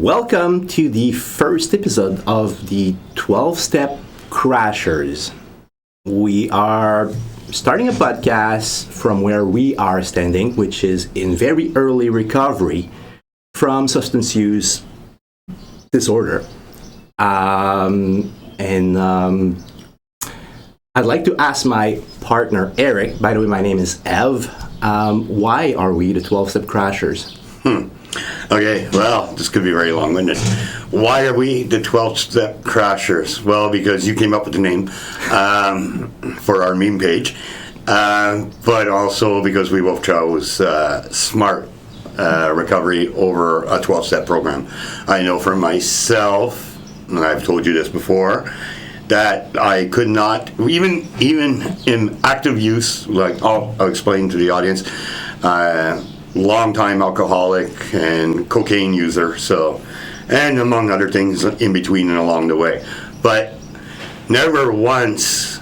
Welcome to the first episode of the 12-Step Crashers. We are starting a podcast from where we are standing, which is in very early recovery from substance use disorder. I'd like to ask my partner, Eric, by the way, my name is Ev, why are we the 12-Step Crashers? Okay, well, this could be very long-winded. Why are we the 12-Step Crashers? Well, because you came up with the name for our meme page, but also because we both chose SMART recovery over a 12-step program. I know for myself, and I've told you this before, that I could not, even in active use, like I'll explain to the audience, long-time alcoholic and cocaine user, and among other things in between and along the way. But never once,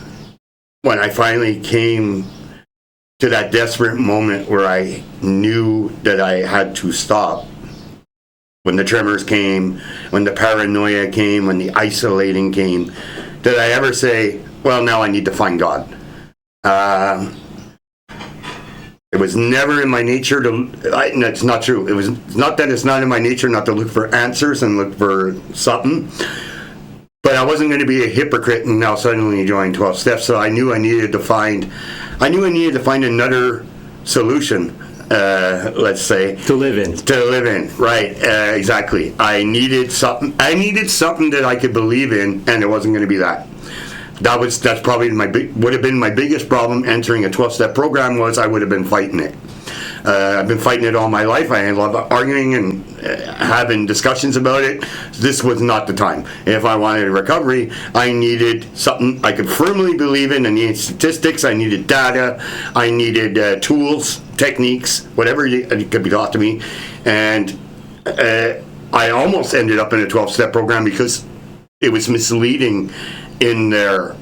when I finally came to that desperate moment where I knew that I had to stop, when the tremors came, when the paranoia came, when the isolating came, did I ever say, well, now I need to find God? It was never in my nature it's not true. It was not that it's not in my nature not to look for answers and look for something. But I wasn't going to be a hypocrite and now suddenly join 12 Steps. So I knew I needed to find another solution, let's say. To live in, right, exactly. I needed something that I could believe in, and it wasn't going to be that. That's probably would have been my biggest problem entering a 12-step program. Was I would have been fighting it. I've been fighting it all my life. I love arguing and having discussions about it. This was not the time. If I wanted a recovery, I needed something I could firmly believe in. I needed statistics. I needed data. I needed tools, techniques, whatever it could be taught to me. And I almost ended up in a 12-step program because it was misleading in their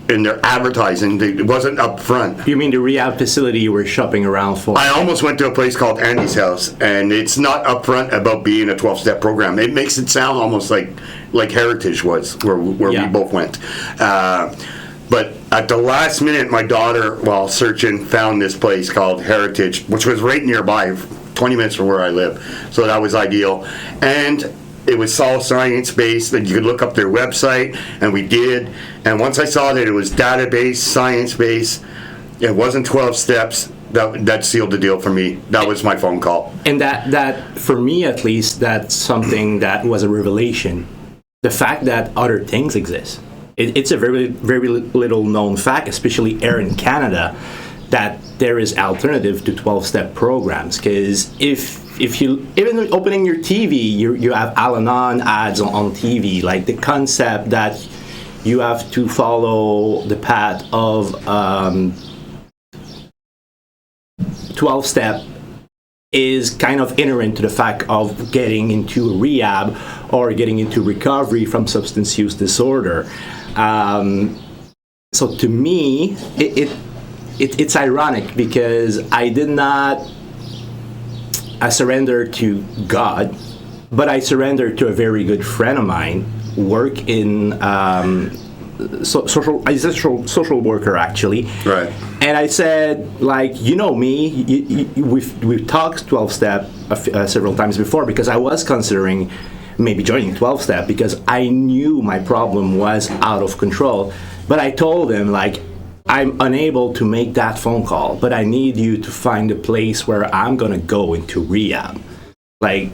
advertising. It wasn't up front. You mean the rehab facility you were shopping around for? I almost went to a place called Andy's House, and it's not up front about being a 12-step program. It makes it sound almost like Heritage was, where we both went. But at the last minute, my daughter, while searching, found this place called Heritage, which was right nearby, 20 minutes from where I live. So that was ideal. And it was all science-based, that you could look up their website, and we did. And once I saw that it was database, science-based, it wasn't 12 steps, that sealed the deal for me. That was my phone call. And that for me at least, that's something that was a revelation. The fact that other things exist. It's a very, very little known fact, especially here in Canada, that there is alternative to 12-step programs. Because if you, even opening your TV, you have Al-Anon ads on TV, like the concept that you have to follow the path of 12-step is kind of inherent to the fact of getting into rehab or getting into recovery from substance use disorder. So to me, it's ironic because I surrendered to God, but I surrendered to a very good friend of mine, work in he's a social worker actually. Right. And I said, like, you know me, we've talked 12-step several times before because I was considering maybe joining 12-step because I knew my problem was out of control. But I told him, like, I'm unable to make that phone call, but I need you to find a place where I'm gonna go into rehab. Like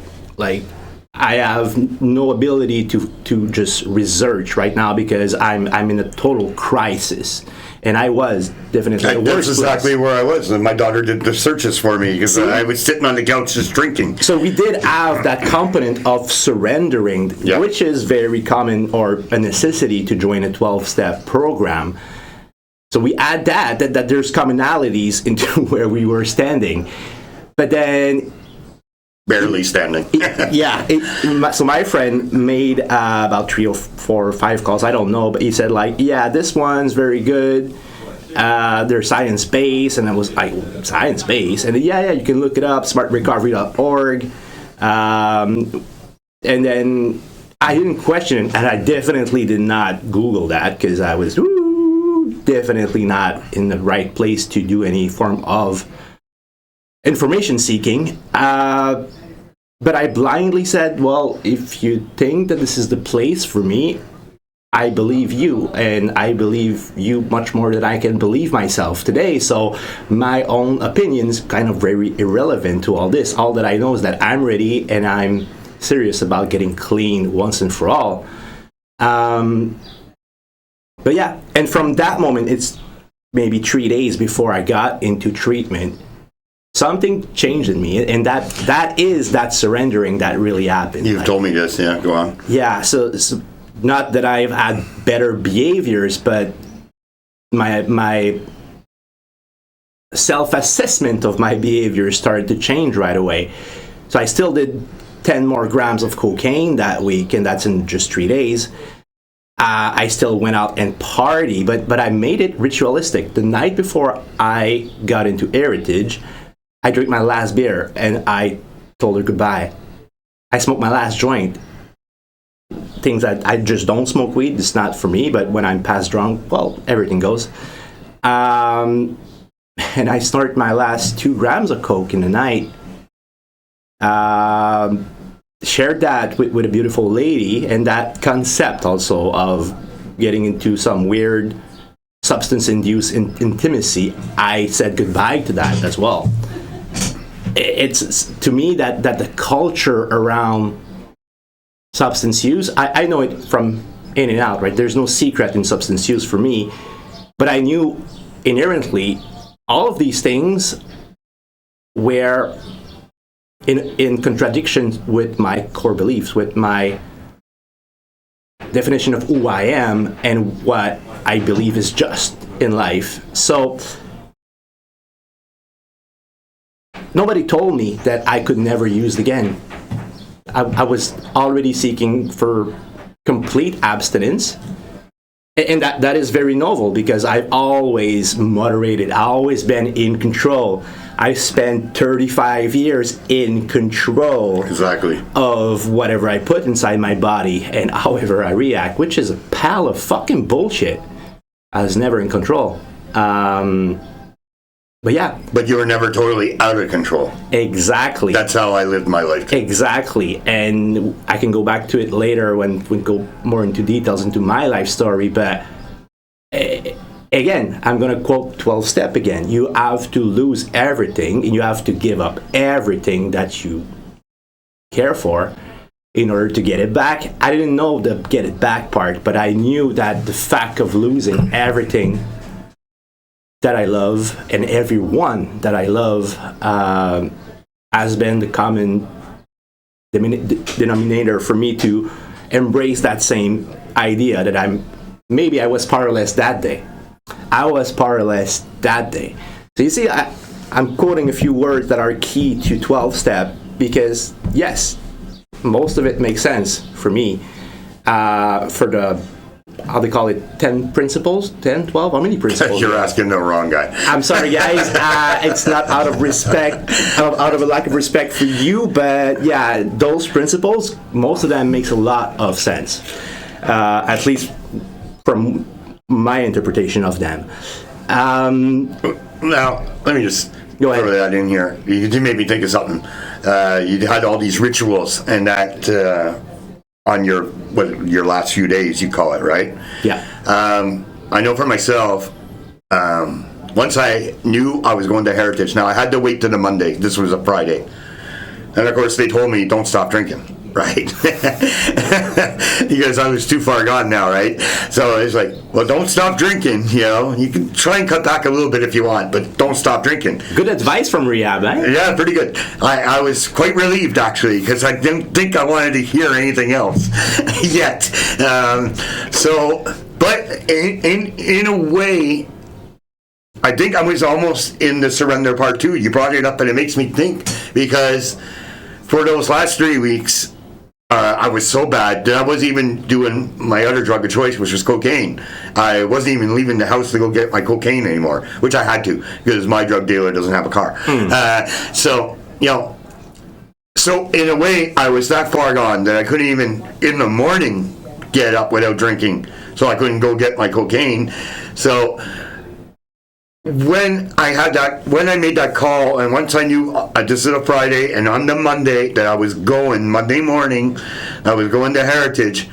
I have no ability to just research right now because I'm in a total crisis. And I was definitely the worst. That's exactly where I was. And my daughter did the searches for me because I was sitting on the couch just drinking. So we did have that component of surrendering, which is very common or a necessity to join a 12-step program. So we add that there's commonalities into where we were standing. But then barely standing. So my friend made about 3 or 4 or 5 calls. I don't know, but he said, like, yeah, this one's very good. They're science-based, and I was like, science-based? And you can look it up, smartrecovery.org. And then I didn't question it, and I definitely did not Google that because I was definitely not in the right place to do any form of information seeking. But I blindly said, well, if you think that this is the place for me, I believe you, and I believe you much more than I can believe myself today. So my own opinion's kind of very irrelevant to all this. All that I know is that I'm ready and I'm serious about getting clean once and for all. But yeah, and from that moment, it's maybe 3 days before I got into treatment, something changed in me, and that is that surrendering that really happened. You've told me this, yeah, go on. Yeah, so not that I've had better behaviors, but my self-assessment of my behavior started to change right away. So I still did 10 more grams of cocaine that week, and that's in just 3 days. I still went out and party, but I made it ritualistic. The night before I got into Heritage, I drank my last beer, and I told her goodbye. I smoked my last joint. Things that I just don't smoke weed. It's not for me, but when I'm past drunk, well, everything goes. And I snorted my last 2 grams of coke in the night. Shared that with a beautiful lady, and that concept also of getting into some weird substance-induced intimacy, I said goodbye to that as well. It's to me that the culture around substance use, I know it from in and out, right? There's no secret in substance use for me, but I knew inherently all of these things were in contradiction with my core beliefs, with my definition of who I am and what I believe is just in life. So nobody told me that I could never use it again. I was already seeking for complete abstinence, and that is very novel because I've always moderated. I've always been in control. I spent 35 years in control Exactly. of whatever I put inside my body and however I react, which is a pile of fucking bullshit. I was never in control. But yeah. But you were never totally out of control. Exactly. That's how I lived my life. Exactly. And I can go back to it later when we go more into details into my life story. But again, I'm going to quote 12-step again. You have to lose everything, and you have to give up everything that you care for in order to get it back. I didn't know the get it back part, but I knew that the fact of losing everything that I love and everyone that I love has been the common denominator for me to embrace that same idea that I was powerless that day. I was powerless that day. So you see, I'm quoting a few words that are key to 12-step because, yes, most of it makes sense for me. For the, how they call it, 10 principles? 10, 12? How many principles? You're asking the wrong guy. I'm sorry, guys. It's not out of respect, out of a lack of respect for you, but yeah, those principles, most of them makes a lot of sense. At least from my interpretation of them. Now, let me just Go ahead. throw that in here. You made me think of something. You had all these rituals, and that on your last few days, you call it, right? Yeah. I know for myself, once I knew I was going to Heritage, now I had to wait till the Monday. This was a Friday. And of course, they told me, don't stop drinking. Right? Because I was too far gone now, right? So it's like, well, don't stop drinking, you know. You can try and cut back a little bit if you want, but don't stop drinking. Good advice from rehab, eh? Yeah, pretty good. I was quite relieved, actually, because I didn't think I wanted to hear anything else yet. But in a way, I think I was almost in the surrender part too. You brought it up, and it makes me think, because for those last 3 weeks, I was so bad that I wasn't even doing my other drug of choice, which was cocaine. I wasn't even leaving the house to go get my cocaine anymore, which I had to because my drug dealer doesn't have a car. So So in a way, I was that far gone that I couldn't even in the morning get up without drinking. So I couldn't go get my cocaine. So when I made that call, and once I knew this is a Friday, and on the Monday that I was going, Monday morning, I was going to Heritage,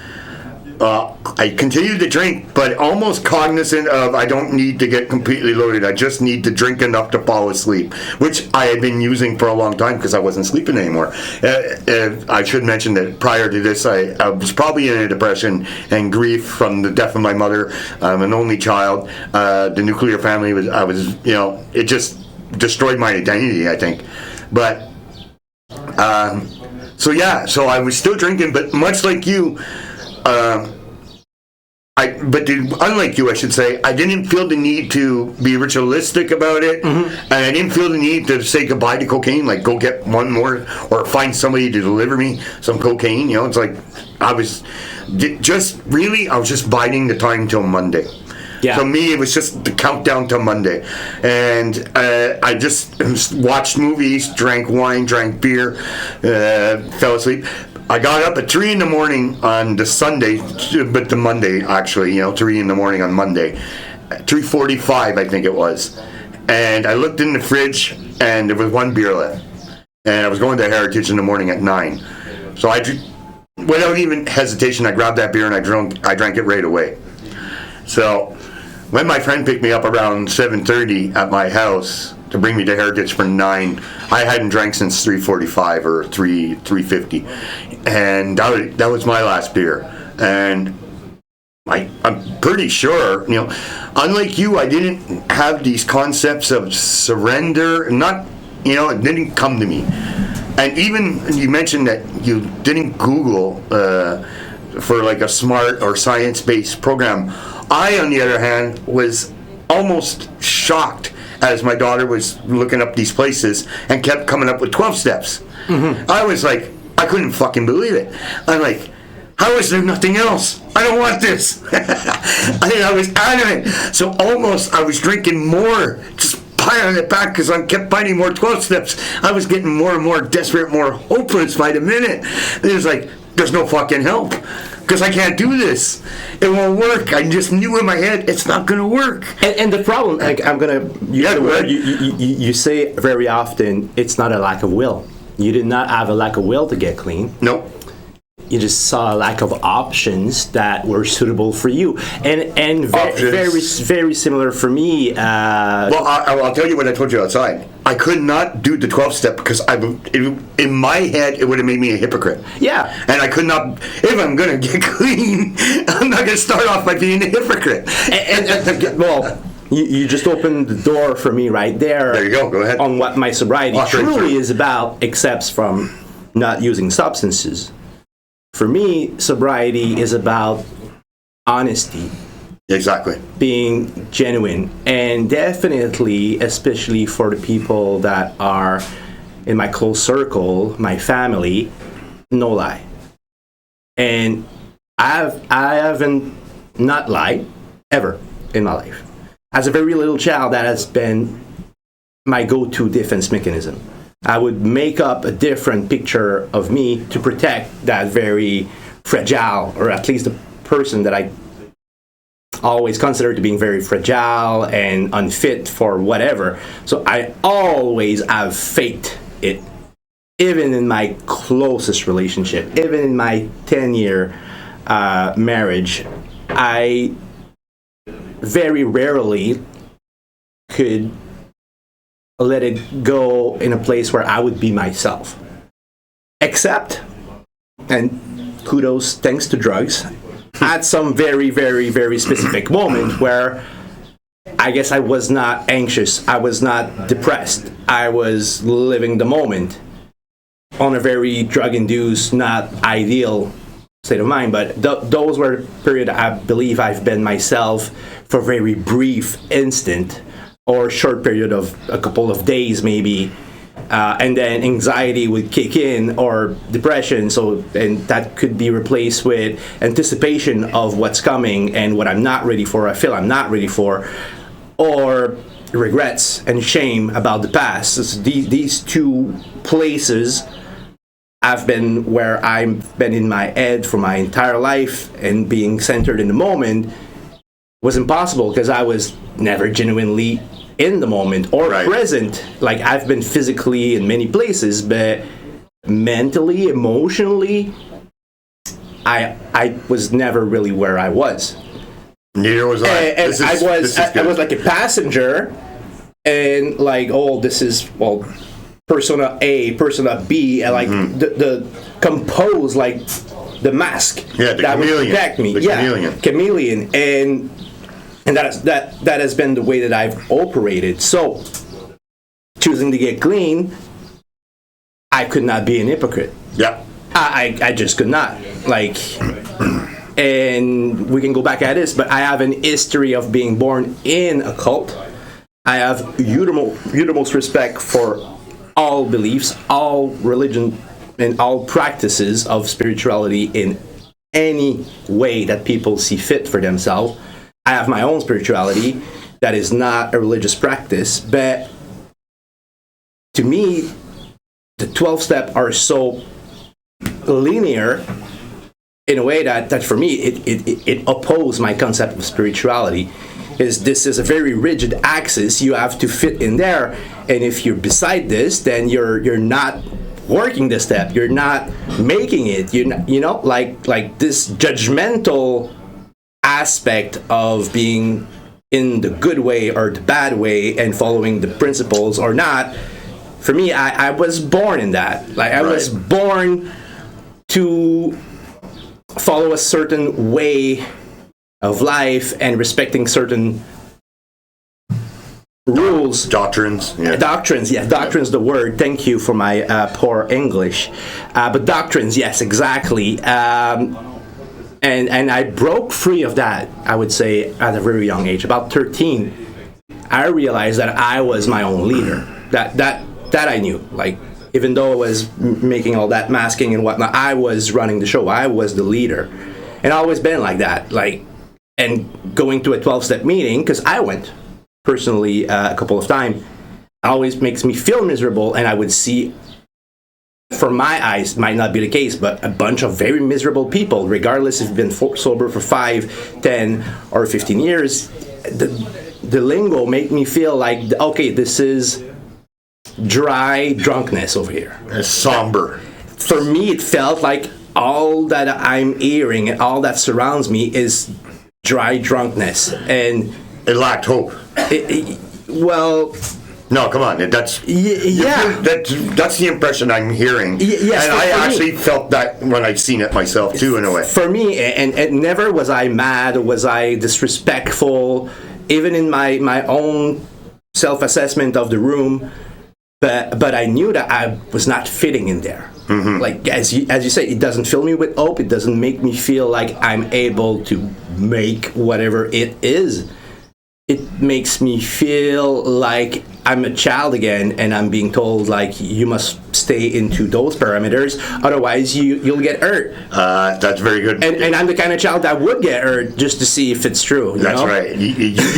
I continued to drink, but almost cognizant of I don't need to get completely loaded. I just need to drink enough to fall asleep, which I had been using for a long time because I wasn't sleeping anymore. I should mention that prior to this, I was probably in a depression and grief from the death of my mother. I'm an only child. The nuclear family it just destroyed my identity, I think. But so I was still drinking, but much like you. Unlike you, I should say, I didn't feel the need to be ritualistic about it, and I didn't feel the need to say goodbye to cocaine, like go get one more or find somebody to deliver me some cocaine. It's like I was just biding the time till Monday. Yeah. For me, it was just the countdown to Monday, and I just watched movies, drank wine, drank beer, fell asleep. I got up at 3 in the morning on the Sunday, but the Monday actually, 3 in the morning on Monday, 3:45 I think it was, and I looked in the fridge and there was one beer left, and I was going to Heritage in the morning at 9, so without even hesitation, I grabbed that beer and I drank it right away. So when my friend picked me up around 7:30 at my house to bring me to Heritage for 9, I hadn't drank since 3:45 or 3:50, and that was my last beer. And I'm pretty sure, unlike you, I didn't have these concepts of surrender. It didn't come to me. And even you mentioned that you didn't Google for like a smart or science-based program. I, on the other hand, was almost shocked as my daughter was looking up these places and kept coming up with 12 steps. Mm-hmm. I was like, I couldn't fucking believe it. I'm like, how is there nothing else? I don't want this. I was adamant. So almost I was drinking more, just piling it back because I kept finding more 12 steps. I was getting more and more desperate, more hopeless by the minute. And it was like, there's no fucking help. Because I can't do this. It won't work. I just knew in my head it's not going to work. And the problem, I'm going to use the word, you say very often, it's not a lack of will. You did not have a lack of will to get clean. Nope. You just saw a lack of options that were suitable for you. And very similar for me. Well, I'll tell you what I told you outside. I could not do the 12-step because in my head, it would have made me a hypocrite. Yeah. And I could not, if I'm going to get clean, I'm not going to start off by being a hypocrite. Well, you just opened the door for me right there. There you go ahead. On what my sobriety truly is about, except from not using substances. For me, sobriety is about honesty. Exactly. Being genuine. And definitely, especially for the people that are in my close circle, my family, no lie. And I haven't not lied ever in my life. As a very little child, that has been my go-to defense mechanism. I would make up a different picture of me to protect that very fragile, or at least the person that I always considered to being very fragile and unfit for whatever. So I always have faked it, even in my closest relationship, even in my 10-year marriage. I very rarely could let it go in a place where I would be myself. Except, and kudos, thanks to drugs, at some very, very, very specific moment where I guess I was not anxious, I was not depressed, I was living the moment on a very drug-induced, not ideal state of mind, but those were periods I believe I've been myself for a very brief instant or short period of a couple of days maybe, and then anxiety would kick in or depression, and that could be replaced with anticipation of what's coming and what I'm not ready for, I feel I'm not ready for, or regrets and shame about the past. So these two places have been where I've been in my head for my entire life, and being centered in the moment was impossible because I was never genuinely in the moment or Right. present. Like, I've been physically in many places, but mentally, emotionally, I was never really where I was. Neither was I. And This is- this is I good. was like a passenger, and like, oh, this is, well, persona A, persona B, and like the compose, like the mask Yeah, the that would chameleon. protect me. The chameleon. Chameleon, and that has been the way that I've operated. So, choosing to get clean, I could not be an hypocrite. Yeah. I just could not. Like, and we can go back at this, but I have an history of being born in a cult. I have utmost respect for all beliefs, all religion, and all practices of spirituality in any way that people see fit for themselves. I have my own spirituality that is not a religious practice, but to me, the 12 step are so linear in a way that for me it opposes my concept of spirituality. This is a very rigid axis. You have to fit in there, and if you're beside this, then you're not working the step. You're not making it. You know, like this judgmental aspect of being in the good way or the bad way and following the principles or not. For me, I was born in that. Like, I was born to follow a certain way of life and respecting certain rules. Doctrines. Yeah. Doctrines, yes, doctrines the word. Thank you for my poor English. But doctrines, yes, exactly. And I broke free of that, I would say, at a very young age. About 13, I realized that I was my own leader. That I knew. Like, even though I was making all that masking and whatnot, I was running the show. I was the leader. And I've always been like that. Like, and going to a 12-step meeting, because I went personally a couple of times, always makes me feel miserable, and I would see, from my eyes, might not be the case, but a bunch of very miserable people, regardless if you've been sober for 5, 10, or 15 years. The lingo made me feel like, okay, this is dry drunkenness over here. It's somber. For me, it felt like all that I'm hearing and all that surrounds me is dry drunkenness. And It lacked hope. well, No, come on. That's yeah. That's the impression I'm hearing. Yes, and I for me. actually felt that when I'd seen it myself too, in a way. For me, and never was I mad, was I disrespectful, even in my own self-assessment of the room. But I knew that I was not fitting in there. Mm-hmm. Like, as you say, it doesn't fill me with hope. It doesn't make me feel like I'm able to make whatever it is. It makes me feel like I'm a child again, and I'm being told, like, you must stay into those parameters, otherwise you'll get hurt. That's very good. And I'm the kind of child that would get hurt just to see if it's true. That's know? right. You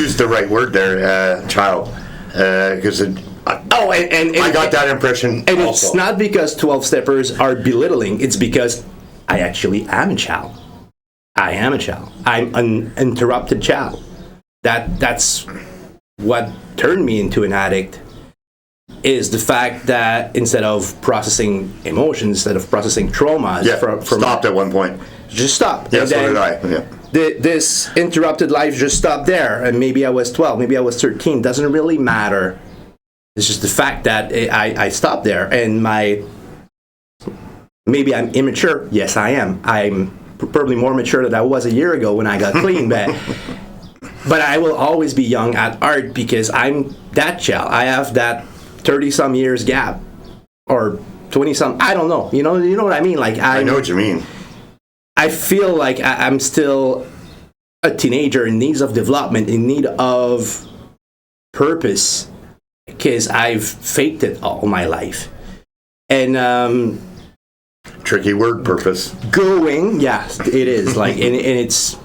used the right word there, child. Because I got that impression And also. it's not because 12-steppers are belittling. It's because I actually am a child. I am a child. I'm an interrupted child. That's what turned me into an addict, is the fact that instead of processing emotions, instead of processing traumas, Yeah, from stopped at one point. just stopped. Yeah, And so then did I. Yeah. this interrupted life just stopped there. And maybe I was 12, maybe I was 13. Doesn't really matter. It's just the fact that I stopped there. And maybe I'm immature. Yes, I am. I'm probably more mature than I was a year ago when I got clean. But I will always be young at heart because I'm that child. I have that 30-some years gap, or 20-some. I don't know. You know what I mean? Like, I know what you mean. I feel like I'm still a teenager in need of development, in need of purpose, because I've faked it all my life. And Tricky word, purpose. yes, it is. Like, and it's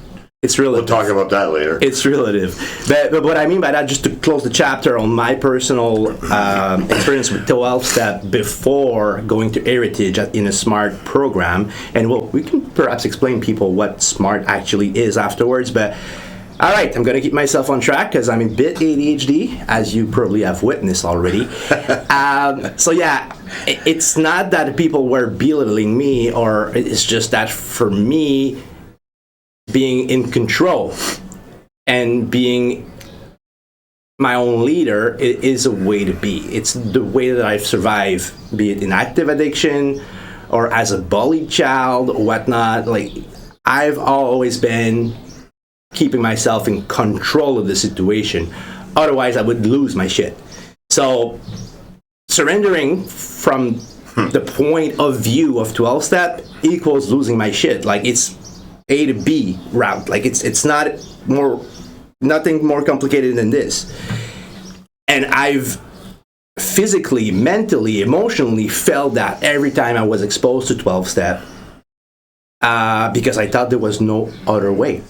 It's relative. We'll talk about that later. It's relative. But what I mean by that, just to close the chapter on my personal experience with 12-step before going to Heritage in a SMART program, and we can perhaps explain people what SMART actually is afterwards. But all right, I'm going to keep myself on track because I'm a bit ADHD, as you probably have witnessed already. So yeah, it's not that people were belittling me, or it's just that for me, being in control and being my own leader is a way to be. It's the way that I've survived, be it in active addiction or as a bullied child or whatnot. Like, I've always been keeping myself in control of the situation. Otherwise, I would lose my shit. So surrendering from the point of view of 12-step equals losing my shit. Like, it's A to B route. Like, it's not nothing more complicated than this. And I've physically, mentally, emotionally felt that every time I was exposed to 12-step because I thought there was no other way.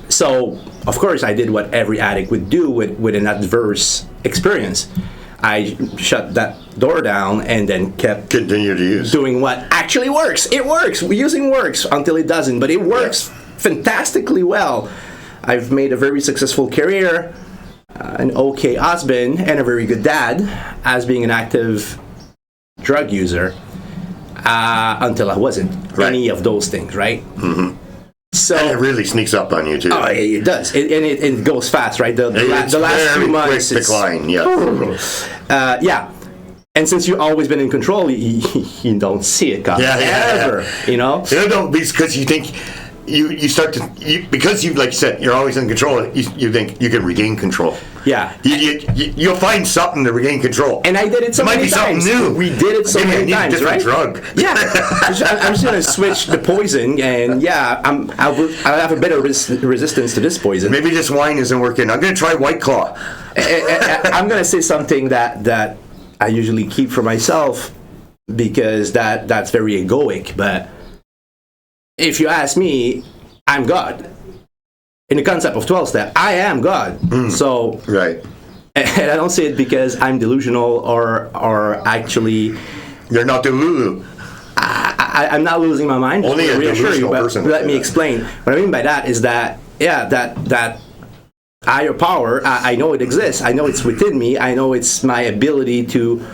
So, of course, I did what every addict would do with an adverse experience. I shut that door down and then kept continue to use doing what actually works. It works. Using works until it doesn't, but it works fantastically well. I've made a very successful career, an okay husband, and a very good dad as being an active drug user until I wasn't any of those things, right? Mm-hmm. So and it really sneaks up on you too. Oh, it does. It goes fast, right? The last few months, quick decline. Yeah. Yeah. And since you've always been in control, you don't see it coming ever. You know. You don't, because you think you start to because you, like you said, you're always in control. You think you can regain control. Yeah. You'll find something to regain control. And I did it so many times. It might be something new. We did it so many times, right? Drug. Yeah. I'm just gonna switch the poison, and yeah, I'll have a better resistance to this poison. Maybe this wine isn't working. I'm gonna try White Claw. I'm gonna say something that I usually keep for myself because that's very egoic. But if you ask me, I'm God. In the concept of 12-step, I am God. So right. And I don't say it because I'm delusional or actually. You're not Delulu. I'm not losing my mind. Only a delusional but person. Let me explain. What I mean by that is that, yeah, that higher power, I know it exists. I know it's within me. I know it's my ability to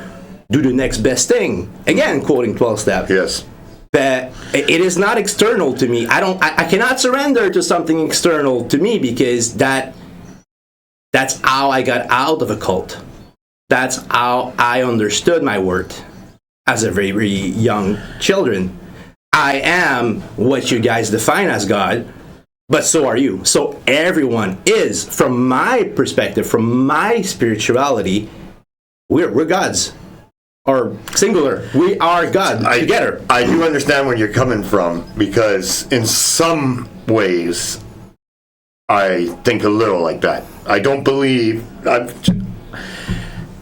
do the next best thing. Again, quoting 12-step. Yes. But it is not external to me. I cannot surrender to something external to me because that's how I got out of a cult. That's how I understood my worth as a very, very young children. I am what you guys define as God, but so are you. So everyone is, from my perspective, from my spirituality, we're gods. Or singular, we are God together. I do understand where you're coming from because in some ways I think a little like that. I don't believe. Let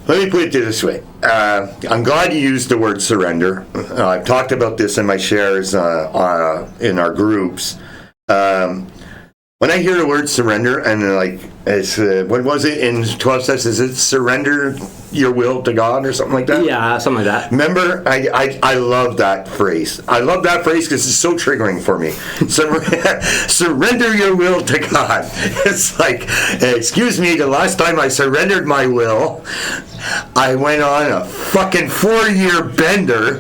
me put it this way. I'm glad you used the word surrender. I've talked about this in my shares in our groups. When I hear the word surrender, and like, it's what was it in 12 steps? Is it surrender your will to God or something like that? Yeah, something like that. Remember, I love that phrase. I love that phrase because it's so triggering for me. Surrender your will to God. It's like, excuse me, the last time I surrendered my will, I went on a fucking 4-year bender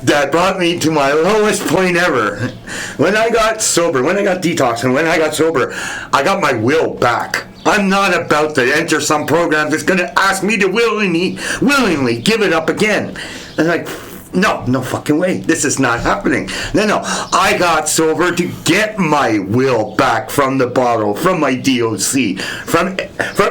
that brought me to my lowest point ever. When I got sober, when I got detox, and when I got sober, I got my will back. I'm not about to enter some program that's going to ask me to willingly give it up again. And like, no fucking way. This is not happening. No. I got sober to get my will back from the bottle, from my DOC, from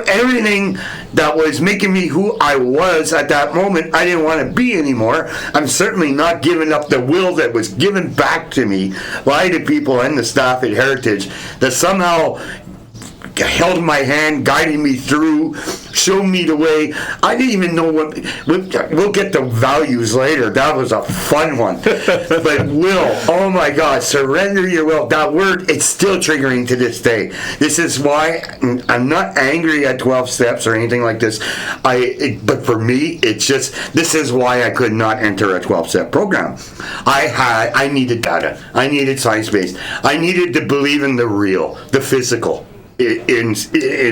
everything that was making me who I was at that moment. I didn't want to be anymore. I'm certainly not giving up the will that was given back to me by the people and the staff at Heritage that somehow held my hand, guiding me through, showed me the way. I didn't even know what. We'll get the values later. That was a fun one. But will, oh my God, surrender your will. That word, it's still triggering to this day. This is why I'm not angry at 12 steps or anything like this. But for me, it's just, this is why I could not enter a 12-step program. I needed data. I needed science-based. I needed to believe in the real, the physical. In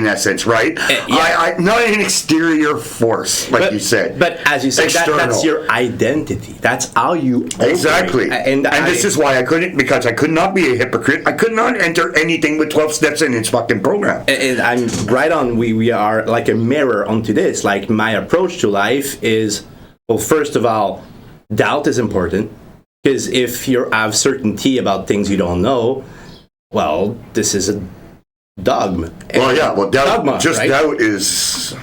essence, right? Yeah. Not an exterior force, like you said. But as you said, that's your identity. That's how you operate. Exactly. And this is why I couldn't, because I could not be a hypocrite. I could not enter anything with 12 steps in its fucking program. And I'm right on. We are like a mirror onto this. Like, my approach to life is, well, first of all, doubt is important, because if you have certainty about things you don't know, well, this is a dogma. Well, yeah, dogma, just right? doubt is...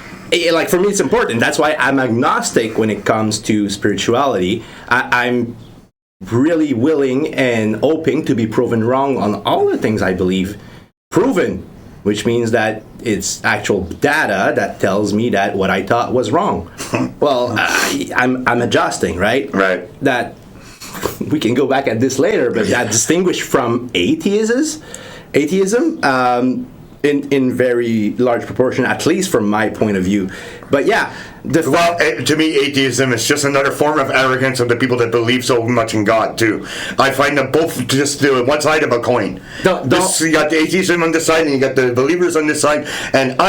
Like, for me, it's important. That's why I'm agnostic when it comes to spirituality. I'm really willing and open to be proven wrong on all the things I believe. Proven, which means that it's actual data that tells me that what I thought was wrong. Well, I'm adjusting, right? Right. That we can go back at this later, but that distinguished from atheism, in very large proportion, at least from my point of view. But yeah, to me, atheism is just another form of arrogance of the people that believe so much in God too. I find them both just the one side of a coin. You got the atheism on this side, and you got the believers on this side. And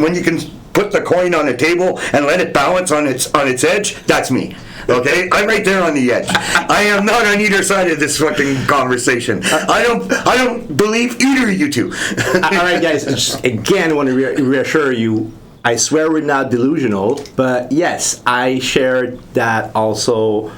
when you can put the coin on the table and let it balance on its edge, that's me. Okay, I'm right there on the edge. I am not on either side of this fucking conversation. I don't believe either of you two. All right, guys. Just, again, I want to reassure you. I swear we're not delusional, but yes, I share that also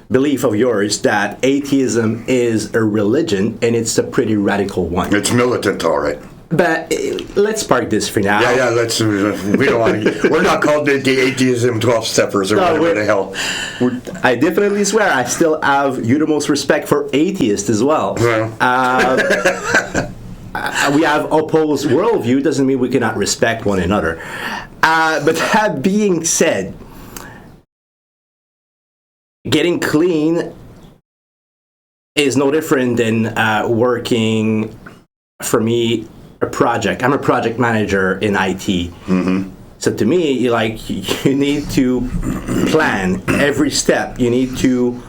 belief of yours that atheism is a religion, and it's a pretty radical one. It's militant, all right. But let's park this for now. Yeah. We don't want to. We're not called the atheism 12-steppers or whatever the hell. I definitely swear I still have utmost respect for atheists as well. We have opposed worldview, doesn't mean we cannot respect one another. But that being said, getting clean is no different than working, for me, a project. I'm a project manager in IT. Mm-hmm. So to me, you need to plan every step. You need to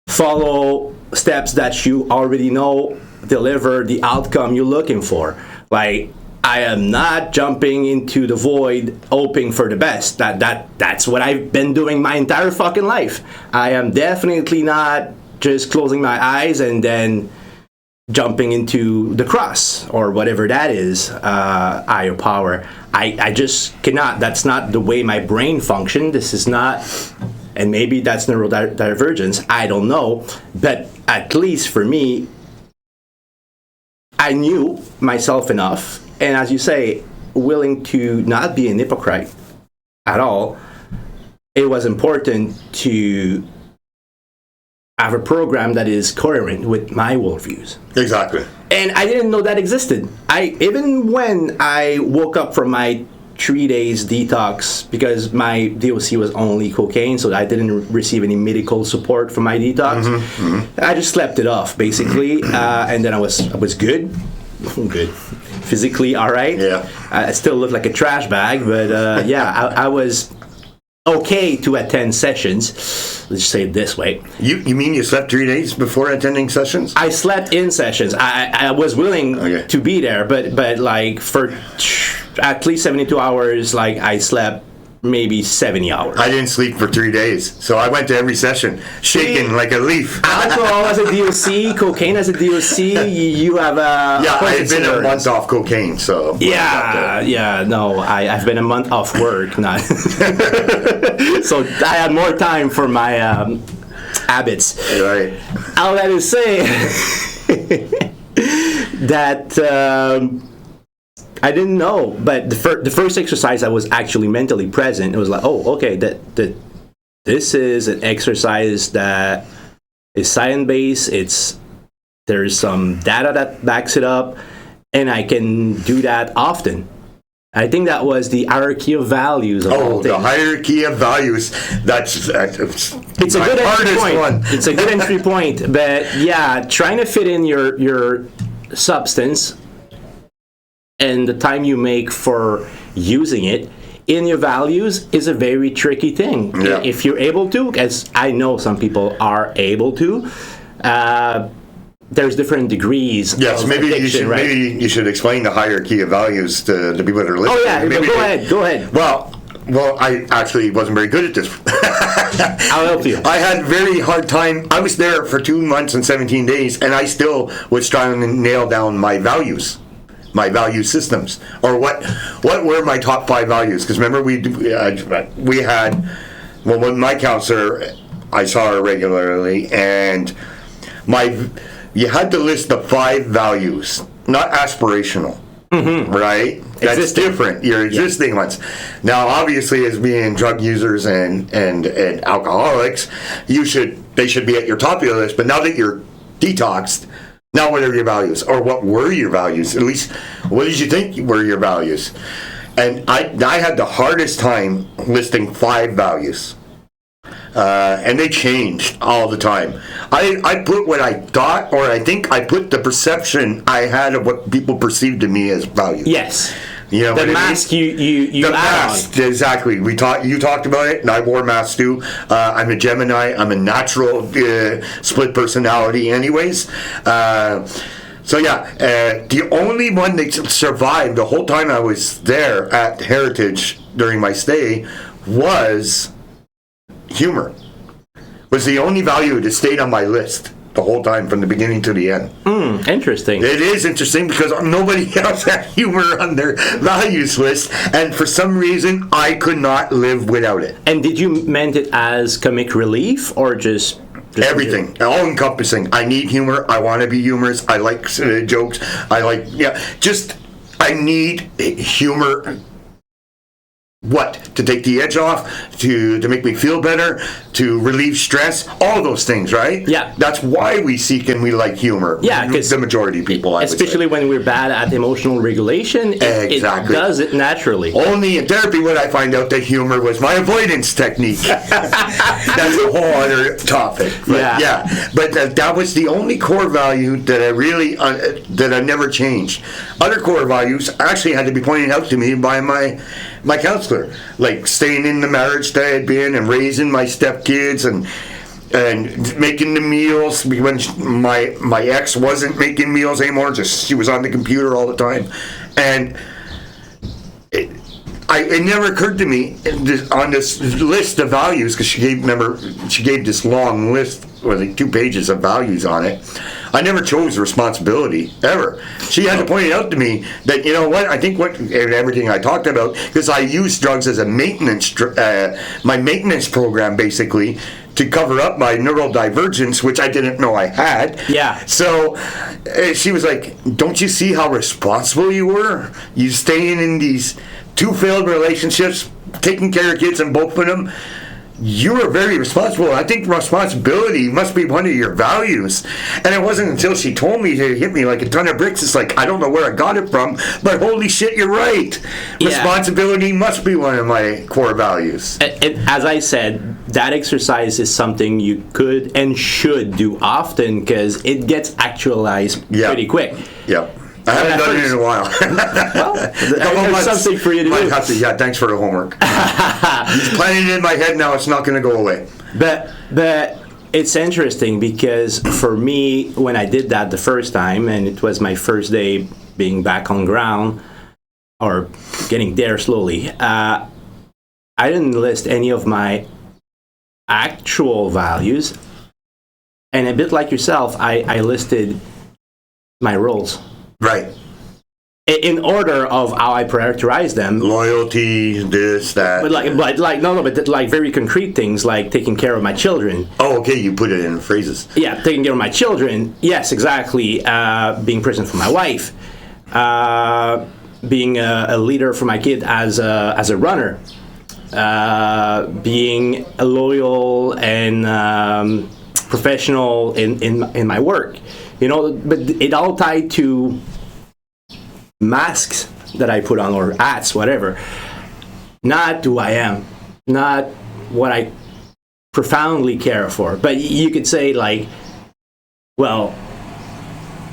follow steps that you already know deliver the outcome you're looking for. Like, I am not jumping into the void hoping for the best. That's what I've been doing my entire fucking life. I am definitely not just closing my eyes and then jumping into the cross or whatever that is, higher power. I just cannot. That's not the way my brain functions. This is not, and maybe that's neurodivergence. I don't know. But at least for me, I knew myself enough, and as you say, willing to not be an hypocrite at all. It was important to have a program that is coherent with my worldviews. Exactly. And I didn't know that existed. Even when I woke up from my 3 days detox, because my DOC was only cocaine, so I didn't receive any medical support for my detox. Mm-hmm, mm-hmm. I just slept it off, basically, and then I was good. Good. Physically, all right. Yeah. I still looked like a trash bag, but I was okay to attend sessions. Let's just say it this way. You mean you slept 3 days before attending sessions? I slept in sessions. I was willing to be there, but like for at least 72 hours, like I slept maybe 70 hours. I didn't sleep for 3 days, so I went to every session, shaking like a leaf. Alcohol as a DOC, cocaine as a DOC, you have a... Yeah, I had been a month off cocaine, so... No, I've been a month off work, not... So I had more time for my habits. Right. All that is say that... I didn't know, but the first exercise I was actually mentally present. It was like, oh, okay, that this is an exercise that is science-based. There's some data that backs it up, and I can do that often. I think that was the hierarchy of values. Of all Oh, the things. hierarchy of values. That's It's a my good entry hardest point. one. It's a good entry point. But yeah, trying to fit in your substance and the time you make for using it in your values is a very tricky thing. Yeah. If you're able to, as I know some people are able to, there's different degrees. Yes, of maybe you addiction, should right? maybe you should explain the hierarchy of values to the people that are listening. Oh yeah, Maybe go ahead. Well, I actually wasn't very good at this. I'll help you. I had very hard time. I was there for 2 months and 17 days, and I still was trying to nail down my values, my value systems, or what were my top 5 values. Because remember, we had, well, when my counselor, I saw her regularly, and you had to list the 5 values, not aspirational. Right? That's Existing. different. Your existing ones. Now, obviously, as being drug users and alcoholics, they should be at your top of your list. But now that you're detoxed, now what are your values, or what were your values? At least, what did you think were your values? And I had the hardest time listing 5 values. And they changed all the time. I put what I thought, or I think I put the perception I had of what people perceived to me as values. Yes. You know The what I mean? mask you The add mask, exactly. You talked about it, and I wore masks too. I'm a Gemini. I'm a natural split personality, anyways. So yeah, the only one that survived the whole time I was there at Heritage during my stay was humor. Was the only value that stayed on my list the whole time from the beginning to the end. on. Interesting. It is interesting because nobody else had humor on their values list, and for some reason I could not live without it. And did you meant it as comic relief or just Everything, all encompassing. I need humor. I want to be humorous. I like jokes. I need humor. What? To take the edge off, to make me feel better, to relieve stress, all those things, right? Yeah. That's why we seek and we like humor. Yeah, 'cause the majority of people, I would say. especially when we're bad at emotional regulation, it Exactly. does it naturally. Only in therapy would I find out that humor was my avoidance technique. That's a whole other topic. But Yeah. But that was the only core value that I really, that I never changed. Other core values actually had to be pointed out to me by my counselor. Like staying in the marriage that I had been and raising my stepkids and making the meals when my ex wasn't making meals anymore, just she was on the computer all the time. And it never occurred to me on this list of values, because she gave this long list with like 2 pages of values on it. I never chose responsibility ever. She had to point it out to me that, you know what, I think everything I talked about, because I used drugs as a maintenance, my maintenance program basically, to cover up my neurodivergence, which I didn't know I had. Yeah. So she was like, don't you see how responsible you were? You staying in these 2 failed relationships, taking care of kids and both of them. You were very responsible. I think responsibility must be one of your values. And it wasn't until she told me, to hit me like a ton of bricks. It's like, I don't know where I got it from, but holy shit, you're right. Yeah. Responsibility must be one of my core values. As I said, that exercise is something you could and should do often because it gets actualized pretty quick. Yep. I haven't done it in a while. Well, there's something for you to do. Yeah, thanks for the homework. It's planning in my head now. It's not going to go away. But it's interesting because for me, when I did that the first time, and it was my first day being back on ground, or getting there slowly, I didn't list any of my actual values. And a bit like yourself, I listed my roles. Right. In order of how I prioritize them. Loyalty, this, that. But like very concrete things like taking care of my children. Oh, okay, you put it in phrases. Yeah, taking care of my children. Yes, exactly. Being present for my wife. Being a leader for my kid as a runner. Being loyal and professional in my work. You know, but it all tied to masks that I put on, or hats, whatever, not who I am, not what I profoundly care for. But you could say, like, well,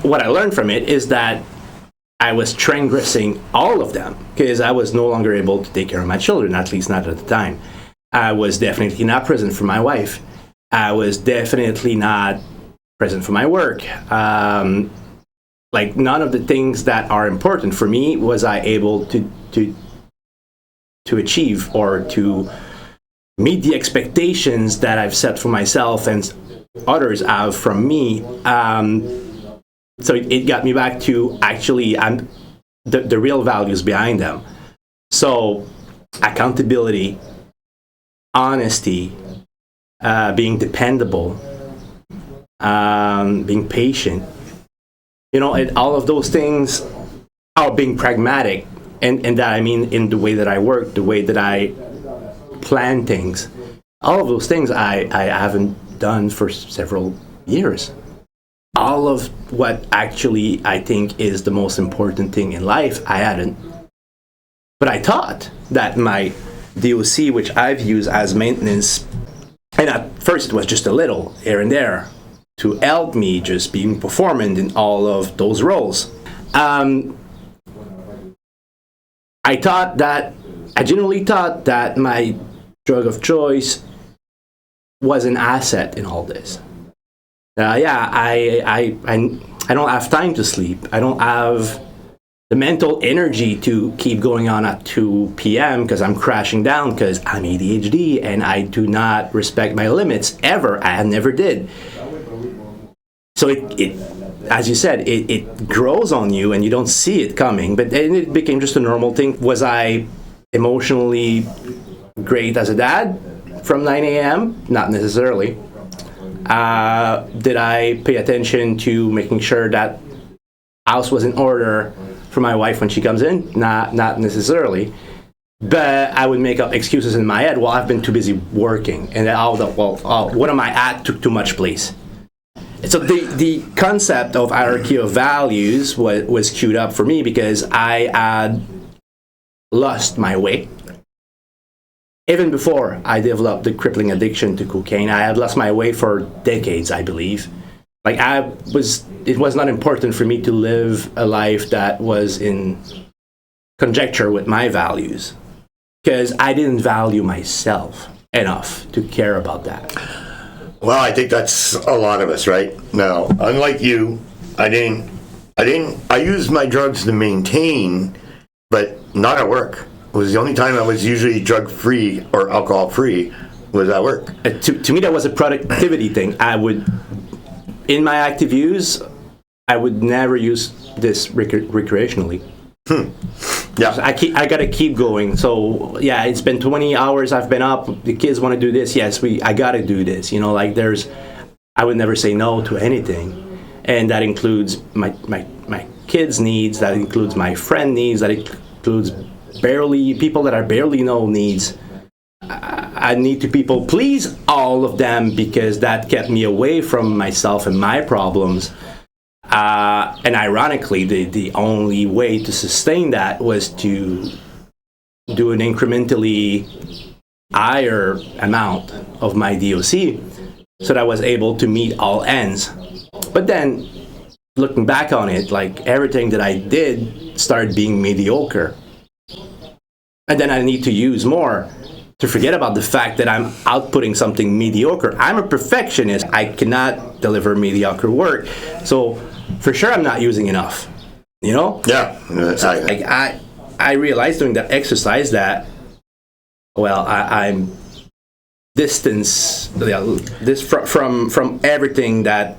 what I learned from it is that I was transgressing all of them, because I was no longer able to take care of my children, at least not at the time. I was definitely not present for my wife. I was definitely not present for my work. Like, none of the things that are important for me was I able to achieve or to meet the expectations that I've set for myself and others have from me. So it got me back to actually the real values behind them. So accountability, honesty, being dependable, being patient, and all of those things are being pragmatic. And that I mean in the way that I work, the way that I plan things. All of those things I haven't done for several years. All of what actually I think is the most important thing in life, I hadn't. But I thought that my DOC, which I've used as maintenance, and at first it was just a little here and there to help me just being performant in all of those roles. I genuinely thought that my drug of choice was an asset in all this. I don't have time to sleep. I don't have the mental energy to keep going on at 2 p.m. because I'm crashing down because I'm ADHD and I do not respect my limits ever. I never did. So it as you said, it grows on you and you don't see it coming. But then it became just a normal thing. Was I emotionally great as a dad from 9 a.m.? Not necessarily. Did I pay attention to making sure that house was in order for my wife when she comes in? Not necessarily. But I would make up excuses in my head. Well, I've been too busy working, and one of my ad took too much place. So the concept of hierarchy of values was queued up for me because I had lost my way. Even before I developed the crippling addiction to cocaine, I had lost my way for decades, I believe. Like it was not important for me to live a life that was in conjecture with my values because I didn't value myself enough to care about that. Well, I think that's a lot of us, right? Now, unlike you, I used my drugs to maintain, but not at work. It was the only time I was usually drug-free or alcohol-free was at work. To me, that was a productivity thing. In my active use, I would never use this recreationally. Yeah, I gotta keep going. So yeah, it's been 20 hours. I've been up. The kids want to do this. Yes, I gotta do this. I would never say no to anything, and that includes my kids' needs. That includes my friend needs. That includes people that I barely know needs. I need to people please all of them because that kept me away from myself and my problems. And ironically, the only way to sustain that was to do an incrementally higher amount of my DOC so that I was able to meet all ends. But then, looking back on it, like everything that I did started being mediocre. And then I need to use more to forget about the fact that I'm outputting something mediocre. I'm a perfectionist. I cannot deliver mediocre work. So for sure I'm not using enough, Yeah. So, I realized during that exercise that, well, I'm this from everything that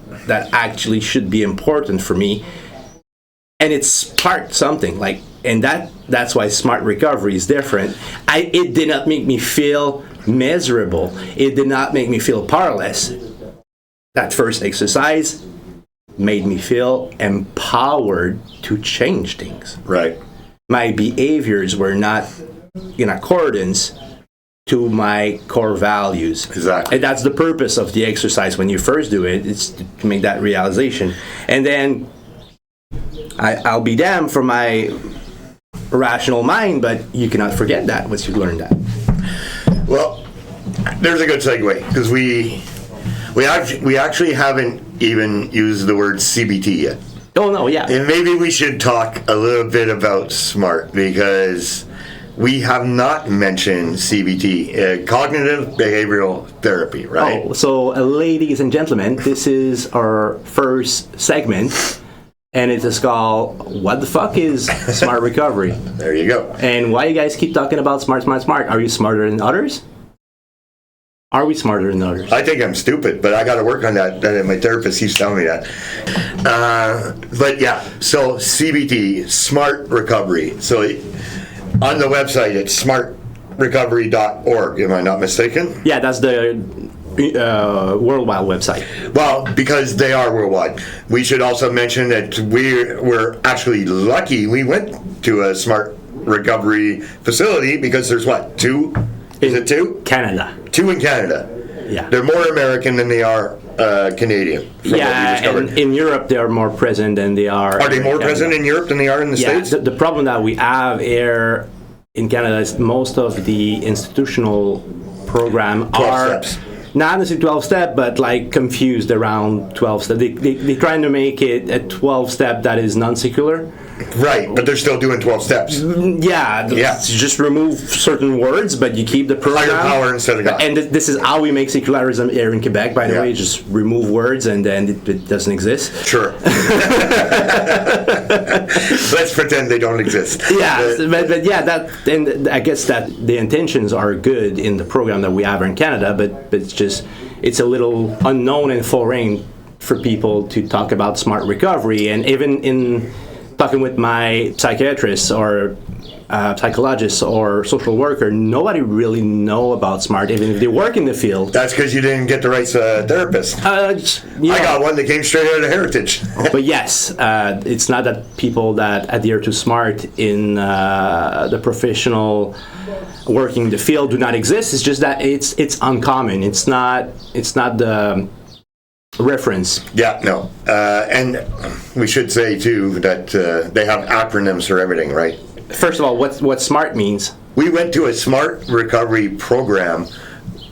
actually should be important for me. And it sparked something and that's why smart recovery is different. It did not make me feel miserable. It did not make me feel powerless. That first exercise made me feel empowered to change things. Right. My behaviors were not in accordance to my core values. Exactly. And that's the purpose of the exercise when you first do it. It's to make that realization. And then I'll be damned for my rational mind, but you cannot forget that once you learn that. Well, there's a good segue because we actually haven't even used the word CBT yet. Oh no, yeah. And maybe we should talk a little bit about SMART because we have not mentioned CBT, cognitive behavioral therapy, right? Oh, so ladies and gentlemen, this is our first segment, and it is called "What the fuck is Smart Recovery?" There you go. And why you guys keep talking about smart? Are you smarter than others? Are we smarter than others? I think I'm stupid, but I got to work on that. My therapist keeps telling me that. But yeah, so CBT, Smart Recovery. So on the website, it's smartrecovery.org. Am I not mistaken? Yeah, that's the worldwide website. Well, because they are worldwide. We should also mention that we're actually lucky. We went to a Smart Recovery facility because there's what, two? Is it two? Canada. Two in Canada. Yeah. They're more American than they are Canadian. Yeah, and in Europe they are more present than they are. Are they more present in Europe than they are in the States? The problem that we have here in Canada is most of the institutional program 12 are steps. not necessarily 12-step, but like confused around 12-step. They're trying to make it a 12-step that is non-secular. Right, but they're still doing 12 steps. Yeah, just remove certain words, but you keep the program. Higher power instead of God. And this is how we make secularism here in Quebec, by the Yeah. way. Just remove words and then it doesn't exist. Sure. Let's pretend they don't exist. Yeah, but yeah, and I guess that the intentions are good in the program that we have in Canada, but it's a little unknown and foreign for people to talk about smart recovery. And even in talking with my psychiatrist or psychologist or social worker, nobody really know about smart, even if they work in the field. That's because you didn't get the right therapist. I got one that came straight out of Heritage. But yes, it's not that people that adhere to smart in the professional working in the field do not exist. It's just that it's uncommon. It's not the reference. Yeah, no. And we should say, too, that they have acronyms for everything, right? First of all, what SMART means? We went to a SMART recovery program,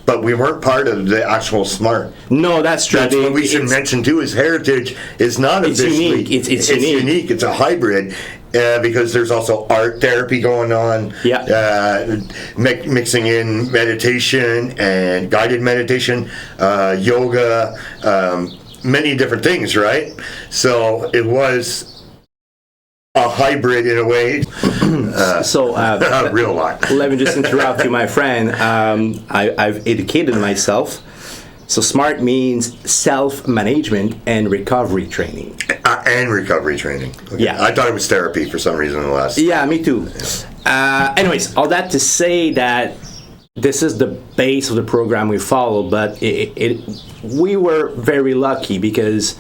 but we weren't part of the actual SMART. No, that's true. That's what we should mention, too, is Heritage is not officially... Unique. It's unique. It's a hybrid. Because there's also art therapy going on, mixing in meditation and guided meditation, yoga, many different things, right? So it was a hybrid in a way. A real lot. Let me just interrupt you, my friend. I've educated myself. So SMART means self-management and recovery training. And recovery training. Okay. Yeah. I thought it was therapy for some reason in the last. Yeah, me too. Anyways, all that to say that this is the base of the program we follow, but we were very lucky because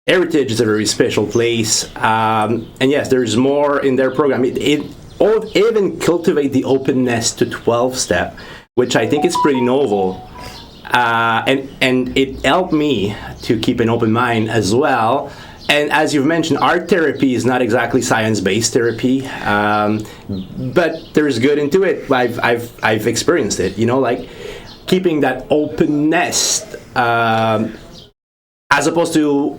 Heritage is a very special place. And yes, there's more in their program. It even cultivate the openness to 12-step, which I think is pretty novel. And it helped me to keep an open mind as well. And as you've mentioned, art therapy is not exactly science-based therapy, but there's good into it. I've experienced it. Like keeping that openness, as opposed to.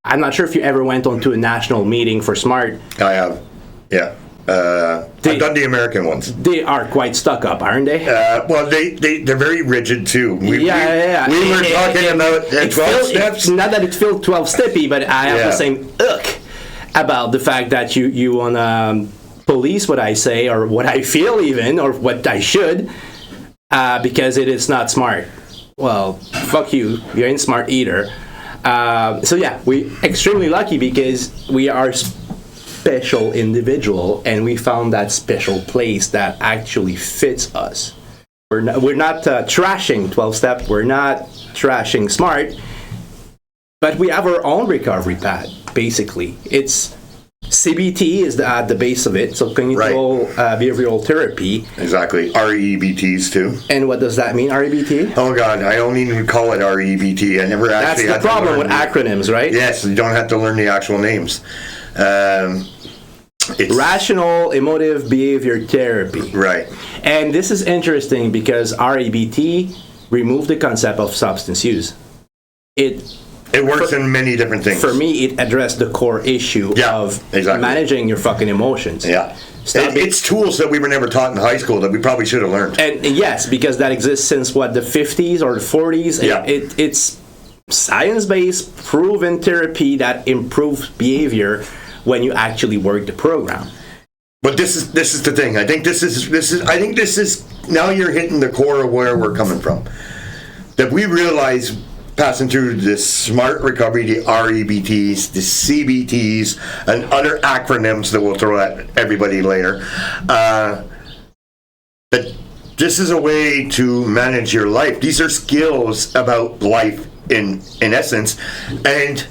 I'm not sure if you ever went onto a national meeting for SMART. I have, yeah. I've done the American ones. They are quite stuck up, aren't they? Well, they're very rigid too. We were talking about 12 steps. Not that it feels 12-steppy, but I have the same about the fact that you want to police what I say or what I feel even or what I should because it is not smart. Well, fuck you. You ain't smart either. So yeah, we extremely lucky because we are special individual and we found that special place that actually fits us. We're not trashing 12-step, we're not trashing SMART, but we have our own recovery path, basically. It's CBT is at the base of it, so cognitive behavioral therapy. Exactly. REBTs too. And what does that mean, REBT? Oh God, I don't even call it REBT. I never actually. That's the problem with acronyms, right? Yes, you don't have to learn the actual names. It's Rational emotive behavior therapy. right. And this is interesting because REBT removed the concept of substance use. It It works in many different things. For me, it addressed the core issue Yeah, of exactly. managing your fucking emotions. Yeah. Stop it. It's tools that we were never taught in high school that we probably should have learned. And yes, because that exists since what, the 50s or the 40s. Yeah. It's science-based, proven therapy that improves behavior when you actually work the program. But this is the thing. I think this is now you're hitting the core of where we're coming from. That we realize passing through this smart recovery, the REBTs, the CBTs, and other acronyms that we'll throw at everybody later. That this is a way to manage your life. These are skills about life in essence, and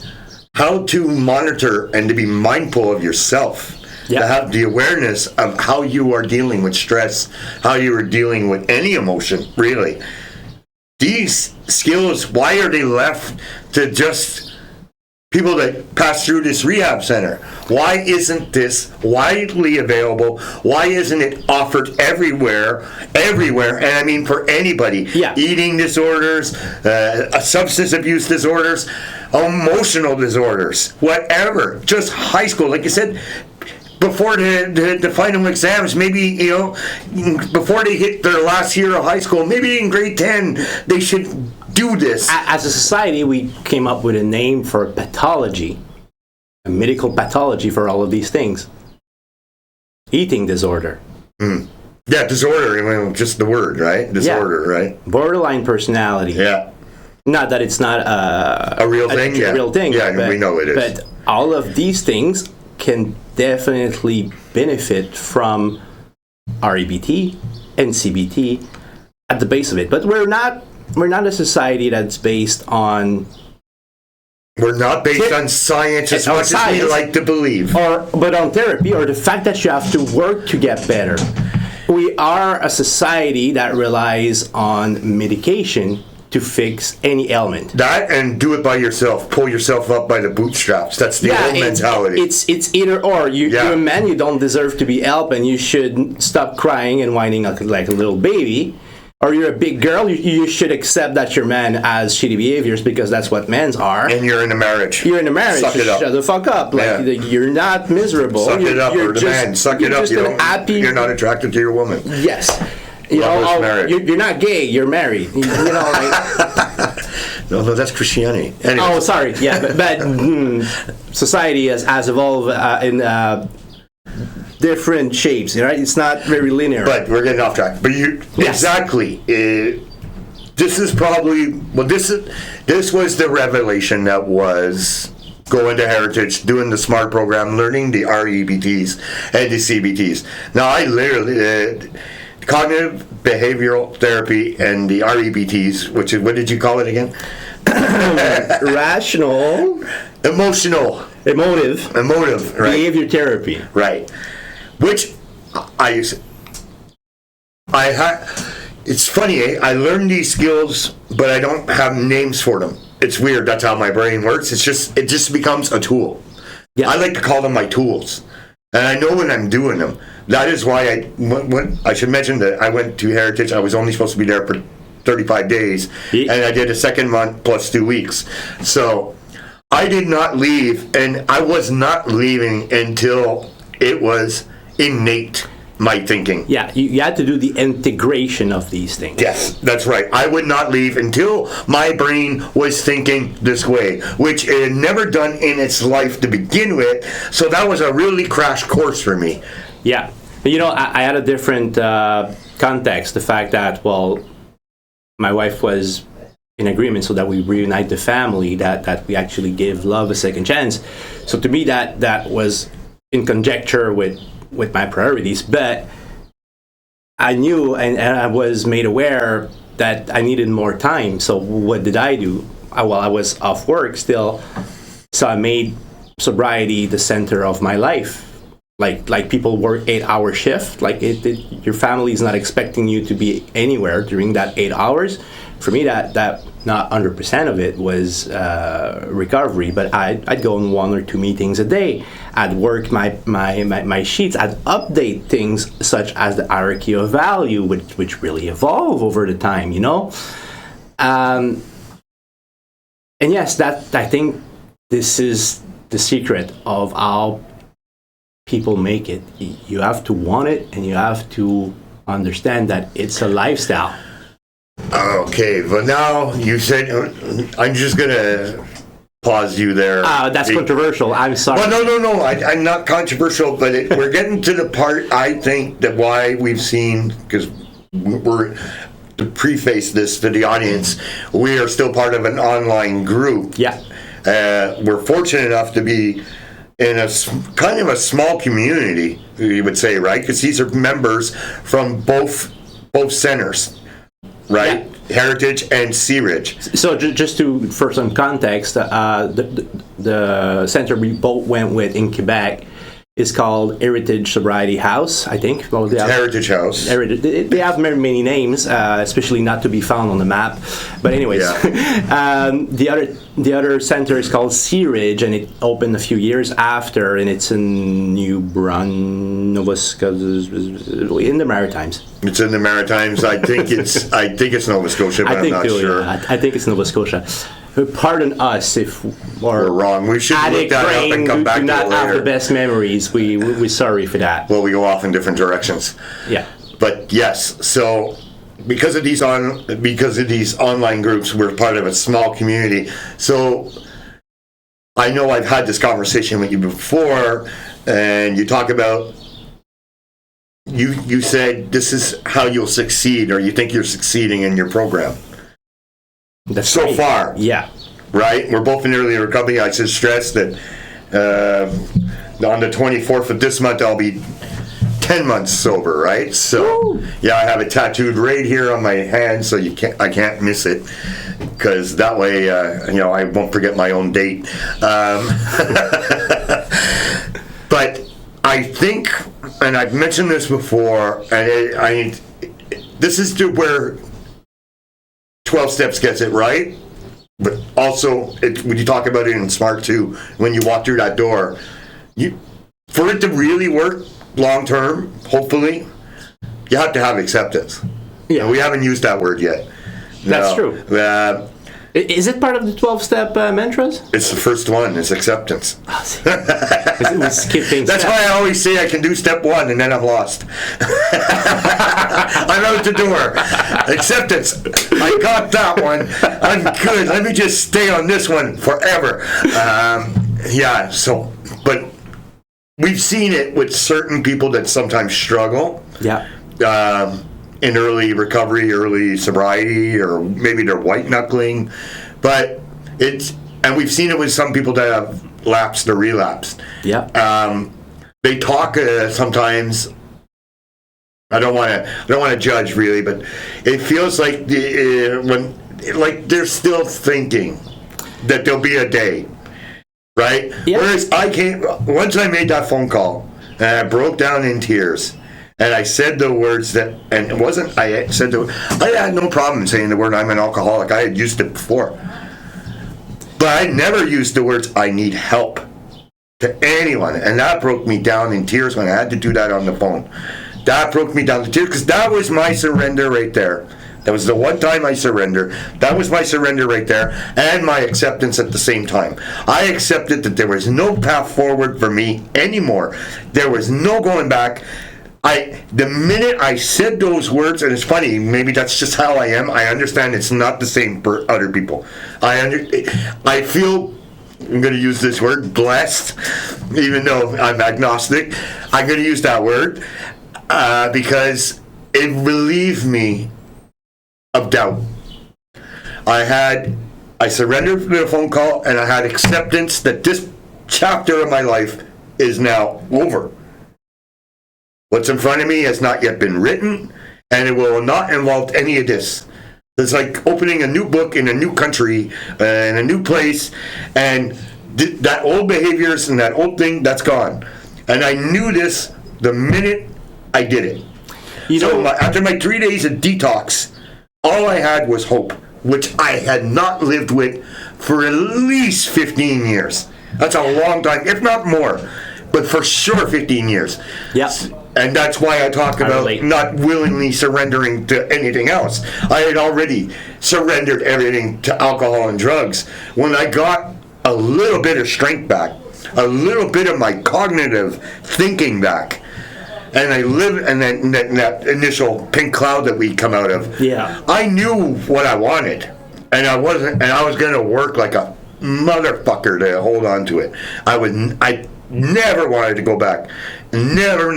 how to monitor and to be mindful of yourself. Yeah. To have the awareness of how you are dealing with stress, how you are dealing with any emotion, really. These skills, why are they left to just people that pass through this rehab center? Why isn't this widely available? Why isn't it offered everywhere? And I mean for anybody. Yeah. Eating disorders, substance abuse disorders, emotional disorders, whatever. Just high school, like you said, before the final exams, maybe, before they hit their last year of high school, maybe in grade 10, they should do this. As a society, we came up with a name for pathology, a medical pathology for all of these things. Eating disorder. Yeah, disorder, just the word, right? Disorder, right? Borderline personality. Yeah. Not that it's not A real thing, yeah. A real thing. Yeah, we know it is. But all of these things can definitely benefit from REBT and CBT at the base of it. But we're not a society that's based on We're not based on science as On much as we science. like to believe. but on therapy or the fact that you have to work to get better. We are a society that relies on medication to fix any ailment. That and do it by yourself. Pull yourself up by the bootstraps. That's the old mentality. It's either or. You're a man, you don't deserve to be helped, and you should stop crying and whining like a little baby. Or you're a big girl, you should accept that your man has shitty behaviors because that's what men are. And you're in a marriage. You're in a marriage. Suck it up. Shut the fuck up. Like, you're not miserable. Suck it up, you're or the man. Suck it up. Just an happy. You're not attracted to your woman. Yes. Loveless marriage. You're not gay. You're married. No, that's Christianity. Anyway. Oh, sorry. Yeah, but society has evolved in different shapes. Right? It's not very linear. But we're getting off track. But exactly. This is probably this was the revelation that was going to Heritage, doing the SMART program, learning the REBTs and the CBTs. Now I literally. Cognitive behavioral therapy and the REBTs, which is, what did you call it again? Rational, emotive, right? behavior therapy, right? Which it's funny, I learned these skills, but I don't have names for them. It's weird. That's how my brain works. It just becomes a tool. Yeah. I like to call them my tools, and I know when I'm doing them. That is why I should mention that I went to Heritage. I was only supposed to be there for 35 days, and I did a second month plus 2 weeks. So I did not leave, and I was not leaving until it was innate, my thinking. Yeah, you had to do the integration of these things. Yes, that's right. I would not leave until my brain was thinking this way, which it had never done in its life to begin with. So that was a really crash course for me. Yeah. I had a different context. The fact that, my wife was in agreement so that we reunite the family, that we actually give love a second chance. So to me, that was in conjecture with my priorities. But I knew and I was made aware that I needed more time. So what did I do? I was off work still. So I made sobriety the center of my life. like people work 8-hour shift. Like your family is not expecting you to be anywhere during that 8 hours. For me, that not 100% of it was recovery, but I'd go on 1 or 2 meetings a day. I'd work my sheets. I'd update things such as the hierarchy of value, which really evolve over the time, and yes, that I think this is the secret of how people make it. You have to want it, and you have to understand that it's a lifestyle. Okay, but now you said, I'm just gonna pause you there. That's controversial. I'm sorry. Well, no. I'm not controversial, but we're getting to the part, I think, that why we've seen, because we're, to preface this to the audience, we are still part of an online group. Yeah. We're fortunate enough to be in a kind of a small community, you would say, right? Because these are members from both centers. Right, yeah. Heritage and Searidge. So just for some context, the center we both went with in Quebec is called Heritage Sobriety House, I think. Well, Heritage House. They have many names, especially not to be found on the map. But anyways, yeah. The other center is called Searidge, and it opened a few years after, and it's in New Brunswick, Nova Scotia, in the Maritimes. It's in the Maritimes. I think it's Nova Scotia, but I'm not sure. Yeah. I think it's Nova Scotia. Pardon us if we're wrong. We should look that up and come back to it later. Do not have the best memories. We're sorry for that. Well, we go off in different directions. Yeah. But yes, so because of these online groups, we're part of a small community. So I know I've had this conversation with you before, and you talk about you said this is how you'll succeed, or you think you're succeeding in your program. That's so right. Far. Yeah. Right? We're both in early recovery. I should stress that on the 24th of this month, I'll be 10 months sober, right? So, yeah, I have it tattooed right here on my hand, so I can't miss it, because that way, I won't forget my own date. But I think, and I've mentioned this before, and this is to where 12 Steps gets it right, but also when you talk about it in SMART too, when you walk through that door, for it to really work long term, hopefully, you have to have acceptance. Yeah, and we haven't used that word yet. That's true. Is it part of the 12-step mantras? It's the first one. It's acceptance. We skip things. That's why I always say I can do step 1 and then I'm lost. I'm out the door. Acceptance. I got that one. I'm good. Let me just stay on this one forever. But we've seen it with certain people that sometimes struggle. Yeah. In early recovery, early sobriety, or maybe they're white knuckling, and we've seen it with some people that have lapsed or relapsed. Yeah. They talk sometimes. I don't want to judge really, but it feels like they're still thinking that there'll be a day, right? Yeah. Whereas once I made that phone call and I broke down in tears. And I said the words I had no problem saying the word I'm an alcoholic. I had used it before. But I never used the words I need help to anyone. And that broke me down in tears when I had to do that on the phone. That broke me down to tears because that was my surrender right there. That was the one time I surrendered. That was my surrender right there, and my acceptance at the same time. I accepted that there was no path forward for me anymore. There was no going back. The minute I said those words, and it's funny, maybe that's just how I am. I understand it's not the same for other people. I feel, I'm going to use this word, blessed, even though I'm agnostic. I'm going to use that word because it relieved me of doubt. I surrendered to the phone call, and I had acceptance that this chapter of my life is now over. What's in front of me has not yet been written, and it will not involve any of this. It's like opening a new book in a new country, in a new place, and that old behaviors and that old thing, that's gone. And I knew this the minute I did it. After my 3 days of detox, all I had was hope, which I had not lived with for at least 15 years. That's a long time, if not more, but for sure 15 years. Yes. And that's why I talk about not willingly surrendering to anything else. I had already surrendered everything to alcohol and drugs. When I got a little bit of strength back, a little bit of my cognitive thinking back, and I lived, and then that initial pink cloud that we'd come out of, I knew what I wanted, and I was going to work like a motherfucker to hold on to it. I never wanted to go back. Never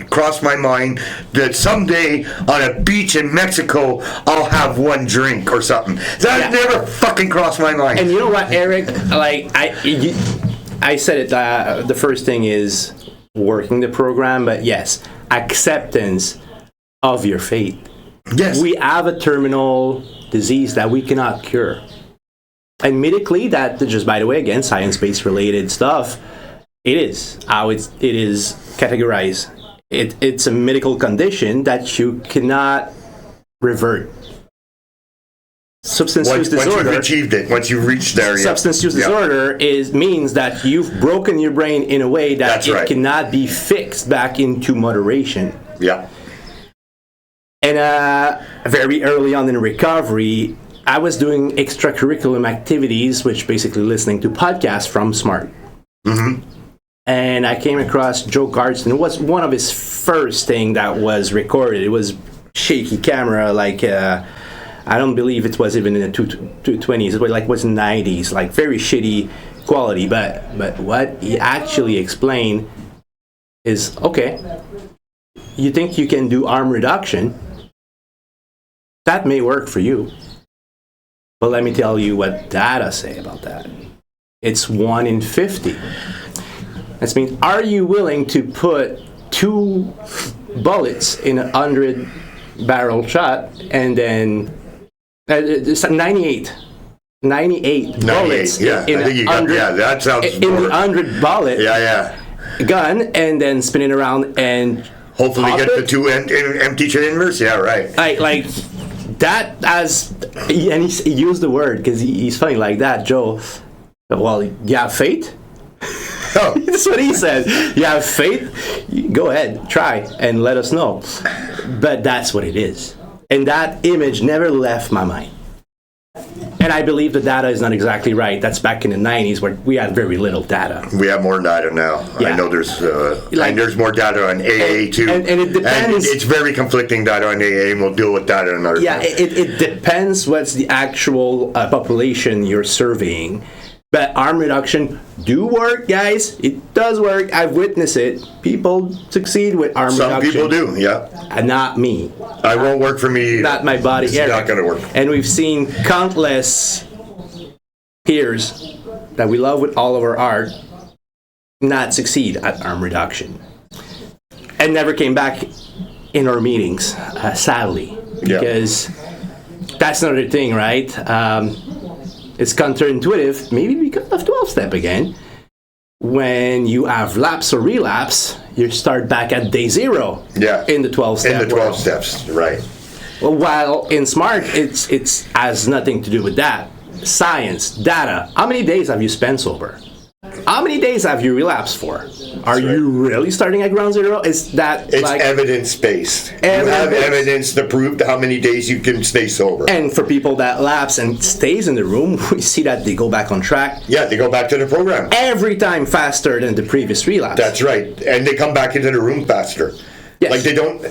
crossed my mind that someday on a beach in Mexico I'll have one drink or something. That never fucking crossed my mind. And you know what, Eric? Like I said it. The first thing is working the program, but yes, acceptance of your fate. Yes, we have a terminal disease that we cannot cure, and medically, that just, by the way, again, science-based related stuff. It is how it is categorized. It's a medical condition that you cannot revert. Substance use disorder. Once you've achieved it, once you've reached there. Substance use disorder means that you've broken your brain in a way that cannot be fixed back into moderation. Yeah. And very early on in recovery, I was doing extracurricular activities, which basically listening to podcasts from Smart. Mm-hmm. And I came across Joe Garston. It was one of his first thing that was recorded. It was shaky camera, like I don't believe it was even in the 220s. It was 90s, like very shitty quality. But what he actually explained is, okay, you think you can do arm reduction? That may work for you. But let me tell you what data say about that. It's 1 in 50. That means, are you willing to put 2 bullets in a 100-barrel shot and then 98 bullets in a 100 bullet gun, and then spin it around and hopefully get the 2 empty chambers? Yeah, right. Like that, and he used the word because he's funny like that, Joe. Well, you have faith? Oh. That's what he said. You have faith? Go ahead, try, and let us know. But that's what it is. And that image never left my mind. And I believe the data is not exactly right. That's back in the 90s where we had very little data. We have more data now. Yeah. I know there's more data on AA too. And it depends. And it's very conflicting data on AA, and we'll deal with that in another time. It depends what's the actual population you're surveying. But arm reduction do work, guys. It does work. I've witnessed it. People succeed with arm reduction. Some people do, yeah. And not me. I won't work for me either. Not my body. It's not going to work. And we've seen countless peers that we love with all of our heart not succeed at arm reduction. And never came back in our meetings, sadly. Because that's another thing, right? It's counterintuitive, maybe because of 12-step again. When you have lapse or relapse, you start back at day 0 in the 12-step. In the 12 steps, right. Well, while in SMART, it's has nothing to do with that. Science, data. How many days have you spent sober? How many days have you relapsed for? Are you really starting at ground zero? Is that it's evidence-based. You have evidence to prove how many days you can stay sober. And for people that lapse and stays in the room, we see that they go back on track. Yeah, they go back to the program. Every time faster than the previous relapse. That's right. And they come back into the room faster. Yes. Like they don't...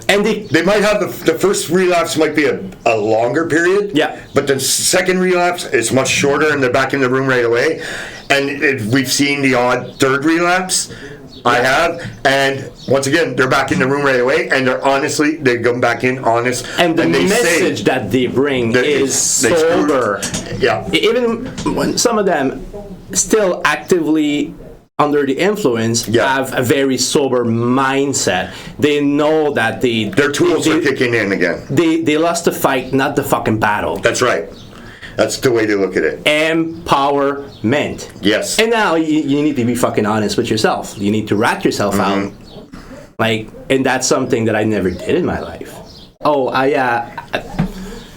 And they might have the first relapse might be a longer period. Yeah. But the second relapse is much shorter, and they're back in the room right away. And we've seen the odd third relapse. I have, and once again, they're back in the room right away, and they come back in honest. And the message that they bring is sober. Yeah. Even when some of them still actively under the influence have a very sober mindset. They know that their tools are kicking in again. They lost the fight, not the fucking battle. That's right. That's the way to look at it. Empowerment. Yes. And now you need to be fucking honest with yourself. You need to rat yourself out. Like, and that's something that I never did in my life. Oh,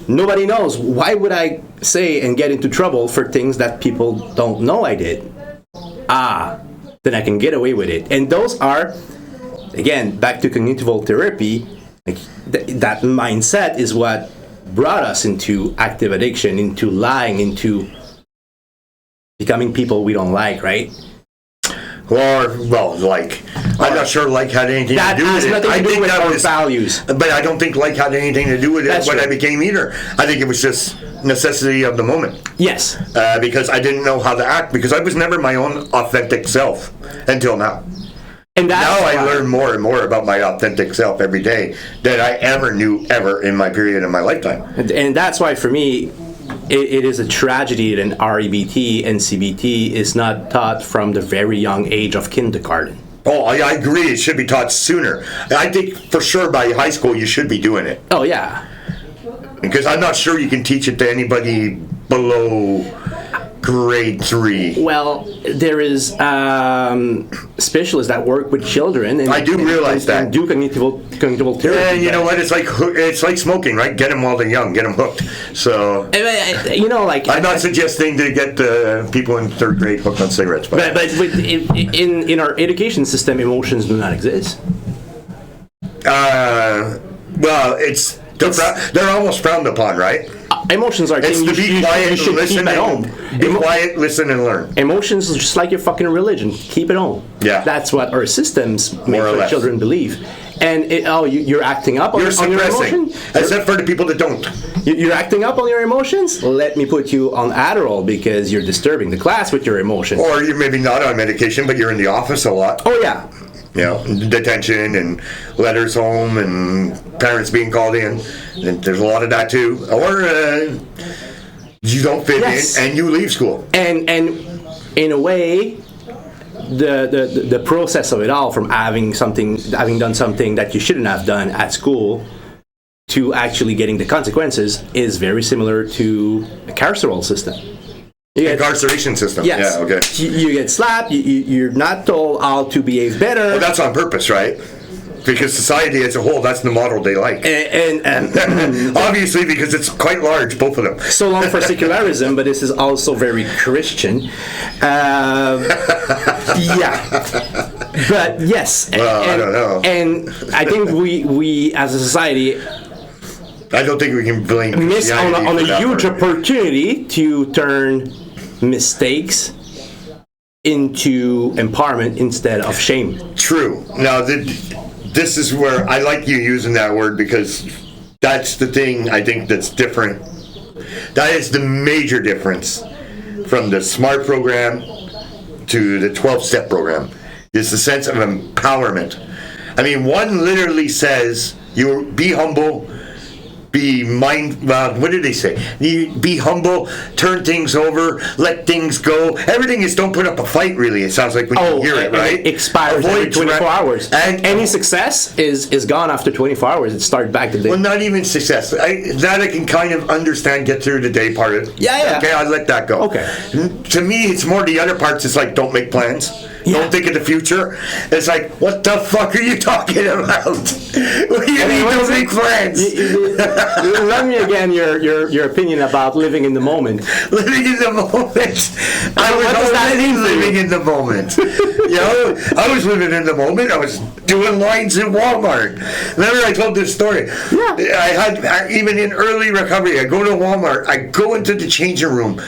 nobody knows. Why would I say and get into trouble for things that people don't know I did? Then I can get away with it. And those are, again, back to cognitive therapy, like that mindset is what brought us into active addiction, into lying, into becoming people we don't like, right? I'm not sure like had anything to do with it. That has nothing to do with our values. But I don't think like had anything to do with it when I became either. I think it was just necessity of the moment. Yes. Because I didn't know how to act, because I was never my own authentic self until now. And now I learn more and more about my authentic self every day than I ever knew in my period of my lifetime. And that's why for me, it is a tragedy that REBT and CBT is not taught from the very young age of kindergarten. Oh, I agree. It should be taught sooner. I think for sure by high school you should be doing it. Oh, yeah. Because I'm not sure you can teach it to anybody below grade 3. Well, there is specialists that work with children. And I do realize that. And do cognitive therapy. And you know what? It's like smoking, right? Get them while they're young. Get them hooked. So, I'm not suggesting to get people in 3rd grade hooked on cigarettes. But in our education system, emotions do not exist. They're almost frowned upon, right? Emotions are. It's to be quiet, listen, at home. Be quiet, listen, and learn. Emotions are just like your fucking religion. Keep it home. Yeah. That's what our systems make our children believe. And you're acting up on your emotion? Except for the people that don't. You're acting up on your emotions? Let me put you on Adderall because you're disturbing the class with your emotions. Or you're maybe not on medication, but you're in the office a lot. Oh, yeah. You know, detention and letters home and parents being called in. And there's a lot of that too. Or you don't fit in and you leave school. And in a way, the process of it all, from having done something that you shouldn't have done at school to actually getting the consequences, is very similar to a carceral system. Incarceration system. Yes. Yeah, okay. You get slapped, you're not told how to behave better. Well, that's on purpose, right? Because society as a whole, that's the model they like. And obviously, because it's quite large, both of them. So long for secularism, but this is also very Christian. Yeah. But yes. Well, I don't know. And I think we as a society, I don't think we can blame miss on a huge opportunity to turn mistakes into empowerment instead of shame. True. Now, this is where I like you using that word, because that's the thing I think that's different. That is the major difference from the SMART program to the 12-step program. It's the sense of empowerment. I mean, one literally says, you be humble, what did they say? Be humble, turn things over, let things go. Everything is don't put up a fight, really, it sounds like when you hear it, right? It expires every 24 hours. And any success is gone after 24 hours. It starts back to the day. Well, not even success. That I can kind of understand, get through the day part of it. Yeah. Okay, I'll let that go. Okay. To me, it's more the other parts. It's like, don't make plans. Yeah. Don't think of the future. It's like, what the fuck are you talking about? What do you mean don't make plans? Let me again your opinion about living in the moment. Living in the moment. I was already living in the moment. I was living in the moment. I was doing lines in Walmart. Remember I told this story? Yeah. I had, even in early recovery, I go to Walmart. I go into the changing room.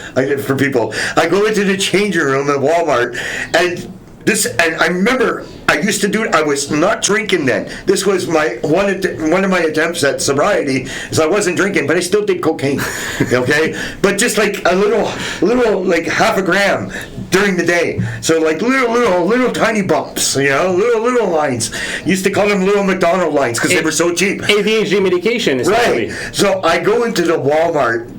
For people, I go into the changing room at Walmart, and I remember I used to do it. I was not drinking then. This was my one of my attempts at sobriety. Is I wasn't drinking, but I still did cocaine. Okay, but just like a little like half a gram during the day. So like little tiny bumps. Little lines. Used to call them little McDonald lines because they were so cheap. ADHD medication, especially. Right. So I go into the Walmart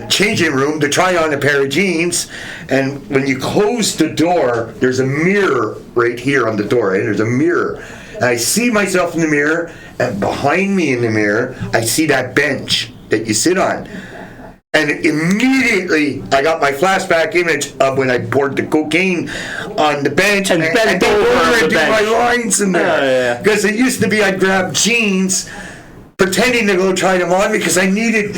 changing room to try on a pair of jeans, and when you close the door, there's a mirror right here on the door, right? There's a mirror. And I see myself in the mirror, and behind me in the mirror, I see that bench that you sit on. And immediately, I got my flashback image of when I poured the cocaine on the bench And bent over on the and do my bench. lines in there. Because it used to be I'd grab jeans, pretending to go try them on because I needed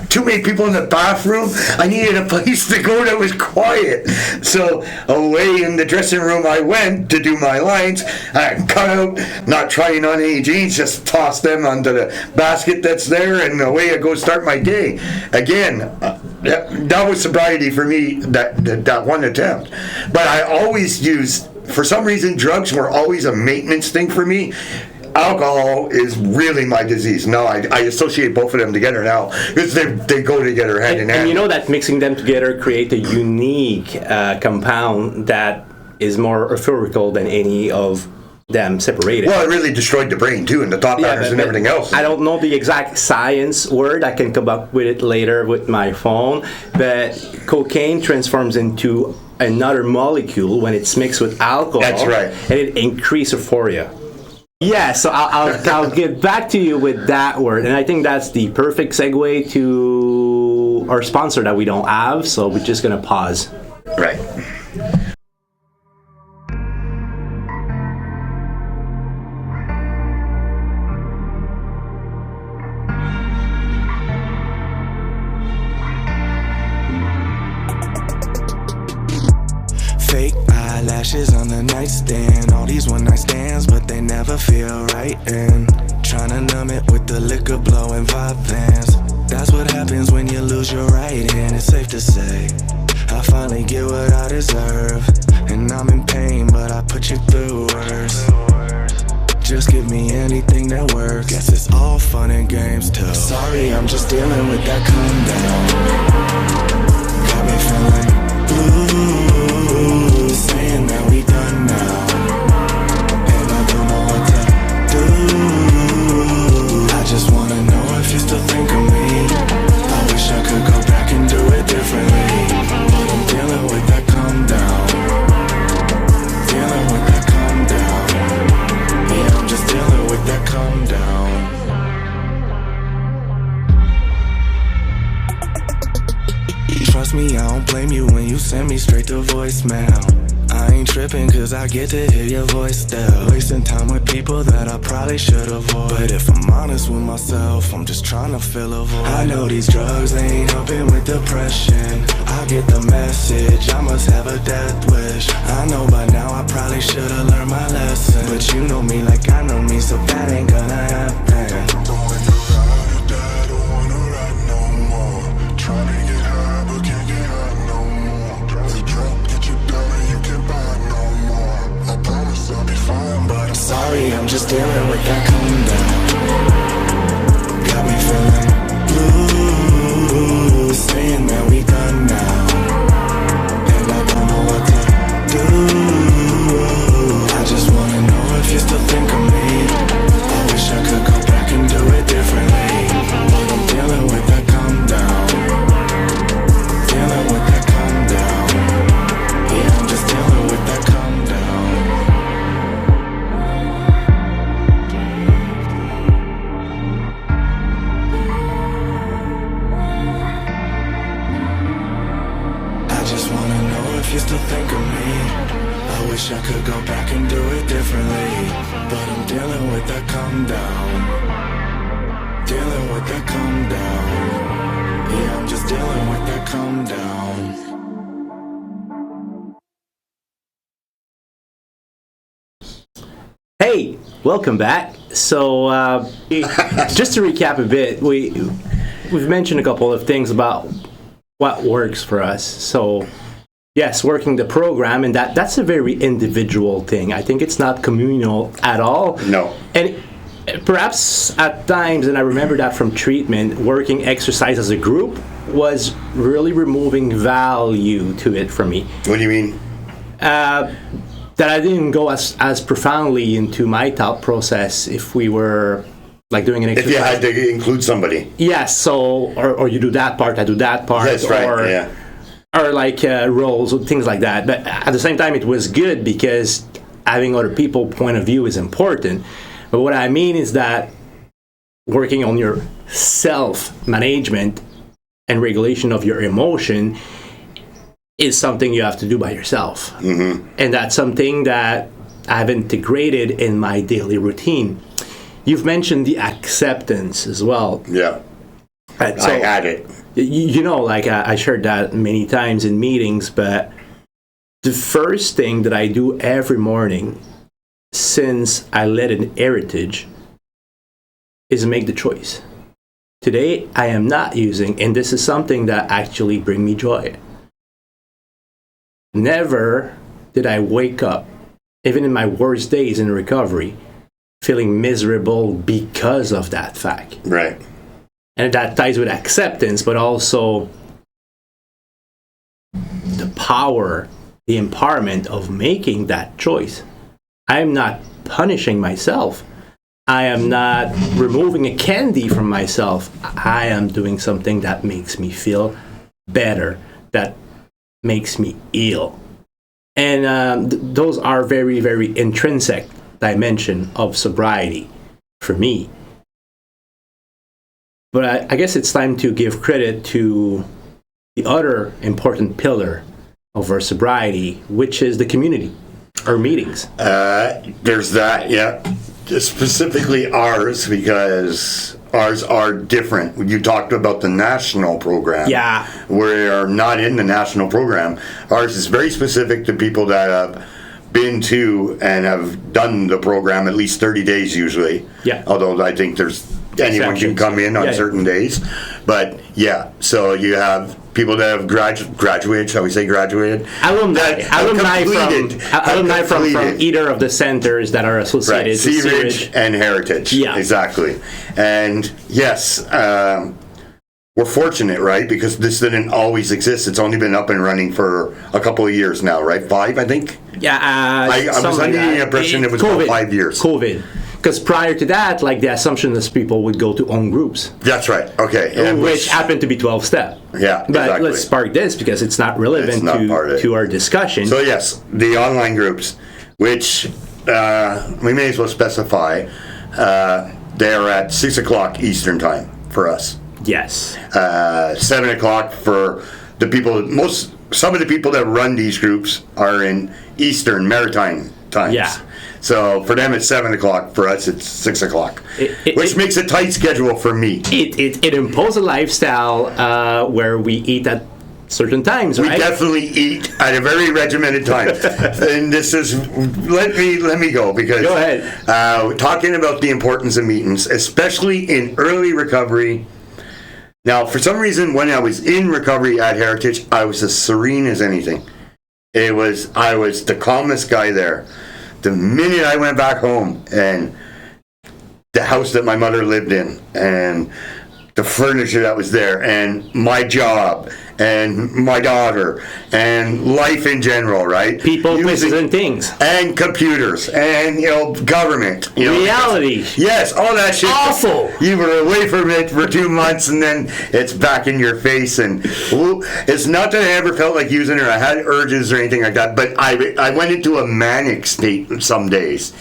too many people in the bathroom. I needed a place to go that was quiet. So away in the dressing room I went to do my lines. I cut out, not trying on any jeans, just toss them onto the basket that's there, and away I go start my day. Again, that was sobriety for me, that one attempt. But I always used, for some reason, drugs were always a maintenance thing for me. Alcohol is really my disease. No, I associate both of them together now because they go together hand in hand. And you know that mixing them together create a unique compound that is more euphorical than any of them separated. Well, it really destroyed the brain too, and the thought patterns and everything else. I don't know the exact science word. I can come up with it later with my phone. But cocaine transforms into another molecule when it's mixed with alcohol. That's right. And it increases euphoria. Yeah, so I'll get back to you with that word, and I think that's the perfect segue to our sponsor that we don't have, so we're just gonna pause. Right. Fake eyelashes on the nightstand. All these one night stands, but they never feel right. And tryna numb it with the liquor blowing vibe vans. That's what happens when you lose your right hand. It's safe to say I finally get what I deserve. And I'm in pain, but I put you through worse. Just give me anything that works. Guess it's all fun and games too. Sorry, I'm just dealing with that calm down. Got me feeling blue, saying that we done now, and I don't know what to do. I just wanna know if you still think of me. I wish I could go back and do it differently, but I'm dealing with that calm down. Dealing with that calm down. Yeah, I'm just dealing with that calm down. Trust me, I don't blame you when you send me straight to voicemail. I ain't tripping cause I get to hear your voice still. Wasting time with people that I probably should avoid. But if I'm honest with myself, I'm just trying to fill a void. I know these drugs ain't helping with depression. I get the message, I must have a death wish. I know by now I probably should've learned my lesson. But you know me like I know me, so that ain't gonna happen. Sorry, I'm just dealing with that calm down. Got me feeling blue, saying that we done now, and I don't know what to do. I just wanna know if you still think of me. I wish I could go back and do it differently, but I'm dealing with that calm down. Dealing with that calm down. Yeah, I'm just dealing with that calm down. You still think of me. I wish I could go back and do it differently, but I'm dealing with that calm down. Dealing with that calm down. Yeah, I'm just dealing with that calm down. Hey, welcome back. So, just to recap a bit, we've mentioned a couple of things about what works for us. So, yes, working the program, and that's a very individual thing. I think it's not communal at all. No. And perhaps at times, and I remember that from treatment, working exercise as a group was really removing value to it for me. What do you mean? That I didn't go as profoundly into my thought process if we were like doing an exercise. If you had to include somebody. Yes, so, or you do that part, I do that part. That's right, or, yeah. Or like roles or things like that. But at the same time, it was good because having other people's point of view is important. But what I mean is that working on your self-management and regulation of your emotion is something you have to do by yourself. And that's something that I've integrated in my daily routine. You've mentioned the acceptance as well. Yeah. So, I had it. you know, like I shared that many times in meetings, but the first thing that I do every morning since I led in Heritage is make the choice. Today, I am not using, and this is something that actually bring me joy. Never did I wake up, even in my worst days in recovery, feeling miserable because of that fact. Right. And that ties with acceptance, but also the power, the empowerment of making that choice. I'm not punishing myself. I am not removing a candy from myself. I am doing something that makes me feel better, that makes me heal. And those are very, very intrinsic dimension of sobriety for me. But I guess it's time to give credit to the other important pillar of our sobriety, which is the community, our meetings. There's that, yeah. Specifically ours, because ours are different. You talked about the national program. Yeah. We're not in the national program. Ours is very specific to people that have been to and have done the program at least 30 days usually. Yeah. Although I think there's anyone can come in on certain days. But yeah, so you have people that have graduated, shall we say graduated? Alumni from either of the centers that are associated right. to Sea Sea Ridge and Heritage. Yeah. Exactly. And yes, we're fortunate, right? Because this didn't always exist. It's only been up and running for a couple of years now, right? 5, I think? Yeah. I was under the impression it was about 5 years. COVID. Because prior to that, like the assumption is people would go to own groups. That's right. Okay. And which happened to be 12-step. Yeah, But exactly. let's park this because it's not relevant to our discussion. So yes, the online groups, which we may as well specify, they're at 6 o'clock Eastern time for us. Yes. 7 o'clock for the people. Some of the people that run these groups are in Eastern Maritime times. Yeah. So for them it's 7 o'clock. For us it's 6 o'clock, which makes a tight schedule for me. It imposes a lifestyle where we eat at certain times, right? We definitely eat at a very regimented time. And this is let me go because go ahead. Talking about the importance of meetings, especially in early recovery. Now, for some reason, when I was in recovery at Heritage, I was as serene as anything. I was the calmest guy there. The minute I went back home and the house that my mother lived in and the furniture that was there and my job and my daughter and life in general, right? People, places, and things. And computers and, government. Reality. Yes, all that shit. Awful. You were away from it for 2 months and then it's back in your face. And it's not that I ever felt like using it or I had urges or anything like that, but I went into a manic state some days.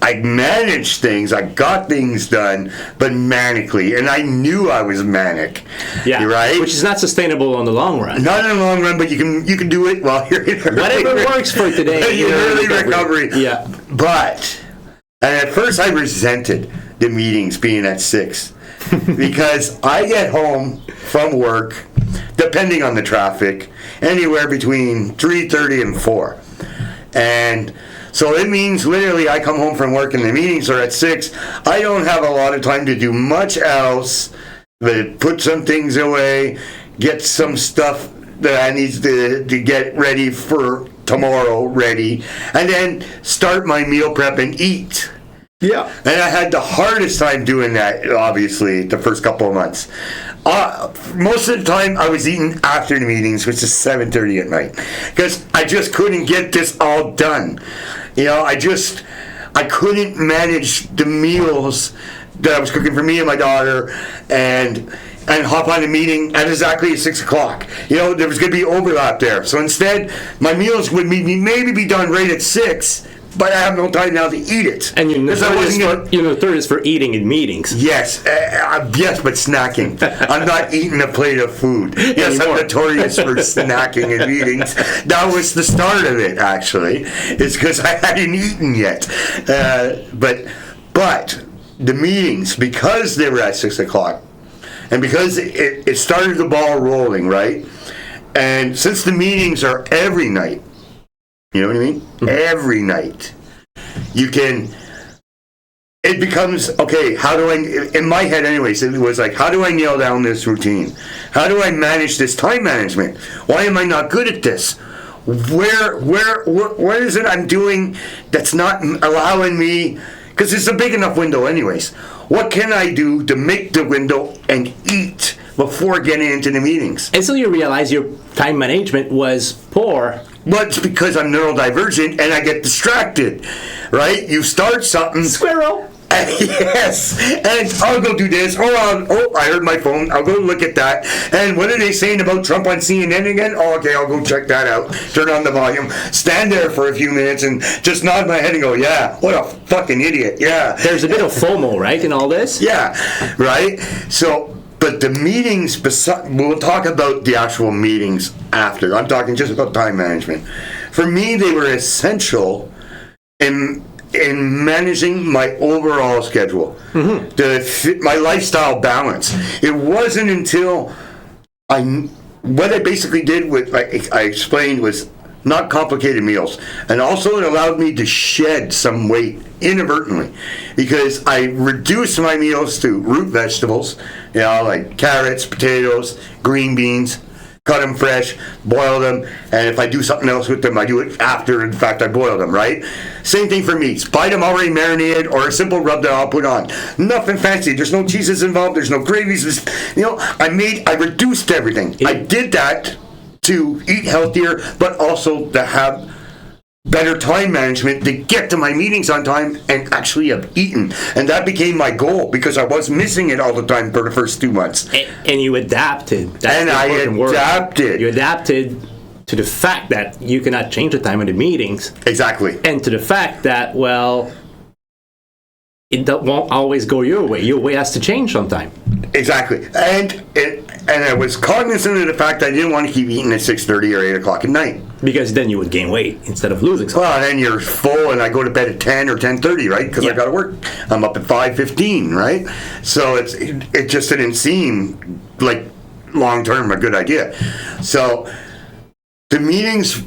I managed things, I got things done, but manically, and I knew I was manic. Yeah, right. Which is not sustainable in the long run. Not in the long run, but you can do it while you're in early whatever works for today. in early recovery. Yeah. But at first, I resented the meetings being at 6 because I get home from work, depending on the traffic, anywhere between 3:30 and 4, and. So it means literally I come home from work and the meetings are at 6. I don't have a lot of time to do much else but put some things away, get some stuff that I need to get ready for tomorrow ready, and then start my meal prep and eat. Yeah. And I had the hardest time doing that, obviously, the first couple of months. Most of the time, I was eating after the meetings, which is 7:30 at night, because I just couldn't get this all done. I couldn't manage the meals that I was cooking for me and my daughter, and hop on a meeting at exactly 6 o'clock. There was going to be overlap there. So instead, my meals would maybe be done right at 6, but I have no time now to eat it. And you're 'Cause I wasn't gonna- notorious for eating in meetings. Yes, yes, but snacking. I'm not eating a plate of food. Yes, Anymore. I'm notorious for snacking and meetings. That was the start of it, actually. It's because I hadn't eaten yet. But the meetings, because they were at 6 o'clock, and because it started the ball rolling, right? And since the meetings are every night, you know what I mean? Mm-hmm. Every night, it becomes, okay, how do I, in my head anyways, it was like, how do I nail down this routine? How do I manage this time management? Why am I not good at this? What is it I'm doing that's not allowing me, because it's a big enough window anyways. What can I do to make the window and eat before getting into the meetings? And so you realize your time management was poor. Well, it's because I'm neurodivergent and I get distracted, right? You start something. Squirrel. Yes, and I'll go do this. Oh, I heard my phone. I'll go look at that. And what are they saying about Trump on CNN again? Oh, okay, I'll go check that out. Turn on the volume. Stand there for a few minutes and just nod my head and go, yeah, what a fucking idiot. Yeah. There's a bit of FOMO, right, in all this? Yeah, right? So, but the meetings, we'll talk about the actual meetings after. I'm talking just about time management. For me, they were essential in managing my overall schedule, my lifestyle balance. It wasn't until what I basically did with, I explained, was not complicated meals. And also it allowed me to shed some weight inadvertently because I reduced my meals to root vegetables, like carrots, potatoes, green beans, cut them fresh, boil them, and if I do something else with them, I do it after, in fact, I boil them, right? Same thing for meats. Buy them already marinated or a simple rub that I'll put on. Nothing fancy. There's no cheeses involved. There's no gravies. I reduced everything. I did that to eat healthier, but also to have better time management to get to my meetings on time and actually have eaten. And that became my goal because I was missing it all the time for the first 2 months. And you adapted. That's the important word. Adapted. You adapted to the fact that you cannot change the time of the meetings. Exactly. And to the fact that, well, won't always go your way. Your way has to change sometime. Exactly. And I was cognizant of the fact that I didn't want to keep eating at 6:30 or 8 o'clock at night. Because then you would gain weight instead of losing something. Well, then you're full and I go to bed at 10 or 10:30, right? Because I got to work. I'm up at 5:15, right? So it just didn't seem like long-term a good idea. So the meetings,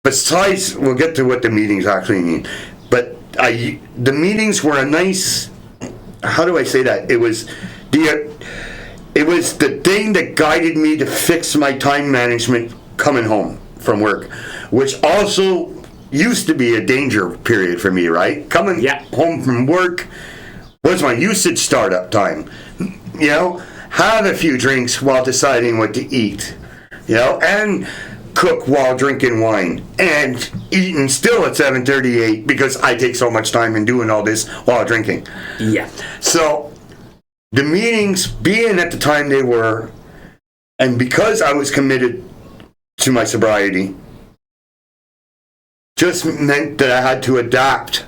besides, we'll get to what the meetings actually mean, but the meetings were a nice, how do I say that? It was the thing that guided me to fix my time management coming home from work, which also used to be a danger period for me, right? Coming home from work was my usage startup time. Have a few drinks while deciding what to eat, and cook while drinking wine and eating still at 7:38 because I take so much time in doing all this while drinking. Yeah. So the meetings being at the time they were, and because I was committed to my sobriety, just meant that I had to adapt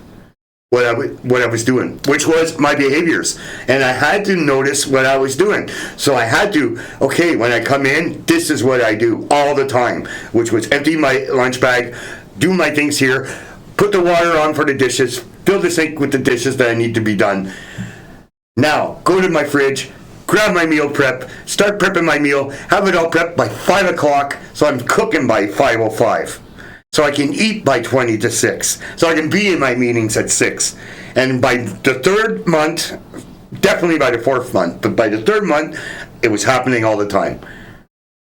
what I was doing, which was my behaviors. And I had to notice what I was doing. So I had to, when I come in, this is what I do all the time, which was empty my lunch bag, do my things here, put the water on for the dishes, fill the sink with the dishes that I need to be done. Now, go to my fridge, grab my meal prep, start prepping my meal, have it all prepped by 5 o'clock, so I'm cooking by 5:05. So I can eat by 20 to 6. So I can be in my meetings at 6. And by the third month, definitely by the fourth month, but by the third month, it was happening all the time.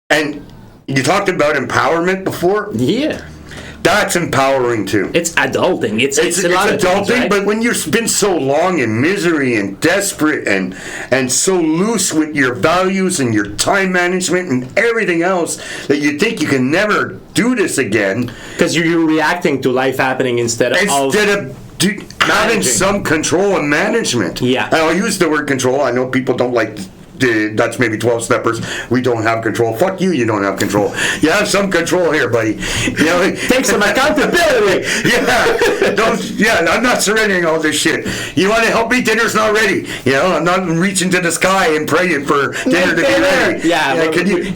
And you talked about empowerment before? Yeah. That's empowering too. It's adulting. It's a lot of adulting, things, right? but when you've been so long in misery and desperate and so loose with your values and your time management and everything else that you think you can never do this again. Because you're reacting to life happening instead of having some control and management. Yeah. And I'll use the word control. I know people don't like that's maybe 12 steppers. We don't have control. Fuck you. You don't have control. You have some control here, buddy. You know, Take some accountability. I'm not surrendering all this shit. You want to help me? Dinner's not ready. You know, I'm not reaching to the sky and praying for dinner to be ready. Yeah.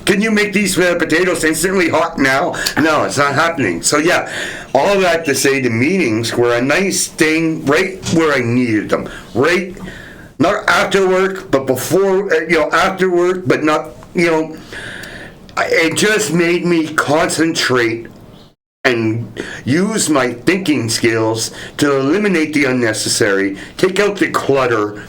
Can you make these potatoes instantly hot now? No, it's not happening. So all that to say, the meetings were a nice thing, right where I needed them, right. Not after work, but before, after work, but not, it just made me concentrate and use my thinking skills to eliminate the unnecessary, take out the clutter,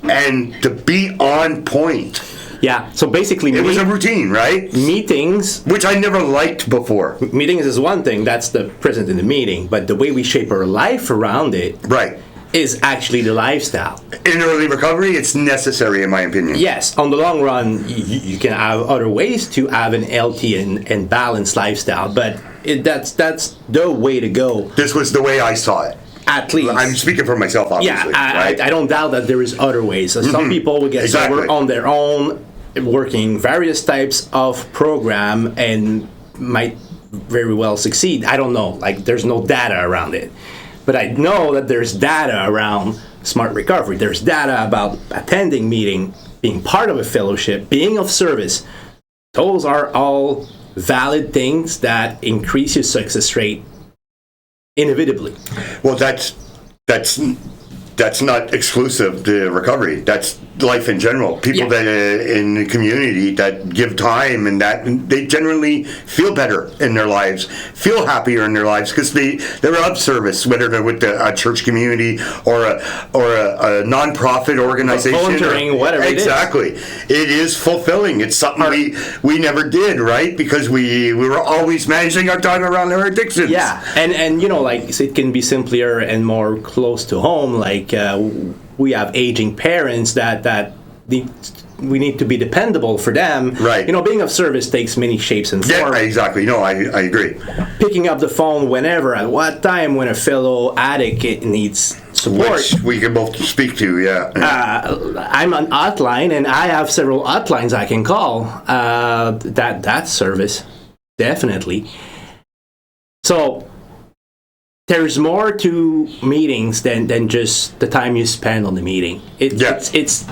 and to be on point. Yeah, so basically... It was a routine, right? Meetings... Which I never liked before. Meetings is one thing, that's the present in the meeting, but the way we shape our life around it... Right. ...is actually the lifestyle. In early recovery, it's necessary, in my opinion. Yes, on the long run, you can have other ways to have an healthy and balanced lifestyle, but that's the way to go. This was the way I saw it. At least. I'm speaking for myself, obviously. Yeah, right? I don't doubt that there is other ways. So some people will get sober on their own, working various types of program, and might very well succeed. I don't know. Like, there's no data around it. But I know that there's data around smart recovery. There's data about attending meeting, being part of a fellowship, being of service. Those are all valid things that increase your success rate inevitably. Well, that's not exclusive to recovery. That's life in general. People that in the community that give time and that they generally feel better in their lives, feel happier in their lives because they're of service, whether they're with a church community or a non-profit organization, volunteering, whatever it is. Exactly, it is fulfilling. It's something we never did, right? Because we were always managing our time around our addictions. Yeah, and like it can be simpler and more close to home. Like we have aging parents that we need to be dependable for them. Right. Being of service takes many shapes and forms. Yeah, exactly. No, I agree. Picking up the phone whenever, at what time, when a fellow addict needs support. Which we can both speak to, yeah. I'm on hotline, and I have several hotlines I can call. That service, definitely. So there's more to meetings than just the time you spend on the meeting. It's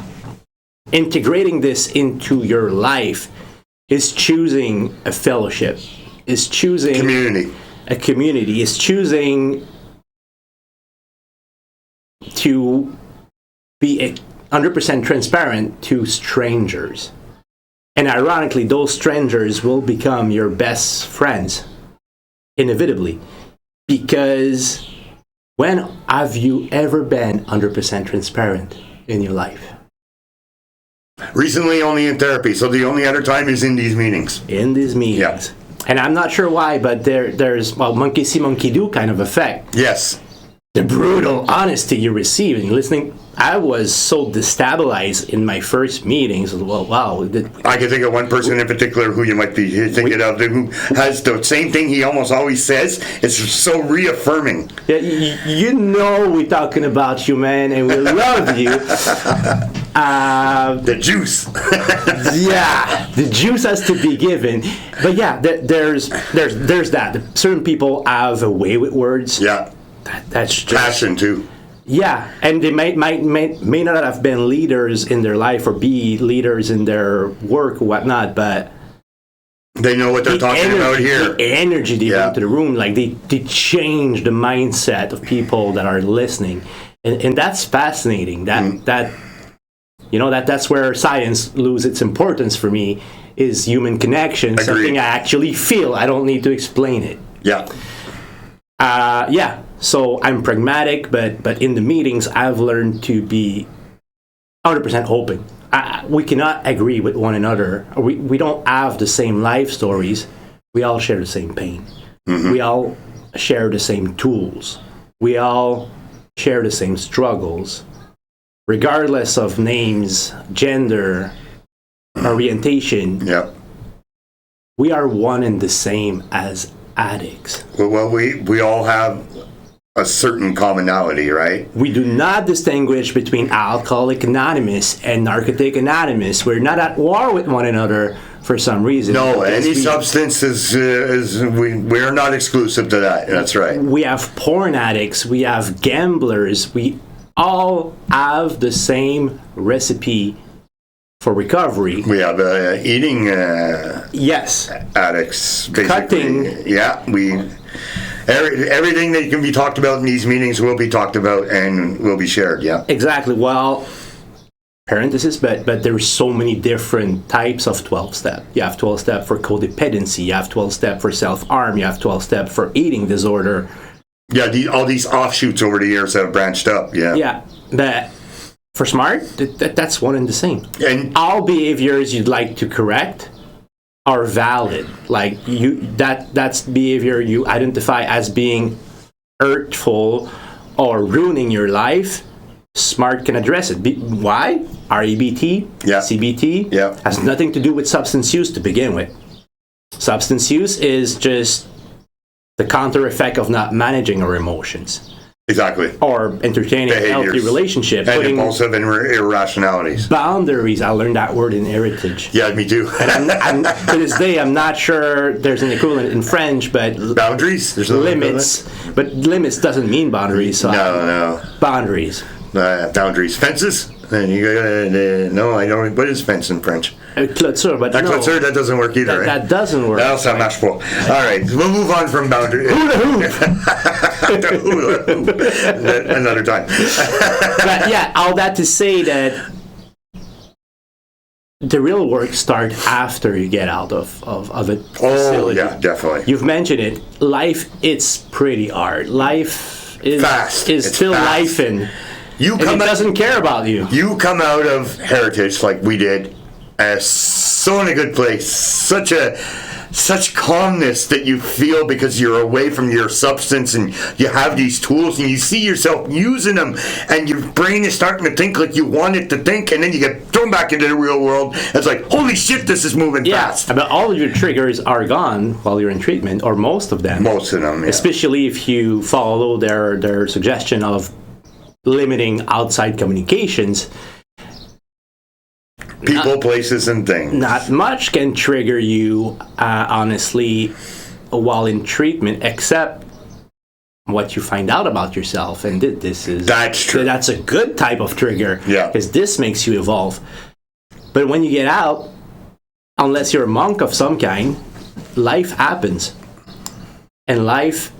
integrating this into your life, is choosing a fellowship, is choosing a community, is choosing to be 100% transparent to strangers. And ironically, those strangers will become your best friends, inevitably. Because when have you ever been 100% transparent in your life? Recently, only in therapy. So the only other time is in these meetings. In these meetings. Yeah. And I'm not sure why, but there's, monkey see, monkey do kind of effect. Yes. The brutal honesty you receive and listening. I was so destabilized in my first meetings. Well, wow. I can think of one person in particular who you might be thinking of, who has the same thing he almost always says. It's so reaffirming. Yeah, we're talking about you, man, and we love you. The juice. Yeah, the juice has to be given. But yeah, there's that. Certain people have a way with words. Yeah. That's just passion too. Yeah, and they may not have been leaders in their life or be leaders in their work or whatnot, but they know what they're talking about here. The energy they bring to the room, like they change the mindset of people that are listening, and that's fascinating. That's where science loses its importance for me. Is human connection. Agreed. Something I actually feel. I don't need to explain it. Yeah. So I'm pragmatic, but in the meetings, I've learned to be 100% open. We cannot agree with one another. We don't have the same life stories. We all share the same pain. Mm-hmm. We all share the same tools. We all share the same struggles. Regardless of names, gender, orientation, we are one and the same as addicts. Well, we all have a certain commonality, right? We do not distinguish between Alcoholic Anonymous and Narcotic Anonymous. We're not at war with one another for some reason. No, Because any substance we're not exclusive to that. That's right. we have porn addicts, we have gamblers, we all have the same recipe for recovery. We have eating Yes. addicts, basically. Cutting. Yeah, everything that can be talked about in these meetings will be talked about and will be shared. Yeah. Exactly. Well, parenthesis, but there's so many different types of 12-step. You have 12-step for codependency, you have 12-step for self-harm, you have 12-step for eating disorder. Yeah, all these offshoots over the years that have branched up. Yeah. Yeah, but for SMART, that's one and the same. And All behaviors you'd like to correct are valid. Like that's behavior you identify as being hurtful or ruining your life. SMART can address it. Why? REBT, Yeah. CBT Yeah. has nothing to do with substance use to begin with. Substance use is just the counter effect of not managing our emotions exactly. or entertaining a healthy Behaviors. relationship. And Putting impulsive and irrationalities. boundaries. I learned that word in Heritage. Yeah, me too. To this day, I'm not sure there's an equivalent in French, but Boundaries. There's no limits. But limits doesn't mean boundaries. So No. boundaries. Boundaries. Fences. And you got no. I don't. What is fence in French? Clôture, but no, Clôture, that doesn't work either. right? that doesn't work. That's a match for. All right, we'll move on from boundaries. Another time. But yeah, all that to say that the real work starts after you get out of a Oh, facility. yeah, definitely. You've mentioned it. Life, it's pretty hard. Life is Fast. is It's still fast. lifing. You And it come out, doesn't care about you. you come out of Heritage like we did, so in a good place, such calmness that you feel because you're away from your substance and you have these tools and you see yourself using them and your brain is starting to think like you want it to think, and then you get thrown back into the real world. It's like, holy shit, this is moving fast. But all of your triggers are gone while you're in treatment, or most of them. Most of them, yeah. Especially if you follow their suggestion of limiting outside communications. People, places, and things. Not much can trigger you, honestly, while in treatment, except what you find out about yourself. And this is That's true. That's a good type of trigger. Yeah. Because this makes you evolve. But when you get out, unless you're a monk of some kind, life happens. And life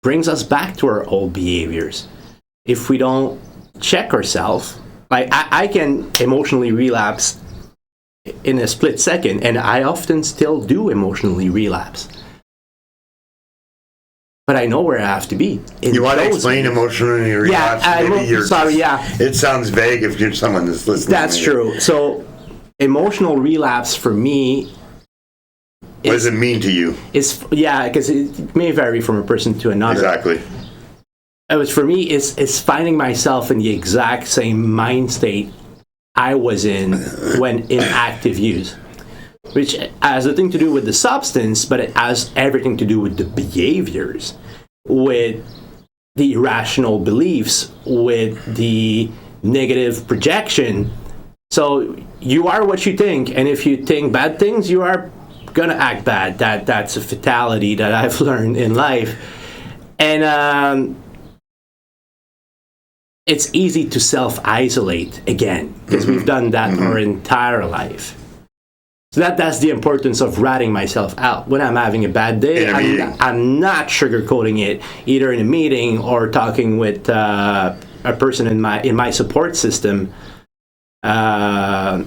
brings us back to our old behaviors. If we don't check ourselves, like I can emotionally relapse in a split second, and I often still do emotionally relapse. But I know where I have to be. You want to explain emotionally relapse? It sounds vague if you're someone that's listening. That's true. So, emotional relapse for me. What does it mean to you? Because it may vary from a person to another. Exactly. For me, it's finding myself in the exact same mind state I was in when in active use, which has nothing to do with the substance, but it has everything to do with the behaviors, with the irrational beliefs, with the negative projection. So you are what you think, and if you think bad things, you are gonna act bad. That's a fatality that I've learned in life, and it's easy to self-isolate again, because we've done that our entire life. So that's the importance of ratting myself out. When I'm having a bad day, I'm not sugarcoating it, either in a meeting or talking with a person in my support system. And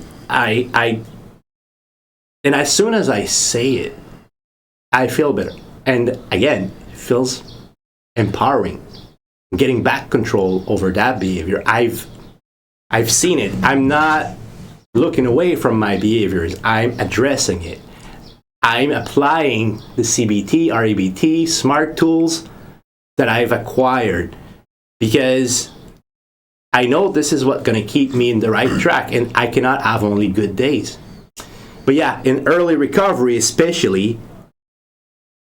as soon as I say it, I feel better. And again, it feels empowering. Getting back control over that behavior. I've seen it. I'm not looking away from my behaviors. I'm addressing it. I'm applying the CBT, REBT, SMART tools that I've acquired, because I know this is what's going to keep me in the right track, and I cannot have only good days. But yeah, in early recovery especially,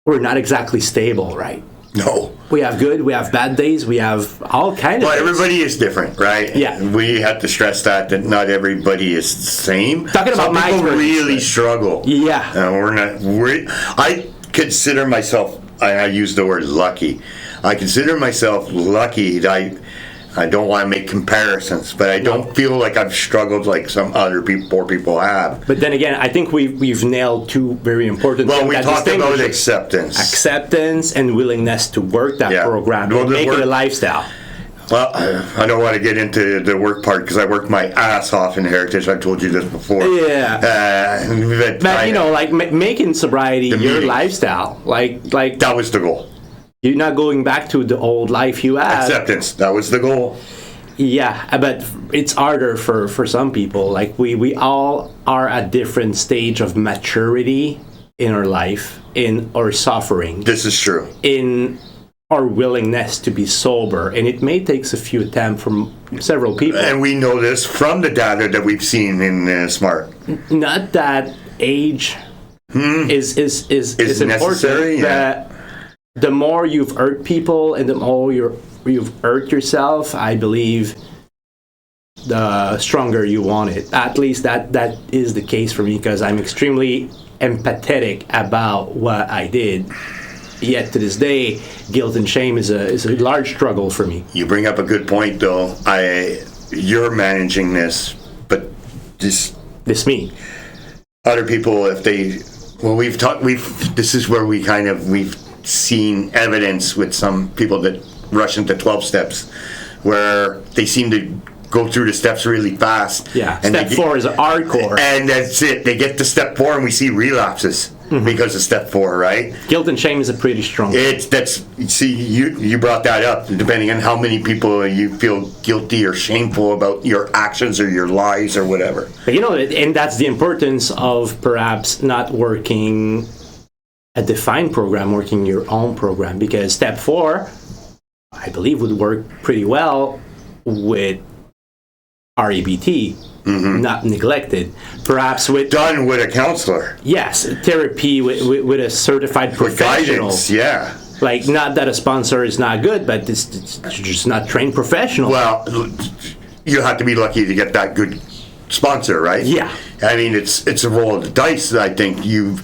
we're not exactly stable, right? No. We have good, we have bad days, we have all kind of But days. everybody is different, right? Yeah. We have to stress that not everybody is the same. Talking about Some my people experience, really but- struggle. Yeah. I consider myself, I use the word lucky. I consider myself lucky that I don't want to make comparisons, but I don't feel like I've struggled like some other poor people have. But then again, I think we've nailed two very important Well, things we that talked about distinguish acceptance. acceptance and willingness to work that Yeah. program Well, and the make it work- a lifestyle. Well, I don't want to get into the work part because I worked my ass off in Heritage. I've told you this before. Yeah. But you know, like making sobriety your meetings. lifestyle, like that was the goal. you're not going back to the old life you had. Acceptance. That was the goal. Yeah, but it's harder for some people. Like we all are at different stage of maturity in our life, in our suffering, This is true. in our willingness to be sober, and it may take a few attempts from several people. And we know this from the data that we've seen in SMART. Not that age is important. necessary, yeah. The more you've hurt people and the more you've hurt yourself, I believe the stronger you want it. At least that is the case for me, because I'm extremely empathetic about what I did. Yet to this day, guilt and shame is a large struggle for me. You bring up a good point, though. You're managing this, but just This me. other people, if they, well, this is where we've seen evidence with some people that rush into 12 steps, where they seem to go through the steps really fast. Yeah. And Step 4 is hardcore. And that's it. They get to step 4 and we see relapses because of step 4, right? Guilt and shame is a pretty strong. You brought that up, depending on how many people you feel guilty or shameful about your actions or your lies or whatever. But you know, and that's the importance of perhaps not working a defined program, working your own program, because step 4, I believe, would work pretty well with REBT, not neglected. Perhaps with Done with a counselor. yes, therapy with a certified With professional. guidance, yeah. Like, not that a sponsor is not good, but it's just not trained professional. Well, you have to be lucky to get that good sponsor, right? Yeah. I mean, it's a roll of the dice. I think you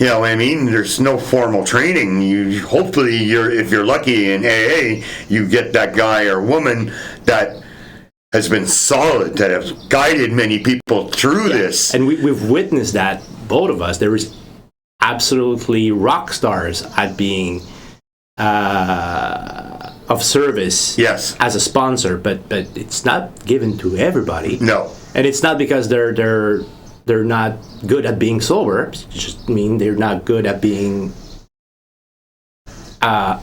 know what I mean? There's no formal training. Hopefully, if you're lucky in AA, you get that guy or woman that has been solid, that has guided many people through this. And we've witnessed that, both of us. There was absolutely rock stars at being of service Yes. as a sponsor, but it's not given to everybody. No. And it's not because they're not good at being sober. It just mean they're not good at being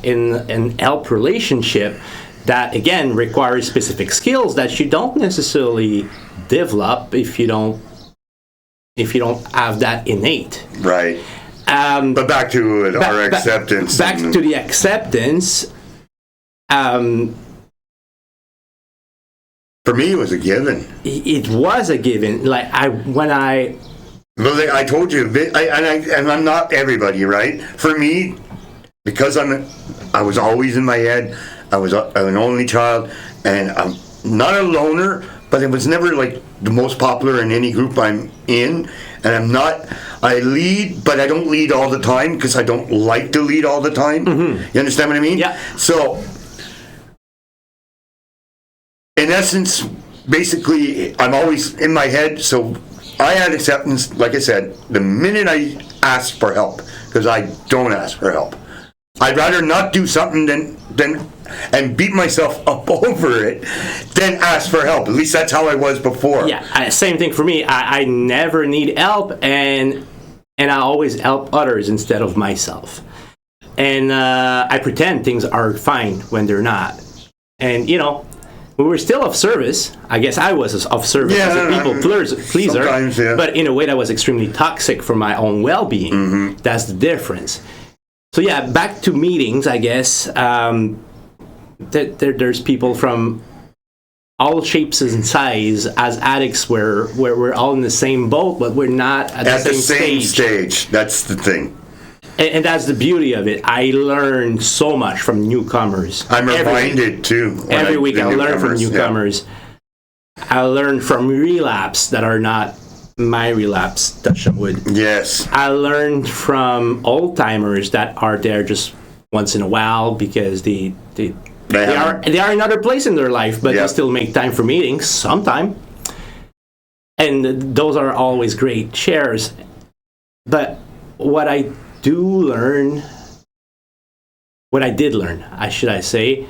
in an help relationship that, again, requires specific skills that you don't necessarily develop if you don't have that innate. Right. But back to it, our acceptance. Back to the acceptance. For me, it was a given. It was a given. Like when I Well, I told you, and I'm not everybody, right? For me, because I was always in my head. I was an only child, and I'm not a loner, but it was never like the most popular in any group I'm in. And I'm not. I lead, but I don't lead all the time because I don't like to lead all the time. You understand what I mean? Yeah. So, in essence, basically, I'm always in my head. So, I had acceptance, like I said, the minute I asked for help, because I don't ask for help. I'd rather not do something than and beat myself up over it than ask for help. At least that's how I was before. Yeah, same thing for me. I never need help, and I always help others instead of myself. And I pretend things are fine when they're not. And you know, we were still of service. I guess I was of service as a people pleaser, sometimes, yeah. but in a way that was extremely toxic for my own well-being. That's the difference. So yeah, back to meetings, I guess. There's people from all shapes and size as addicts where we're all in the same boat, but we're not at the At the same stage. stage. That's the thing. And that's the beauty of it. I learn so much from newcomers. I'm Every week. reminded too. when Every week the I learn from newcomers, newcomers. I learn from relapse that are not my relapse, touch of wood. Yes. I learned from old timers that are there just once in a while because they are in another place in their life, but Yeah. they still make time for meetings sometime. And those are always great shares. But what I did learn, should I say,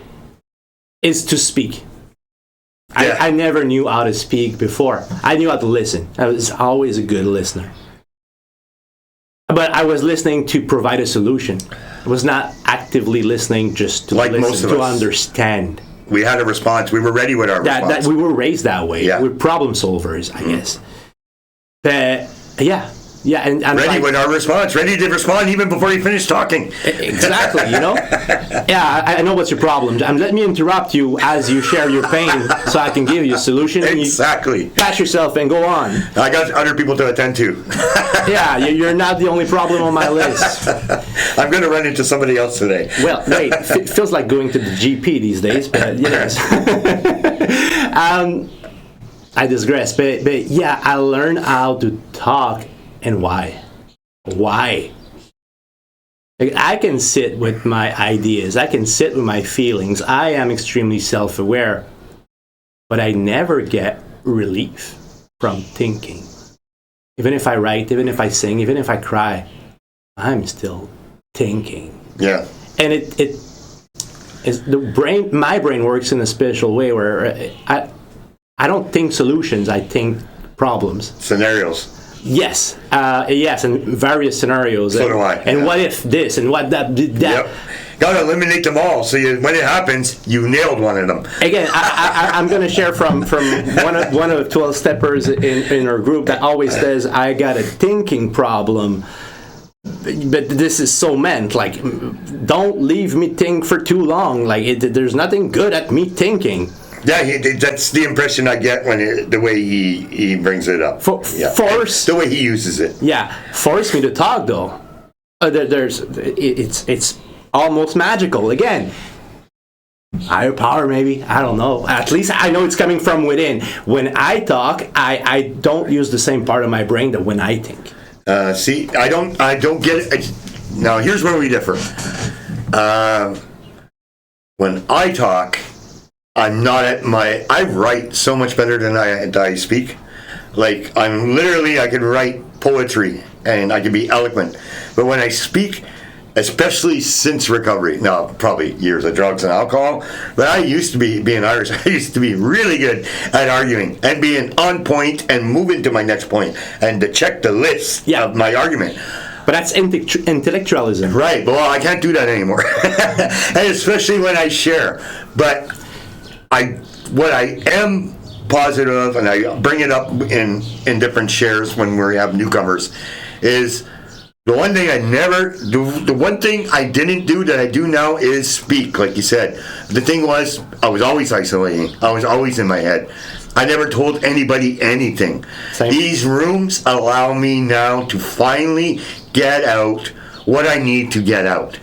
is to speak. Yeah. I never knew how to speak before. I knew how to listen. I was always a good listener. But I was listening to provide a solution. I was not actively listening just to Like most listen, of to us. understand. We had a response. We were ready with our response. That we were raised that way. Yeah. We're problem solvers, I guess. But yeah, and ready like, with our response. Ready to respond even before you finish talking. exactly, you know. Yeah, I know what's your problem. Let me interrupt you as you share your pain, so I can give you a solution. And Exactly. you patch yourself and go on. I got other people to attend to. Yeah, you're not the only problem on my list. I'm going to run into somebody else today. Well, wait, feels like going to the GP these days, but yes. I digress, but yeah, I learned how to talk and why. Why? Like, I can sit with my ideas, I can sit with my feelings, I am extremely self-aware, but I never get relief from thinking. Even if I write, even if I sing, even if I cry, I'm still thinking. Yeah. And it is the brain. My brain works in a special way where I don't think solutions. I think problems. Scenarios. Yes, yes, and various scenarios. So and, do I, And yeah. what if this and what that? Yep. Got to eliminate them all. So when it happens, you nailed one of them. Again, I'm going to share from one of the 12 steppers in our group that always says, I got a thinking problem. But this is so meant, like, don't leave me think for too long. Like, there's nothing good at me thinking. Yeah, that's the impression I get when the way he brings it up. Force. The way he uses it. Yeah, force me to talk though. It's almost magical. Again, higher power maybe. I don't know. At least I know it's coming from within. When I talk, I don't use the same part of my brain that when I think. See, I don't get it. Now here's where we differ. When I talk, I'm not at my. I write so much better than I speak. Like I can write poetry and I can be eloquent. But when I speak, especially since recovery, now probably years of drugs and alcohol, but I used to being Irish, I used to be really good at arguing and being on point and moving to my next point and to check the list of my argument. But that's intellectualism. Right, well, I can't do that anymore. And especially when I share. But what I am positive of, and I bring it up in different shares when we have newcomers, is the one thing the one thing I didn't do that I do now is speak, like you said. The thing was, I was always isolating. I was always in my head. I never told anybody anything. Same. These rooms allow me now to finally get out what I need to get out.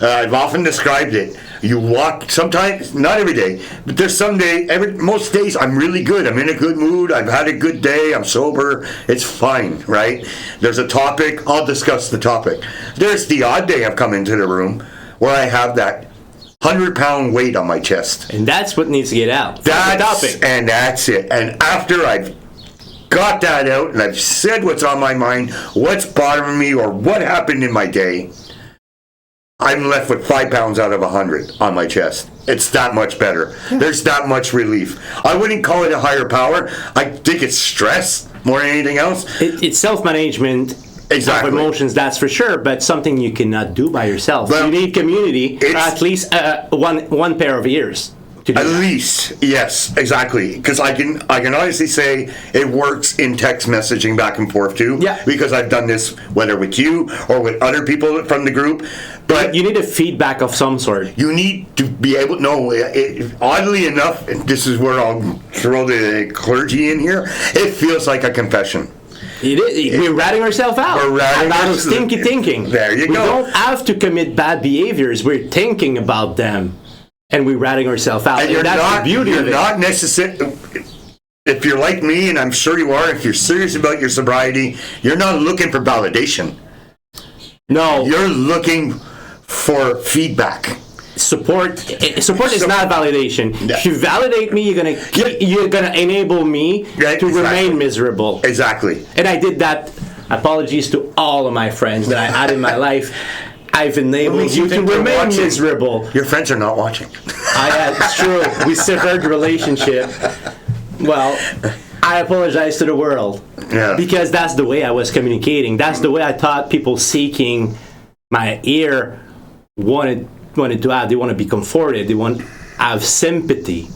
I've often described it. You walk, sometimes, not every day, but there's some day, most days I'm really good. I'm in a good mood. I've had a good day. I'm sober. It's fine, right? There's a topic. I'll discuss the topic. There's the odd day I've come into the room where I have that 100-pound weight on my chest. And that's what needs to get out. That's it. And after I've got that out and I've said what's on my mind, what's bothering me, or what happened in my day, I'm left with 5 pounds out of 100 on my chest. It's that much better. There's that much relief. I wouldn't call it a higher power. I think it's stress more than anything else. It's self-management Exactly. of emotions, that's for sure, but something you cannot do by yourself. Well, you need community, or at least one pair of ears. To do At that. least, yes, exactly. Because I can honestly say it works in text messaging back and forth too. Yeah. Because I've done this whether with you or with other people from the group. But You need a feedback of some sort. you need to be able to know, oddly enough, and this is where I'll throw the clergy in here, it feels like a confession. We're ratting ourselves out. We're ratting about ourselves- stinky thinking. There you we go. We don't have to commit bad behaviors. We're thinking about them, and we're ratting ourselves out. And that's the beauty of it. Not necessarily. If you're like me, and I'm sure you are, if you're serious about your sobriety, you're not looking for validation. No. You're looking for feedback. Support is not validation. Yeah. If you validate me, you're gonna enable me Right, to exactly. remain miserable. Exactly. And I did that. Apologies to all of my friends that I had in my life. I've enabled makes you you to think they're remain watching? miserable. Your friends are not watching. It's true. We severed the relationship. Well, I apologize to the world. Yeah. Because that's the way I was communicating. That's the way I thought people seeking my ear wanted to have. They want to be comforted. They want to have sympathy.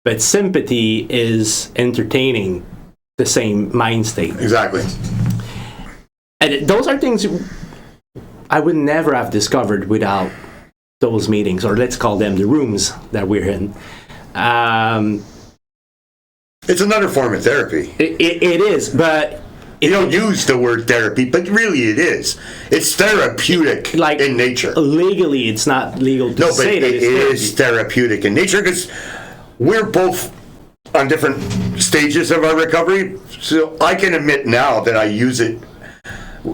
But sympathy is entertaining the same mind state. Exactly. And those are things I would never have discovered without those meetings, or let's call them the rooms that we're in. It's another form of therapy. It is, but You don't use the word therapy, but really it is. It's therapeutic like in nature. legally, it's not legal to No, but say that it it's is therapeutic in nature because we're both on different stages of our recovery. So I can admit now that I use it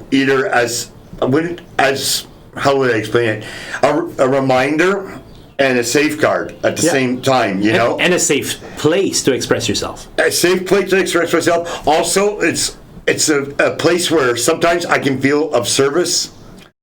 either as how would I explain it? A reminder and a safeguard at the same time, you know? and a safe place to express yourself. A safe place to express myself. Also, it's a place where sometimes I can feel of service.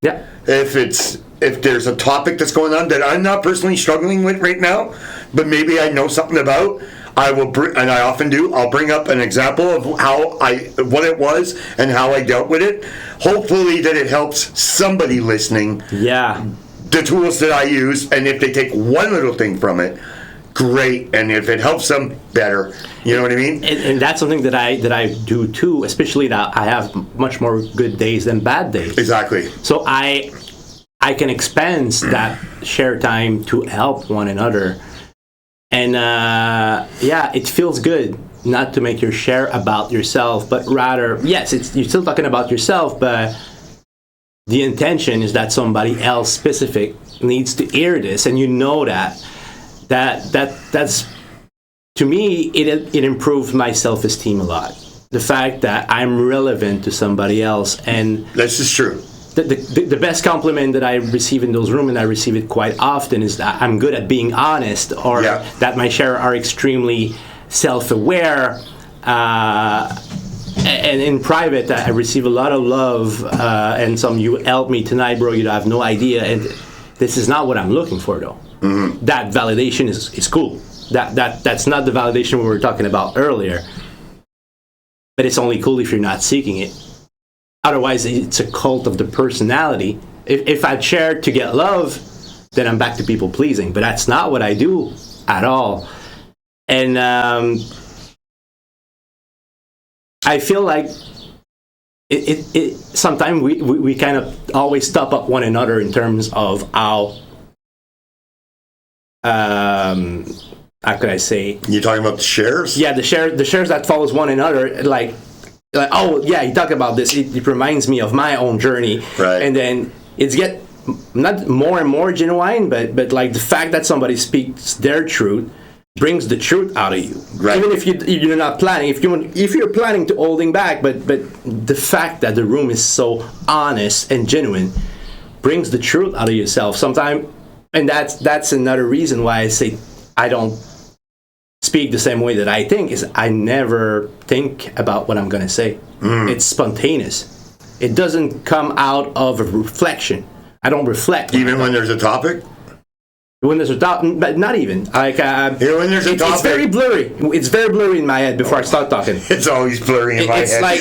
Yeah. If there's a topic that's going on that I'm not personally struggling with right now, but maybe I know something about, I will and I often do. I'll bring up an example of what it was and how I dealt with it. Hopefully that it helps somebody listening. Yeah. The tools that I use, and if they take one little thing from it, great. And if it helps them, better. You know what I mean? And that's something that I do too, especially that I have much more good days than bad days. Exactly. So I can expense that share time to help one another. And it feels good not to make your share about yourself, but rather, yes, you're still talking about yourself, but the intention is that somebody else specific needs to hear this, and you know that's to me it improved my self-esteem a lot. The fact that I'm relevant to somebody else, and This is true. the best compliment that I receive in those rooms, and I receive it quite often, is that I'm good at being honest, or that my share are extremely self-aware. And in private, I receive a lot of love, and you helped me tonight, bro. You have no idea. And this is not what I'm looking for, though. Mm-hmm. That validation is cool. That's not the validation we were talking about earlier. But it's only cool if you're not seeking it. Otherwise, it's a cult of the personality. If I'd share to get love, then I'm back to people pleasing. But that's not what I do at all. And I feel like it sometimes we kind of always top up one another in terms of how could I say? You're talking about the shares? Yeah, the shares that follows one another, like oh yeah, you talk about this. It reminds me of my own journey, right? And then it's get not more and more genuine, but like the fact that somebody speaks their truth brings the truth out of you, right? Even if you're not planning, if you're planning to holding back, but the fact that the room is so honest and genuine brings the truth out of yourself sometimes, and that's another reason why I say I don't speak the same way that I think. Is I never think about what I'm going to say. It's spontaneous. It doesn't come out of a reflection. I don't reflect. Even when there's a topic? When there's a topic, but not even. Like, when there's a topic. It's very blurry. It's very blurry in my head before I start talking. It's always blurry in my head. It's like,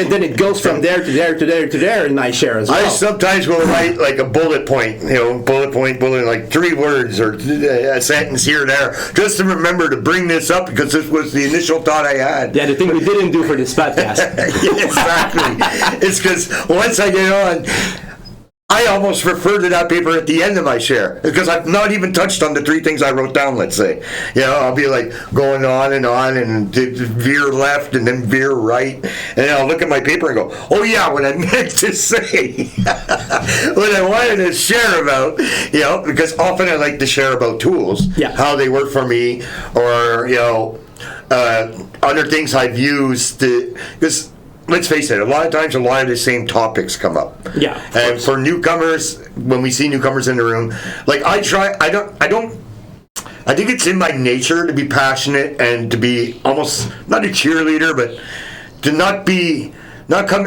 and then it goes from there to there to there to there in my share as well. I sometimes will write like a bullet point, like 3 words or a sentence here and there, just to remember to bring this up because this was the initial thought I had. Yeah, the thing we didn't do for this podcast. Exactly. It's because once I get on, I almost refer to that paper at the end of my share because I've not even touched on the 3 things I wrote down, let's say. I'll be like going on and veer left and then veer right. And then I'll look at my paper and go, oh yeah, what I meant to say. What I wanted to share about, because often I like to share about tools, how they work for me, or, other things I've used because let's face it, a lot of times a lot of the same topics come up. Yeah. And for newcomers, when we see newcomers in the room, like I think it's in my nature to be passionate and to be almost not a cheerleader, but to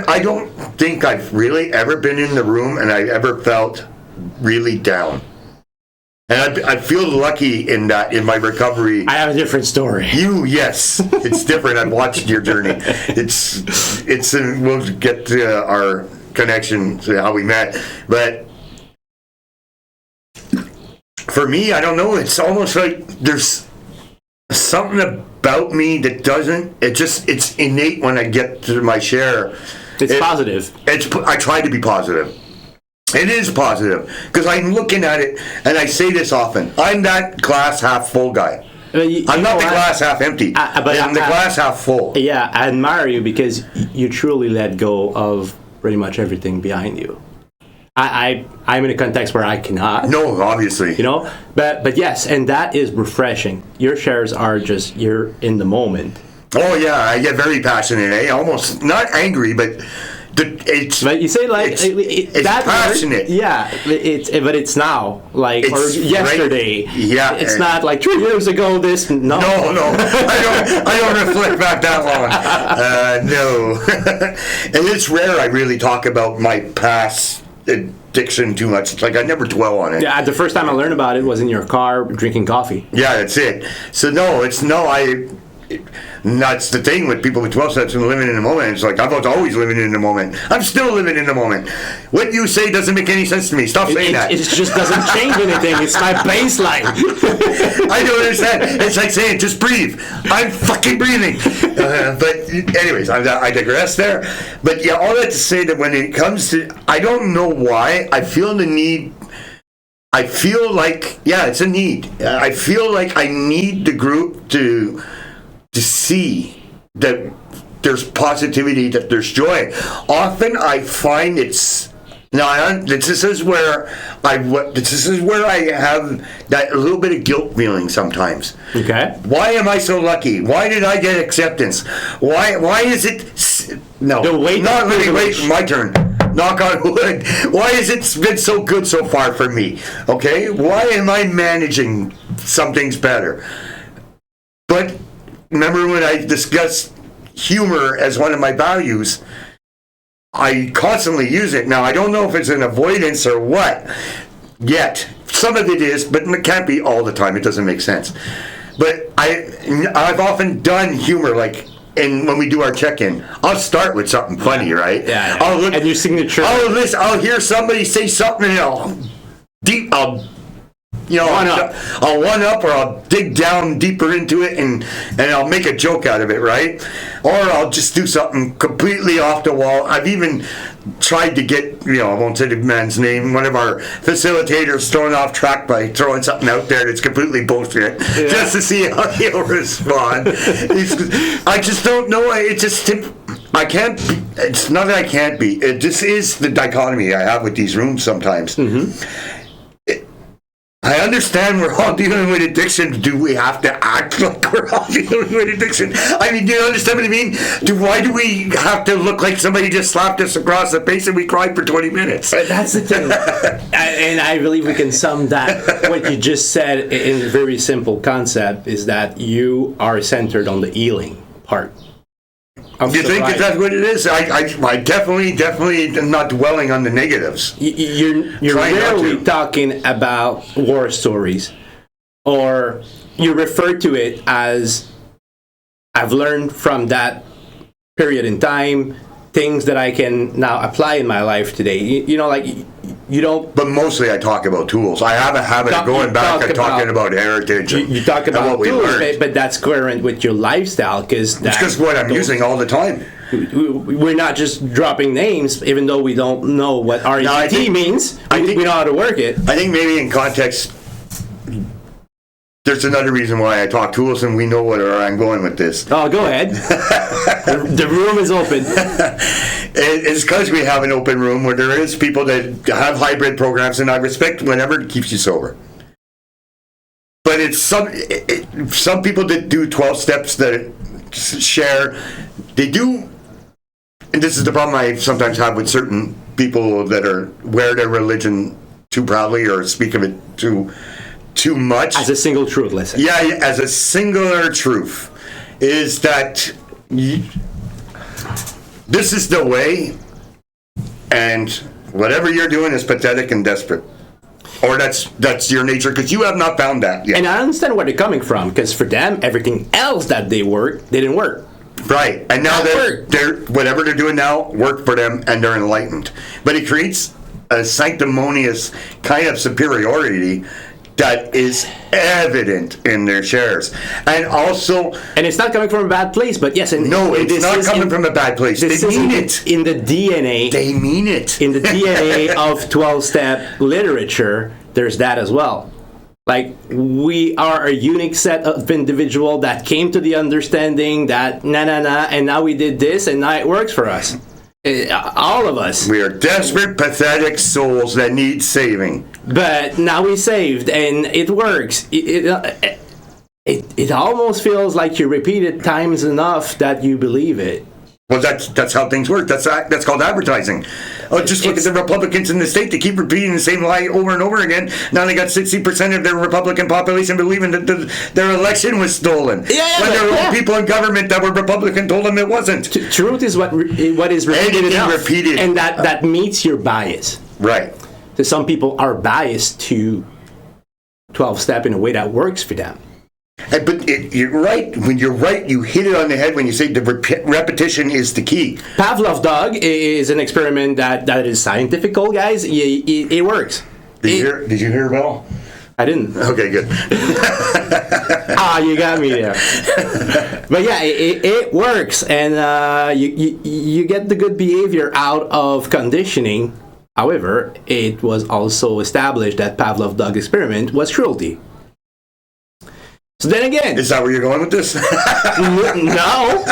I don't think I've really ever been in the room and I ever felt really down. And I feel lucky in that, in my recovery. I have a different story. Yes. It's different. I've watched your journey. We'll get to our connection, to how we met. But for me, I don't know. It's almost like there's something about me that it's innate when I get to my share. It's positive. I try to be positive. It is positive because I'm looking at it, and I say this often. I'm that glass half full guy. I'm not the glass half empty. But I'm the glass half full. Yeah, I admire you because you truly let go of pretty much everything behind you. I'm in a context where I cannot. No, obviously. But yes, and that is refreshing. Your shares are just, you're in the moment. Oh yeah, I get very passionate. Almost not angry, but. But you say like it's that passionate. But it's now or yesterday. Right. Yeah, it's not like 3 years ago. No. I don't reflect back that long. No, and it's rare. I really talk about my past addiction too much. It's like I never dwell on it. Yeah, the first time I learned about it was in your car drinking coffee. Yeah, that's it. So that's the thing with people with 12 steps and living in the moment. It's like, I was always living in the moment. I'm still living in the moment. What you say doesn't make any sense to me. Stop saying that. It just doesn't change anything. It's my baseline. I don't understand. It's like saying, just breathe. I'm fucking breathing. But anyways, I digress there. But yeah, all that to say that when it comes to, I don't know why, I feel the need. I feel like, it's a need. I feel like I need the group to see that there's positivity, that there's joy. Often I find this is where I have that little bit of guilt feeling sometimes. Okay. Why am I so lucky? Why did I get acceptance? Why is it no? Wait, my turn. Knock on wood. Why has it been so good so far for me? Okay? Why am I managing some things better? But remember when I discussed humor as one of my values, I constantly use it. Now, I don't know if it's an avoidance or what yet. Some of it is, but it can't be all the time. It doesn't make sense. But I've often done humor, like, and when we do our check-in, I'll start with something funny, right? Yeah. I'll look, and your signature. I'll hear somebody say something, and I'll one up, or I'll dig down deeper into it and I'll make a joke out of it, right? Or I'll just do something completely off the wall. I've even tried to get, I won't say the man's name, one of our facilitators thrown off track by throwing something out there that's completely bullshit, just to see how he'll respond. I just don't know. I can't be. It's not that I can't be. This is the dichotomy I have with these rooms sometimes. Mm-hmm. I understand we're all dealing with addiction. Do we have to act like we're all dealing with addiction? I mean, do you understand what I mean? Why do we have to look like somebody just slapped us across the face and we cried for 20 minutes? That's the thing. And I believe we can sum that, what you just said in a very simple concept, is that you are centered on the healing part. Do you think that's what it is? I definitely am not dwelling on the negatives. You're rarely talking about war stories, or you refer to it as, I've learned from that period in time things that I can now apply in my life today. You know, like you don't. But mostly I talk about tools. I have a habit of going back and talking about heritage. You talk and about what we tools, learned. but that's current with your lifestyle because It's just what I'm using all the time. We're not just dropping names, even though we don't know what RET means. We know how to work it. I think maybe in context, there's another reason why I talk tools, and we know where I'm going with this. Oh, go ahead. The room is open. It's because we have an open room where there is people that have hybrid programs, and I respect whatever keeps you sober. But it's some people that do 12 steps that share, they do, and this is the problem I sometimes have with certain people that wear their religion too proudly or speak of it too much. As a single truth, listen. Yeah, as a singular truth, is that this is the way, and whatever you're doing is pathetic and desperate. Or that's your nature, because you have not found that yet. And I understand where they're coming from, because for them, everything else that they didn't work. Right, and now they're whatever they're doing now worked for them, and they're enlightened. But it creates a sanctimonious kind of superiority that is evident in their shares, and also. And it's not coming from a bad place, but yes, and no, it's not coming from a bad place. They mean it in the DNA. They mean it in the DNA of 12-step literature. There's that as well. Like, we are a unique set of individual that came to the understanding that and now we did this, and now it works for us. All of us. We are desperate, pathetic souls that need saving. But now we saved, and it works. It almost feels like you repeat it times enough that you believe it. Well, that's how things work. That's called advertising. Oh, just look at the Republicans in the state. They keep repeating the same lie over and over again. Now they got 60% of their Republican population believing that their election was stolen. Yeah, when their own people in government that were Republican told them it wasn't. Truth is what is repeated enough, repeated. And that meets your bias. Right. So some people are biased to 12-step in a way that works for them. But you're right. When you're right, you hit it on the head when you say the repetition is the key. Pavlov dog is an experiment that is scientific, guys. It works. Did you hear Bell? I didn't. Okay, good. You got me there. But yeah, it works, and you get the good behavior out of conditioning. However, it was also established that Pavlov dog experiment was cruelty. So then again... Is that where you're going with this? No.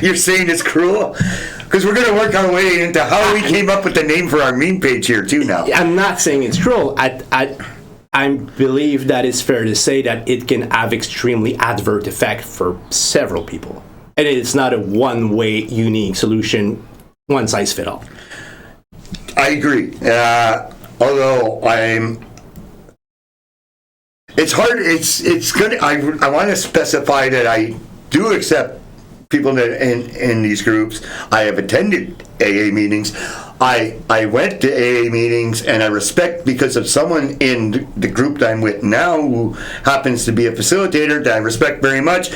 You're saying it's cruel? Because we're going to work our way into how we came up with the name for our meme page here, too, now. I'm not saying it's cruel. I believe that it's fair to say that it can have extremely adverse effect for several people. And it's not a one-way, unique solution, one-size-fits-all. I agree. Although it's hard. It's good. I want to specify that I do accept people that in these groups. I have attended AA meetings. I went to AA meetings, and I respect because of someone in the group that I'm with now who happens to be a facilitator that I respect very much.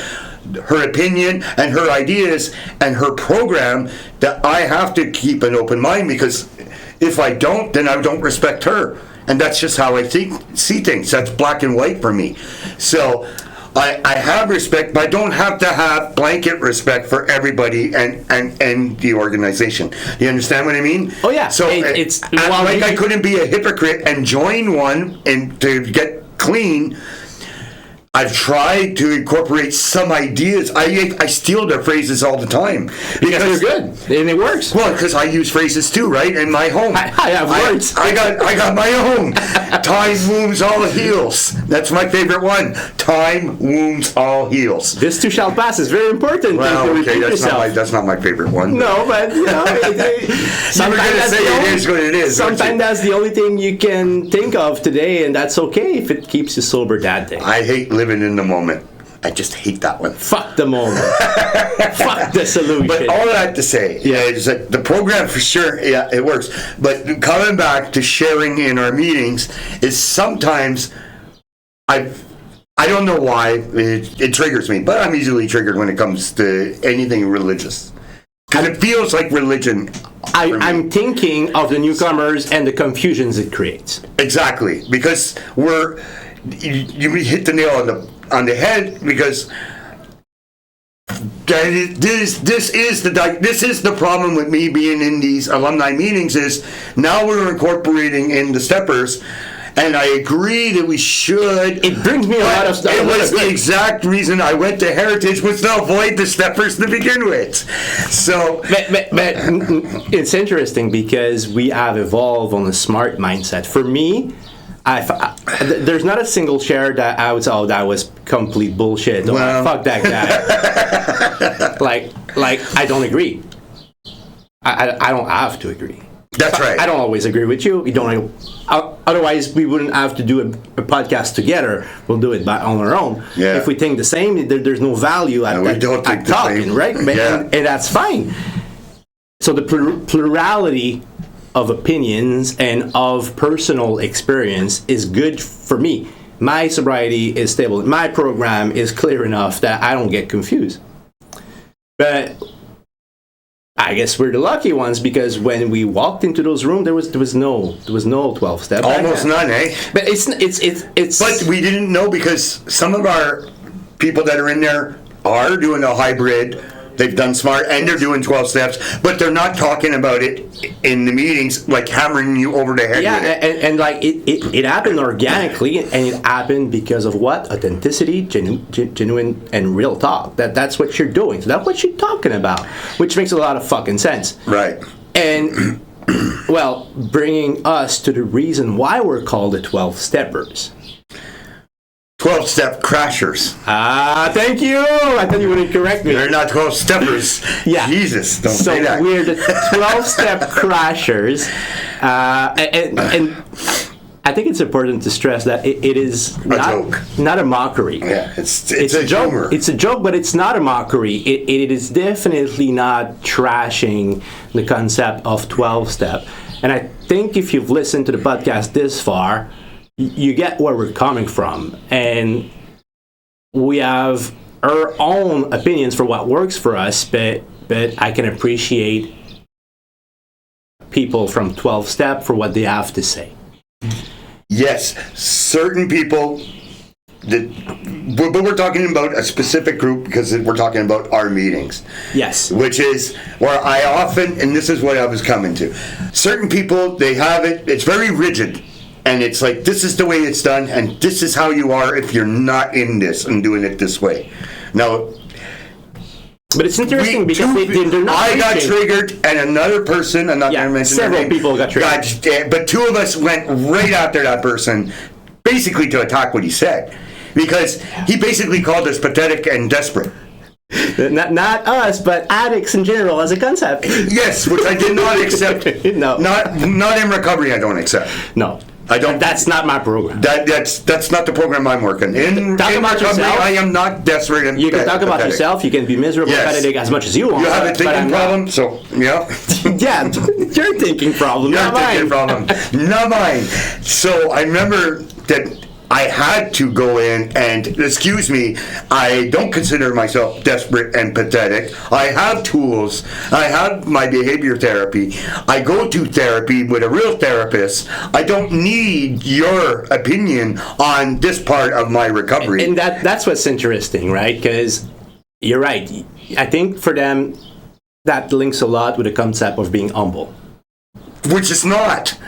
Her opinion and her ideas and her program, that I have to keep an open mind, because if I don't, then I don't respect her. And that's just how I see things. That's black and white for me. So I have respect, but I don't have to have blanket respect for everybody and the organization. You understand what I mean? Oh, yeah. So I couldn't be a hypocrite and join one and to get clean. I've tried to incorporate some ideas. I steal their phrases all the time. Because they're good, and it works. Well, because I use phrases too, right? In my home. I have words. I got my own. Time wounds all heals. That's my favorite one. Time wounds all heals. This too shall pass is very important. Well, okay, that's not my favorite one. No, but you know, sometimes that's the only thing you can think of today, and that's okay if it keeps you sober that day. I hate living in the moment. I just hate that one. Fuck the moment. Fuck the solution. But all that to say, is that the program for sure, it works. But coming back to sharing in our meetings is sometimes I don't know why it triggers me, but I'm easily triggered when it comes to anything religious. Because it feels like religion. I'm thinking of the newcomers and the confusions it creates. Exactly, because you hit the nail on the head, because this is the problem with me being in these alumni meetings, is now we're incorporating in the steppers. And I agree that we should. It brings me a lot of stuff. It was the exact reason I went to Heritage, was to avoid the steppers to begin with. So, but it's interesting because we have evolved on the smart mindset. For me, there's not a single share that I would say, oh, that was complete bullshit. Well, fuck that guy. like I don't agree. I don't have to agree. That's right. I don't always agree with you. You don't. Otherwise, we wouldn't have to do a podcast together. We'll do it on our own. Yeah. If we think the same, there's no value at talking, right? Yeah. And that's fine. So the plurality of opinions and of personal experience is good for me. My sobriety is stable. My program is clear enough that I don't get confused. But I guess we're the lucky ones, because when we walked into those rooms, there was no 12-step. Almost none, eh? But it's. But we didn't know, because some of our people that are in there are doing a hybrid. They've done smart and they're doing 12 steps, but they're not talking about it in the meetings, like hammering you over the head. Yeah, with it. and like it happened organically, and it happened because of what? Authenticity, genuine and real talk. That's what you're doing. So that's what you're talking about, which makes a lot of fucking sense. Right. And well, bringing us to the reason why we're called the 12-steppers. 12-step crashers. Thank you. I thought you wouldn't correct me. They're not 12-steppers. Yeah. Jesus, don't say that. So we're the 12-step crashers, and I think it's important to stress that it is not a mockery. Yeah, it's a joke. humor. It's a joke, but it's not a mockery. It is definitely not trashing the concept of 12-step. And I think if you've listened to the podcast this far, you get where we're coming from, and we have our own opinions for what works for us, but I can appreciate people from 12-step for what they have to say. Yes, certain people, but we're talking about a specific group, because we're talking about our meetings. Yes. Which is where I often, and this is what I was coming to, certain people, they have it's very rigid. And it's like, this is the way it's done, and this is how you are if you're not in this and doing it this way. Now, but it's interesting because they're not. I got triggered, and another person, I'm not going to mention their name, several people got triggered. But two of us went right after that person, basically to attack what he said. Because he basically called us pathetic and desperate. Not us, but addicts in general as a concept. Yes, which I did not accept. No. Not in recovery, I don't accept. No. I don't. That's not my program. That's not the program I'm working in. Talk about recovery, yourself. I am not desperate and you can talk about pathetic. yourself. You can be miserable, pathetic as much as you want. You have a thinking problem, so yeah. Yeah, your thinking problem, Your not mine. thinking problem, not mine. So I remember that I had to go in and, excuse me, I don't consider myself desperate and pathetic. I have tools. I have my behavior therapy. I go to therapy with a real therapist. I don't need your opinion on this part of my recovery. And that's what's interesting, right? Because you're right. I think for them, that links a lot with the concept of being humble. Which is not.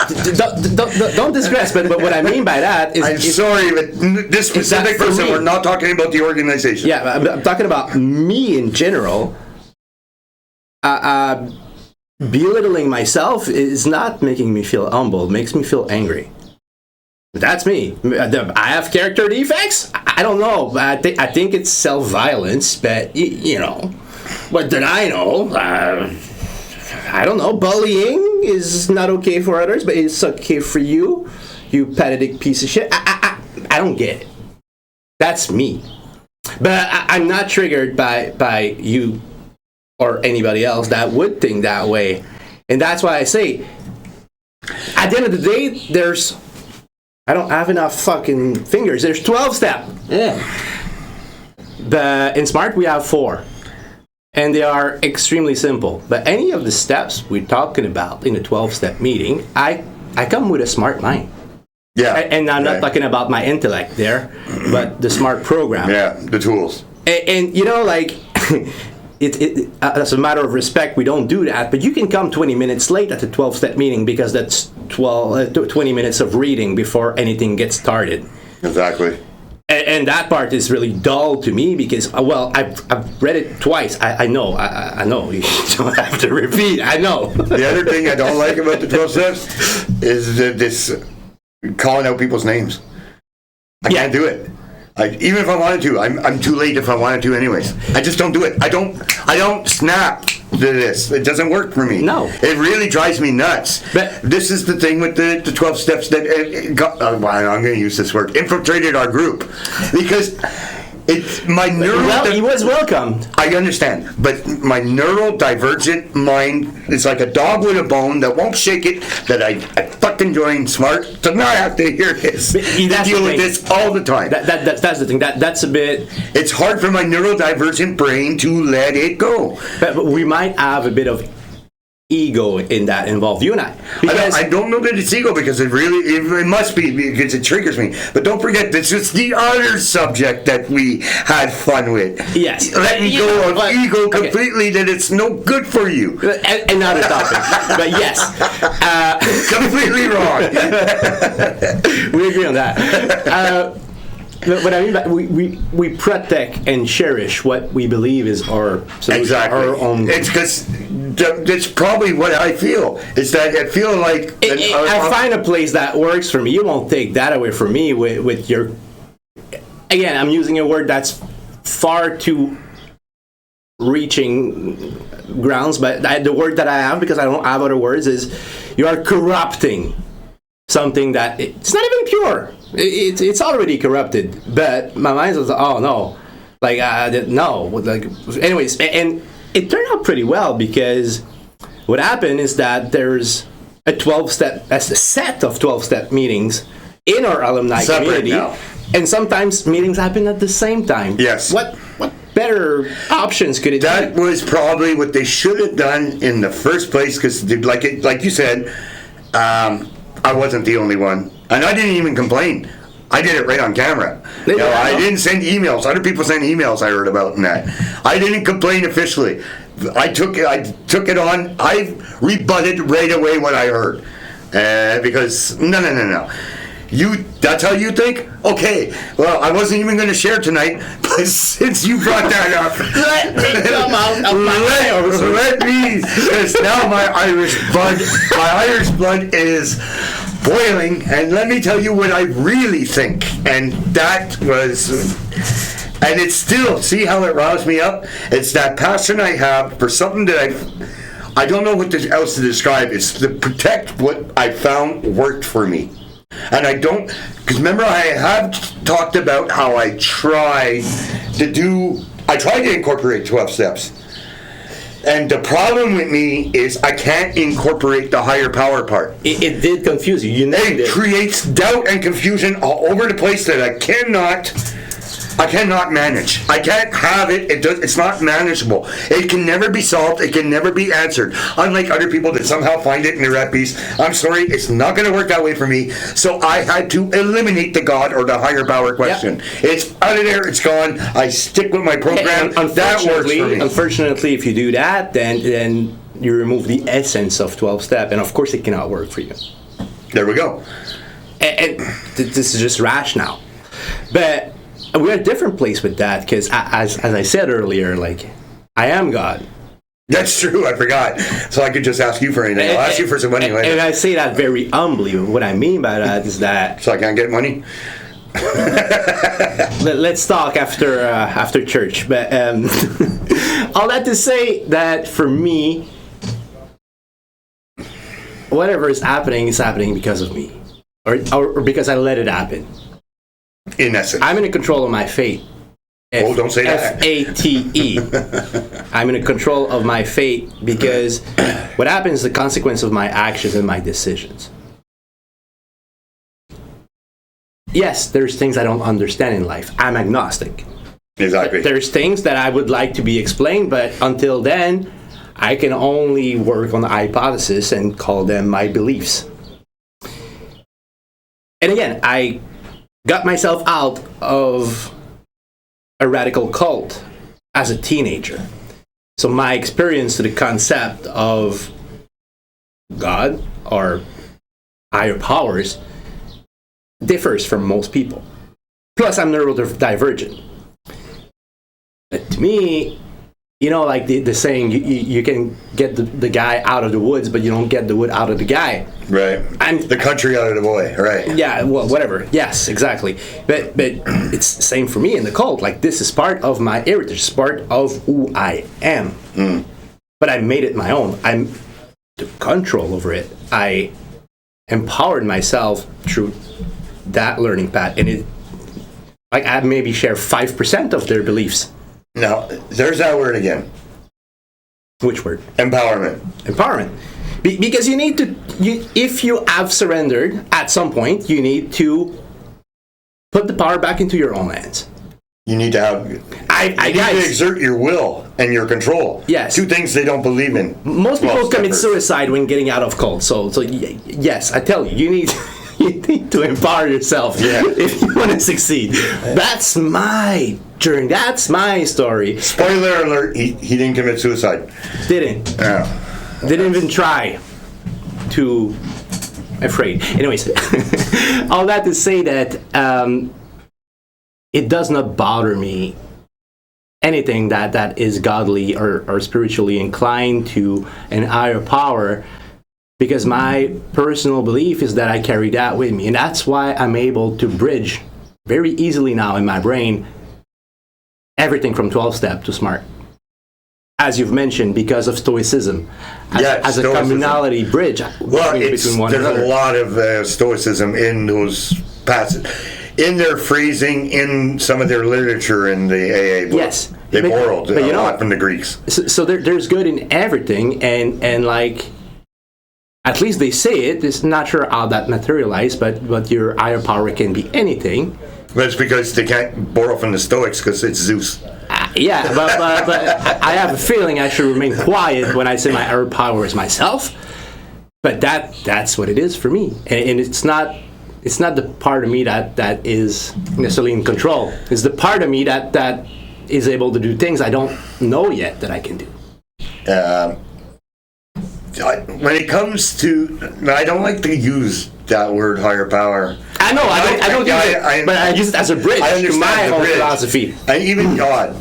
Don't digress, but what I mean by that is... I'm sorry, but this specific person, we're not talking about the organization. Yeah, I'm talking about me in general. Belittling myself is not making me feel humble. It makes me feel angry. That's me. I have character defects? I don't know. I think it's self-violence, but, you know, what did I know? I don't know. Bullying is not okay for others, but it's okay for you. You pathetic piece of shit. I don't get it. That's me. But I'm not triggered by you or anybody else that would think that way. And that's why I say, at the end of the day, I don't have enough fucking fingers. There's 12 step. Yeah. In Smart, we have 4. and they are extremely simple. But any of the steps we're talking about in a 12-step meeting, I come with a smart mind. Yeah. And I'm not talking about my intellect there, but the smart program. Yeah, the tools. And you know, like, as a matter of respect, we don't do that, but you can come 20 minutes late at the 12-step meeting because that's 20 minutes of reading before anything gets started. Exactly. And that part is really dull to me because, well, I've read it twice. I know. You don't have to repeat. I know. The other thing I don't like about the 12 steps is this calling out people's names. I can't do it. Even if I wanted to, I'm too late if I wanted to anyways. I just don't do it. I don't snap to this. It doesn't work for me. No. It really drives me nuts. But this is the thing with the 12 steps that I'm going to use this word, infiltrated our group. Because it's my neural... Well, he was welcomed. I understand, but my neural divergent mind is like a dog with a bone that won't shake it, that I fucking join smart to not have to hear this, to deal with this all the time. That's the thing. That's a bit... It's hard for my neurodivergent brain to let it go. But we might have a bit of ego in that involved, you and I. Because I don't know that it's ego because it must be because it triggers me. But don't forget, this is the other subject that we had fun with. Yes. Let me go on ego completely that it's no good for you. And not a topic. But yes. Completely wrong. We agree on that. What I mean by we protect and cherish what we believe is our solution, exactly. our own. It's because that's probably what I feel. Is that I feel like I find a place that works for me. You won't take that away from me with your. Again, I'm using a word that's far too reaching grounds, but the word that I have, because I don't have other words, is you are corrupting something that it's not even pure. It's already corrupted, but my mind was oh no, like no, like anyways, and it turned out pretty well because what happened is that there's a set of 12-step meetings in our alumni separate community, now. And sometimes meetings happen at the same time. Yes. What better options could it be? That was probably what they should have done in the first place because, like you said, I wasn't the only one. And I didn't even complain. I did it right on camera. I didn't send emails. Other people sent emails I heard about in that. I didn't complain officially. I took it on. I rebutted right away what I heard. Because, no. That's how you think? Okay. Well, I wasn't even going to share tonight, but since you brought that up, let me come out of my let me, because now my Irish blood is boiling, and let me tell you what I really think. And that was, and it's still, see how it roused me up? It's that passion I have for something that I don't know what else to describe. It's to protect what I found worked for me. And I don't, because remember I have talked about how I tried to incorporate 12 steps. And the problem with me is I can't incorporate the higher power part. It did confuse you. It creates doubt and confusion all over the place that I cannot manage. I can't have it. It's not manageable. It can never be solved. It can never be answered. Unlike other people that somehow find it and they're at peace. I'm sorry, it's not going to work that way for me. So I had to eliminate the God or the higher power question. Yep. It's out of there. It's gone. I stick with my program. That works for me. Unfortunately, if you do that, then you remove the essence of 12-step, and of course it cannot work for you. There we go. And this is just rationale. But we're at a different place with that because, as I said earlier, like, I am God. That's true, I forgot. So I could just ask you for anything. I'll ask you for some money later. And I say that very humbly. What I mean by that is that... So I can't get money? Let's talk after church. But all that to say that for me, whatever is happening because of me. Or because I let it happen. In essence. I'm in control of my fate. Don't say that. F-A-T-E. I'm in control of my fate because what happens is the consequence of my actions and my decisions. Yes, there's things I don't understand in life. I'm agnostic. Exactly. There's things that I would like to be explained, but until then, I can only work on the hypothesis and call them my beliefs. And again, I got myself out of a radical cult as a teenager. So my experience to the concept of God or higher powers differs from most people. Plus, I'm neurodivergent. But to me, you know, like the saying, you can get the guy out of the woods, but you don't get the wood out of the guy. Right. And the country out of the boy, right. Yeah, well, whatever. Yes, exactly. But it's the same for me in the cult. Like, this is part of my heritage, it's part of who I am. But I made it my own. I took control over it. I empowered myself through that learning path. And I maybe share 5% of their beliefs. Now, there's that word again. Which word? Empowerment. Empowerment. Because you need to, if you have surrendered at some point, you need to put the power back into your own hands. You need to have. You need to exert your will and your control. Yes. Two things they don't believe in. Most people commit suicide when getting out of cult. So yes, I tell you, you need to empower yourself if you want to succeed. That's my journey. That's my story. Spoiler alert: he didn't commit suicide. Didn't. Didn't even try. Too afraid. Anyways, all that to say that it does not bother me anything that is godly or spiritually inclined to an higher power, because my personal belief is that I carry that with me, and that's why I'm able to bridge very easily now in my brain everything from 12-step to SMART. As you've mentioned, because of Stoicism, as a commonality bridge between one there's another. a lot of Stoicism in those passages, in their phrasing, in some of their literature in the AA book. Yes, they borrowed a lot what? from the Greeks. So there's good in everything, and like, at least they say it. It's not sure how that materialized, but your higher power can be anything. But it's because they can't borrow from the Stoics because it's Zeus. Yeah, but I have a feeling I should remain quiet when I say my higher power is myself. But that's what it is for me, and it's not the part of me that is necessarily in control. It's the part of me that is able to do things I don't know yet that I can do. When it comes to, I don't like to use that word higher power. I know, I don't use it, but I use it as a bridge to my own philosophy. And even God.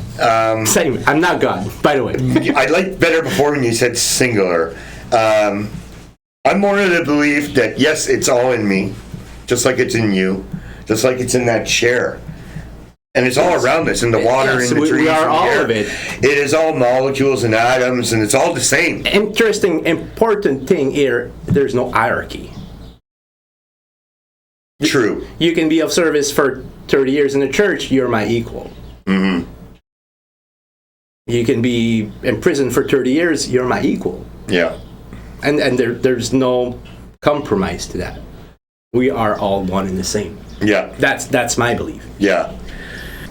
Same. I'm not God, by the way. I liked better before when you said singular. I'm more of the belief that, yes, it's all in me, just like it's in you, just like it's in that chair. And it's all around us, in the water, in the trees, we are in the all air. of it. It is all molecules and atoms, and it's all the same. Interesting, important thing here, there's no hierarchy. True. You can be of service for 30 years in the church, you're my equal. Mm-hmm. You can be in prison for 30 years, you're my equal. Yeah. And there's no compromise to that. We are all one and the same. Yeah. That's my belief. Yeah.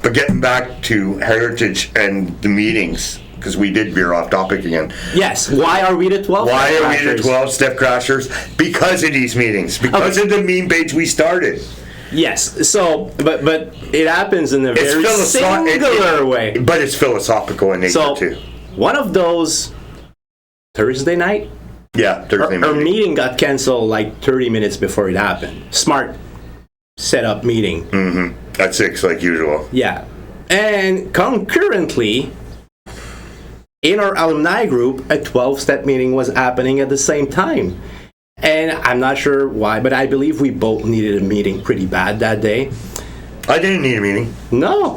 But getting back to heritage and the meetings, because we did veer off topic again. Yes. Why are we the 12? Why are we the 12 Step Crashers? Because of these meetings. Because of the meme page we started. Yes. So, but it happens in a very singular way. But it's philosophical in nature too. One of those Thursday night. Yeah, Thursday night. Our meeting got canceled like 30 minutes before it happened. SMART set up meeting. Mm-hmm. At 6, like usual. Yeah. And concurrently, in our alumni group, a 12-step meeting was happening at the same time. And I'm not sure why, but I believe we both needed a meeting pretty bad that day. I didn't need a meeting. No.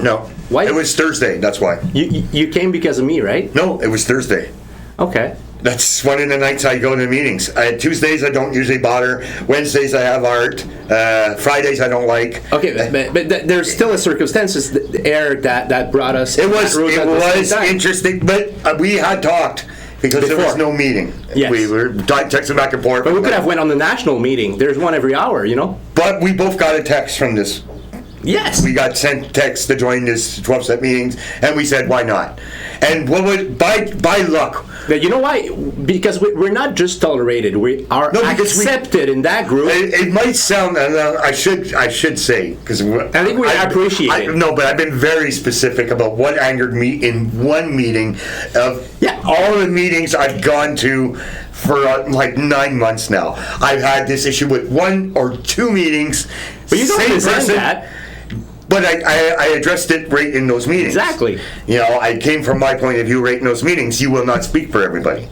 Why? It was Thursday, that's why. You came because of me, right? No, it was Thursday. Okay. That's one of the nights I go to meetings. Tuesdays I don't usually bother. Wednesdays I have art. Fridays I don't like. Okay, but there's still a circumstances there that brought us. It was interesting, but we had talked because there was no meeting. Yes. We were texting back and forth. But we could have went on the national meeting. There's one every hour, you know. But we both got a text from this Yes. We got sent texts to join this 12-step meetings, and we said, why not? And what would, by luck, But you know why? Because we're not just tolerated; we are No, because accepted in that group. it might sound, I should say, because I think we appreciate it. No, but I've been very specific about what angered me in one meeting of all the meetings I've gone to for like 9 months now. I've had this issue with 1 or 2 meetings. But you don't same resent person, that. But I addressed it right in those meetings. Exactly. You know, I came from my point of view right in those meetings. You will not speak for everybody.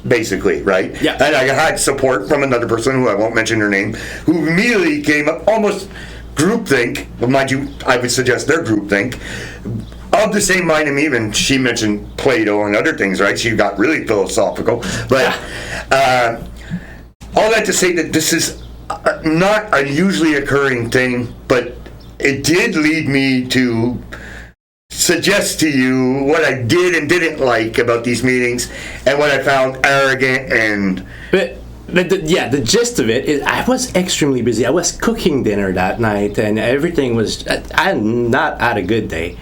Basically, right? Yeah. And I had support from another person who I won't mention her name, who immediately came up almost groupthink. Well, mind you, I would suggest their groupthink. Of the same mind, and even she mentioned Plato and other things, right? She got really philosophical. But all that to say that this is not a usually occurring thing, but it did lead me to suggest to you what I did and didn't like about these meetings and what I found arrogant and... But the gist of it is I was extremely busy. I was cooking dinner that night, and everything was... I'm not had a good day.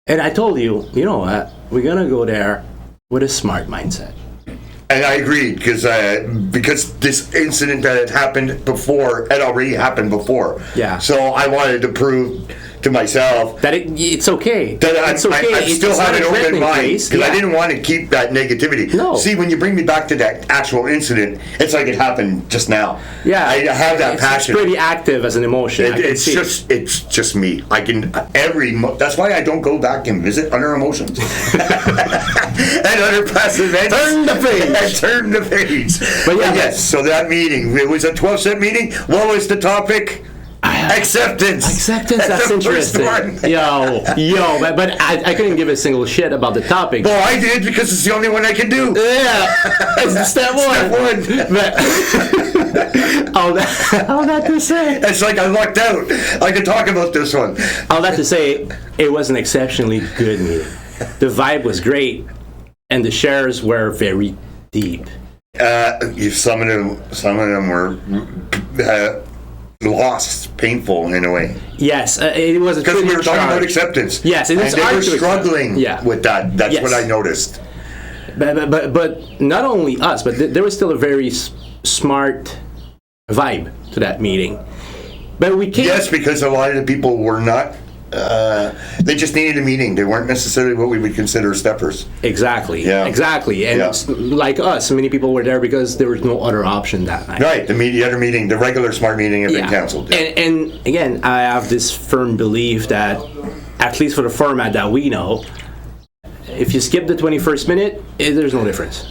And I told you, you know what? We're going to go there with a smart mindset. And I agreed, because this incident that had happened before, had already happened before. Yeah. So I wanted to prove to myself That it's okay. that It's okay. I still It's have not an a open threatening mind, place. because I Yeah. didn't want to keep that negativity. No. See, when you bring me back to that actual incident, it's like it happened just now. Yeah. I have that it's passion. pretty active as an emotion. I can It's see. just me. I can that's why I don't go back and visit other emotions and other past events. Turn the page. And turn the page. But yeah, yes. So that meeting, it was a 12-step meeting. What was the topic? Acceptance. Acceptance, that's the first interesting. one. Yo, but I couldn't give a single shit about the topic. Well, I did, because it's the only one I can do. Yeah, it's step one. Step one. But all that to say, It's like I lucked out. I can talk about this one. all that to say, it was an exceptionally good meeting. The vibe was great, and the shares were very deep. Some of them were lost, painful in a way. Yes, it was a Because we tribute were talking about charge. acceptance. Yes, it and is they hard were to accept. struggling Yeah. with that. That's Yes. what I noticed. But not only us, but there was still a very smart vibe to that meeting. But we came. Yes, because a lot of the people were not. They just needed a meeting. They weren't necessarily what we would consider steppers. Exactly. Yeah. Exactly. And Yeah. like us, many people were there because there was no other option that night. Right. The other meeting, the regular smart meeting, had been canceled. And again, I have this firm belief that, at least for the format that we know, if you skip the 21st minute, there's no difference.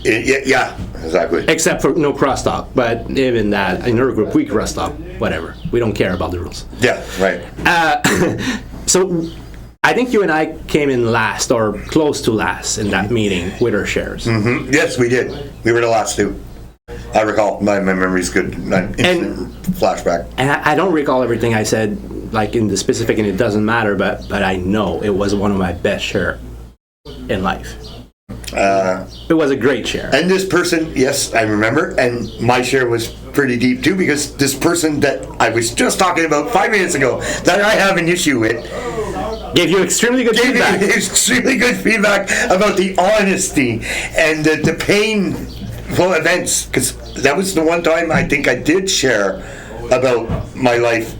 Yeah, exactly. Except for no crosstalk. But even that, in our group, we crosstalk. Whatever. We don't care about the rules. Yeah, right. So I think you and I came in last, or close to last, in that meeting with our shares. Yes, we did. We were the last two. I recall. My memory's good. Instant flashback. And I don't recall everything I said, like in the specific, and it doesn't matter, but I know it was one of my best share in life. It was a great share. And this person, yes, I remember, and my share was pretty deep too, because this person that I was just talking about 5 minutes ago, that I have an issue with, Gave you extremely good gave feedback. me extremely good feedback about the honesty and the painful events, because that was the one time I think I did share about my life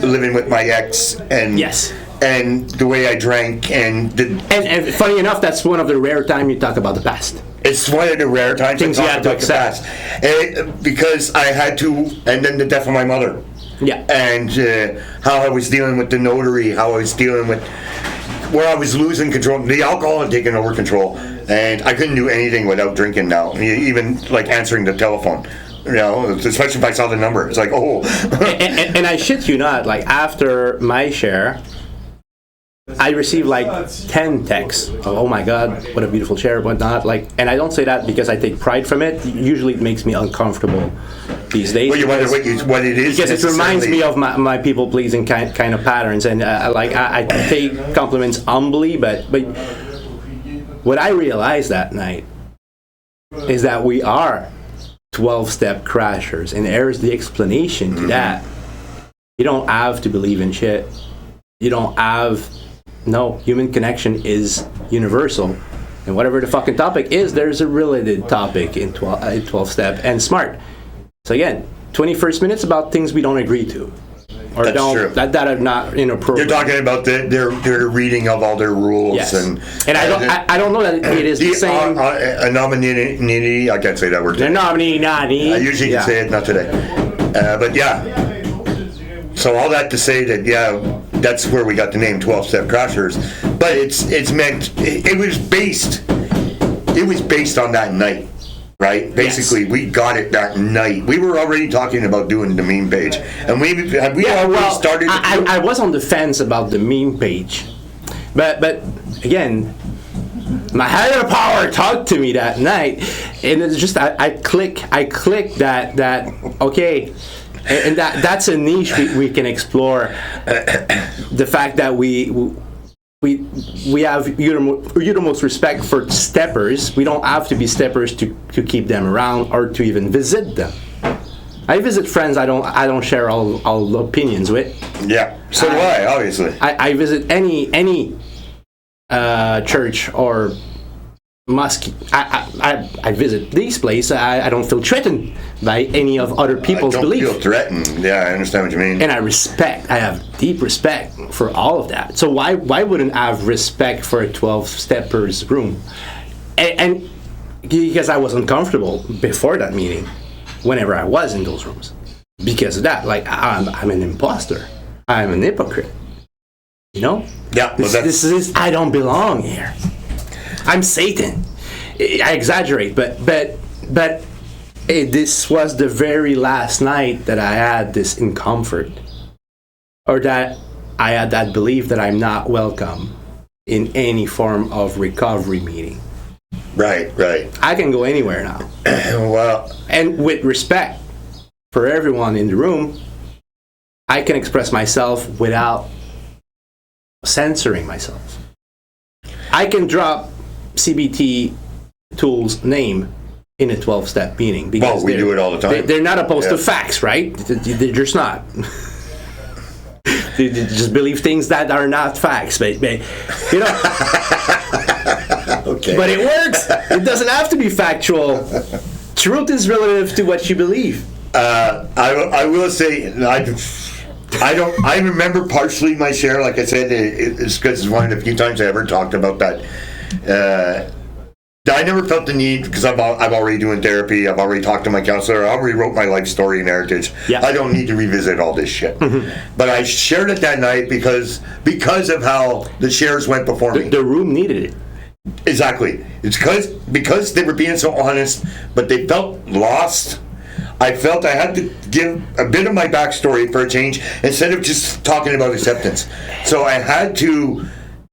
living with my ex, and Yes. and the way I drank, and And funny enough, that's one of the rare times you talk about the past. it's one of the rare times Things I you talk had to about the accept. past. Because I had to, and then the death of my mother. Yeah. And how I was dealing with the notary, how I was dealing with where I was losing control. The alcohol had taken over control, and I couldn't do anything without drinking now. Even like answering the telephone, you know, especially if I saw the number. It's like, oh. And I shit you not, like after my share, I received like 10 texts. Oh my God, what a beautiful share, whatnot. Like, and I don't say that because I take pride from it. Usually it makes me uncomfortable these days. Well, you wonder what it is. Because it reminds me necessarily. of my people pleasing kind of patterns, and I take compliments humbly, but what I realized that night is that we are 12-step crashers, and there's the explanation to that. You don't have to believe in shit. You don't have... No, human connection is universal. And whatever the fucking topic is, there's a related topic in 12-step and SMART. So again, 21st minutes about things we don't agree to. Or That's don't, true. That are not inappropriate. You're talking about their reading of all their rules. Yes. And I don't know that it is the same. Anonymity, I can't say that word. The nominee. I usually can say it, not today. But yeah. So all that to say that, yeah, that's where we got the name 12-Step Crashers. But it's meant, it was based on that night, right? Basically, Yes. we got it that night. We were already talking about doing the meme page. And we already started. I was on the fence about the meme page. But again, my higher power talked to me that night. And it's just, I clicked that okay, and that's a niche we can explore. The fact that we have utmost respect for steppers. We don't have to be steppers to keep them around or to even visit them. I visit friends I don't share all opinions with. Yeah, so do I, obviously. I visit any church or mosque. I visit these places. I don't feel threatened by any of other people's I don't beliefs. feel threatened. Yeah, I understand what you mean. And I have deep respect for all of that. So why wouldn't I have respect for a 12-steppers room? And because I was uncomfortable before that meeting, whenever I was in those rooms. Because of that, like, I'm an imposter. I'm an hypocrite. You know? Yeah, well, This is, I don't belong here. I'm Satan. I exaggerate, but this was the very last night that I had this discomfort, or that I had that belief that I'm not welcome in any form of recovery meeting. Right. I can go anywhere now. Well, And with respect for everyone in the room, I can express myself without censoring myself. I can drop CBT Tools' name in a 12-step meeting. Because we do it all the time. They're not opposed to Yeah. facts, right? They're just not. They just believe things that are not facts. But you know, okay. but it works. It doesn't have to be factual. Truth is relative to what you believe. I will say, I remember partially my share. Like I said, it's because it's one of the few times I ever talked about that. I never felt the need, because I'm already doing therapy. I've already talked to my counselor. I already wrote my life story and heritage. Yeah. I don't need to revisit all this shit. Mm-hmm. But I shared it that night because of how the shares went before me. The room needed it. Exactly. It's because they were being so honest, but they felt lost. I felt I had to give a bit of my backstory for a change instead of just talking about acceptance. So I had to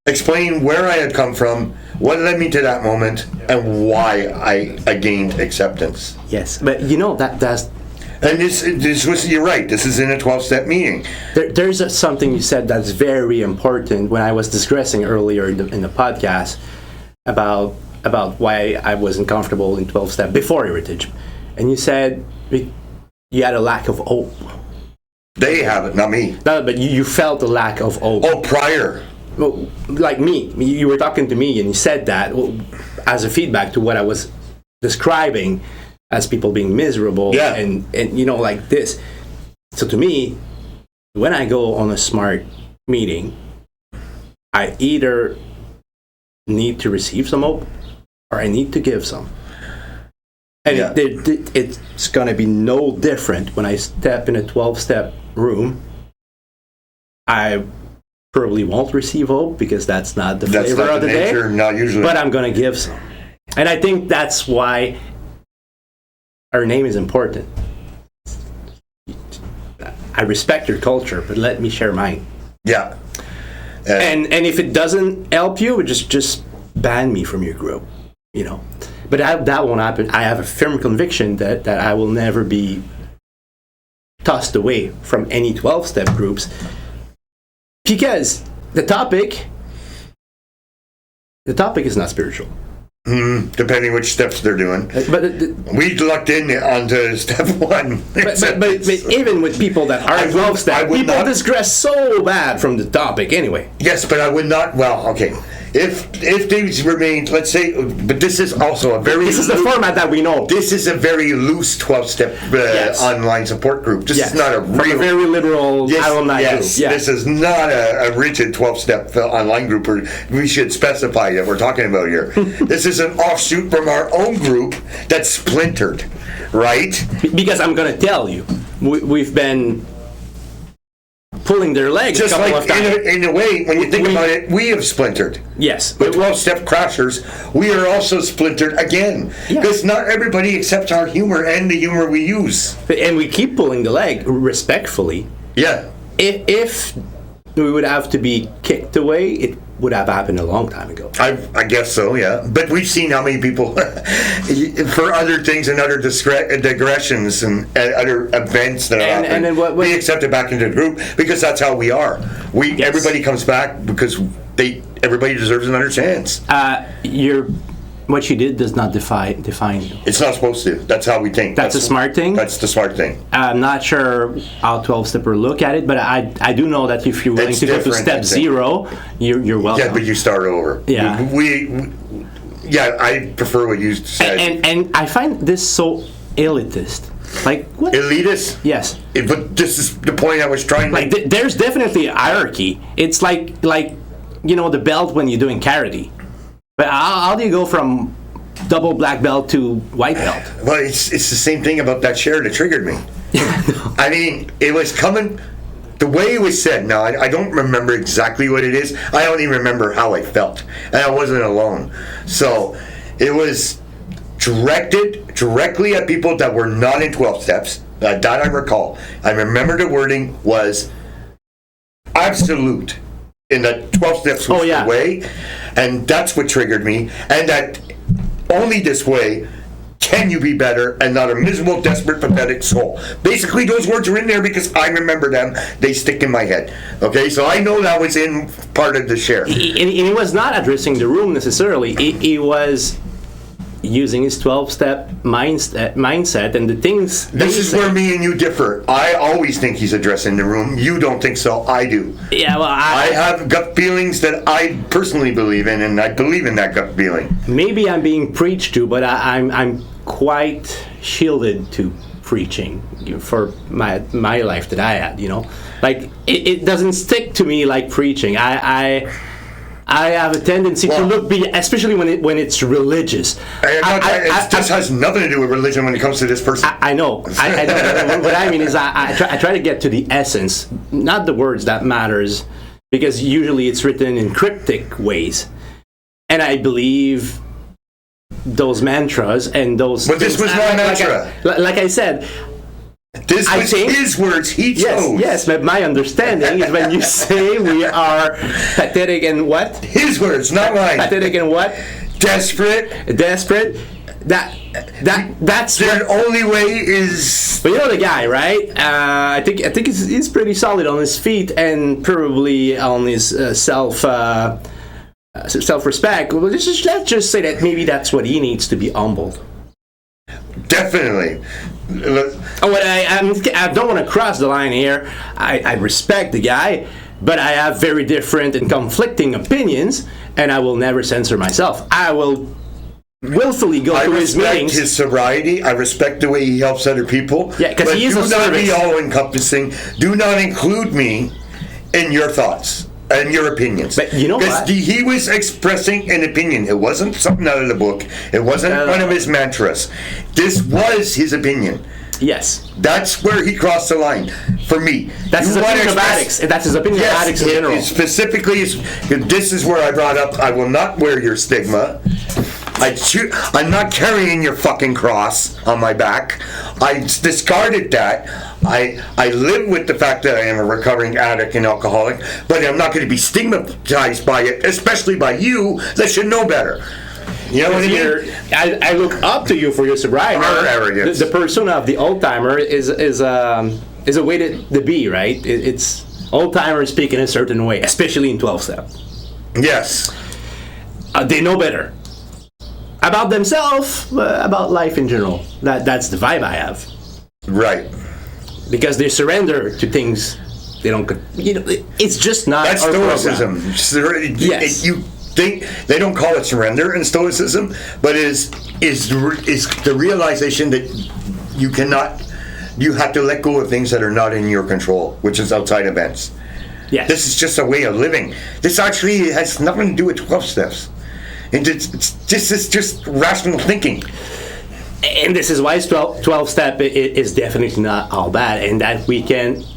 explain where I had come from, what led me to that moment, and why I gained acceptance. Yes, but you know that's. And this was, you're right, this is in a 12-step meeting. There's something you said that's very important when I was digressing earlier in the podcast about why I wasn't comfortable in 12-step before Heritage. And you said you had a lack of hope. They have it, not me. No, but you felt a lack of hope. Oh, prior. Well, like me, you were talking to me and you said that as a feedback to what I was describing as people being miserable. Yeah. And you know, like this. So to me, when I go on a SMART meeting, I either need to receive some hope or I need to give some. And Yeah. it's going to be no different when I step in a 12-step room. I probably won't receive hope because that's not the That's flavor not of the the nature, day. not usually. But I'm going to give some. And I think that's why our name is important. I respect your culture, but let me share mine. Yeah. And if it doesn't help you, just ban me from your group, you know. But that won't happen. I have a firm conviction that I will never be tossed away from any 12-step groups because the topic is not spiritual. depending which steps they're doing. But We lucked in onto step 1. but even with people that I are would- 12 step, I would people not- digress so bad from the topic anyway. Yes, but I would not. Well, okay. If these remain, let's say, but this is also a very. This is the format that we know. This is a very loose 12-step Yes. online support group. This is not a From real. a very liberal alumni yes, group. Yeah. this is not a rigid 12-step online group. We should specify that we're talking about here. This is an offshoot from our own group that's splintered, right? Because I'm going to tell you, we've been pulling their legs Just a couple like of times. in a way, when you think about it, we have splintered. Yes. The 12-step crashers, we are also splintered again. Yeah. Because not everybody accepts our humor and the humor we use. And we keep pulling the leg respectfully. Yeah. If we would have to be kicked away, it would have happened a long time ago. I guess so, yeah. But we've seen how many people, for other things and other digressions and other events that And happen, then what- we accept it back into the group because that's how we are. Yes. Everybody comes back because everybody deserves another chance. What you did does not define you. It's not supposed to. That's how we think. That's a smart thing. That's the smart thing. I'm not sure how 12-stepper look at it, but I do know that if you're willing It's to go to different, I step think. 0, you're welcome. Yeah, but you start over. Yeah. Yeah, I prefer what you said. and I find this so elitist. Like what? Elitist? Yes. But this is the point I was trying to Like there's definitely a hierarchy. It's like the belt when you're doing karate. But how do you go from double black belt to white belt? Well, it's the same thing about that share that triggered me. I mean, it was coming. The way it was said, now I don't remember exactly what it is. I don't even remember how I felt. And I wasn't alone. So it was directed directly at people that were not in 12 steps. That I recall. I remember the wording was absolute. In that 12 steps was yeah. the way. And that's what triggered me. And that only this way can you be better and not a miserable, desperate, pathetic soul. Basically, those words are in there because I remember them. They stick in my head. Okay, so I know that was in part of the share. And he was not addressing the room necessarily. He was using his 12-step mindset and the things. This is where me and you differ. I always think he's addressing the room. You don't think so. I do. Yeah, well, I have gut feelings that I personally believe in, and I believe in that gut feeling. maybe I'm being preached to, but I'm quite shielded to preaching for my life that I had. Like it doesn't stick to me like preaching. I have a tendency to look, especially when it's religious. This has nothing to do with religion when it comes to this person. I know. I know. What I mean is I try to get to the essence, not the words that matters, because usually it's written in cryptic ways. And I believe those mantras and those. But this things- was my mantra. Like I said, This I was think- his words. He chose. yes. But my understanding is when you say we are pathetic and what? His words, not mine. Pathetic and what? Desperate. Desperate. That's The what. only way is. But you know the guy, right? I think he's pretty solid on his feet and probably on his self-respect. Well, let's just say that maybe that's what he needs to be humbled. Definitely. I don't want to cross the line here. I respect the guy, but I have very different and conflicting opinions, and I will never censor myself. I will willfully go I to his respect meetings. his sobriety. I respect the way he helps other people. Yeah, 'cause but he is do of not be service. all-encompassing. Do not include me in your thoughts and your opinions. But you know what? He was expressing an opinion. It wasn't something out of the book. It wasn't No. one of his mantras. This was his opinion. Yes. That's where he crossed the line for me. That's his You wanna opinion of express- addicts. That's his opinion of addicts in general. Specifically, this is where I brought up, I will not wear your stigma. I'm not carrying your fucking cross on my back. I discarded that. I live with the fact that I am a recovering addict and alcoholic, but I'm not going to be stigmatized by it, especially by you that should know better. You know what I mean? I look up to you for your sobriety. Our arrogance. The persona of the old timer is a way to be, right? It's old timers speak in a certain way, especially in 12 step. Yes. They know better. about themselves, about life in general. That's the vibe I have. Right. Because they surrender to things they don't. It's just not. That's our stoicism. program. Yes. You think they don't call it surrender in stoicism, but is the realization that you have to let go of things that are not in your control, which is outside events. Yes. This is just a way of living. This actually has nothing to do with 12 steps. It's just rational thinking. And this is why 12 step is definitely not all bad, and that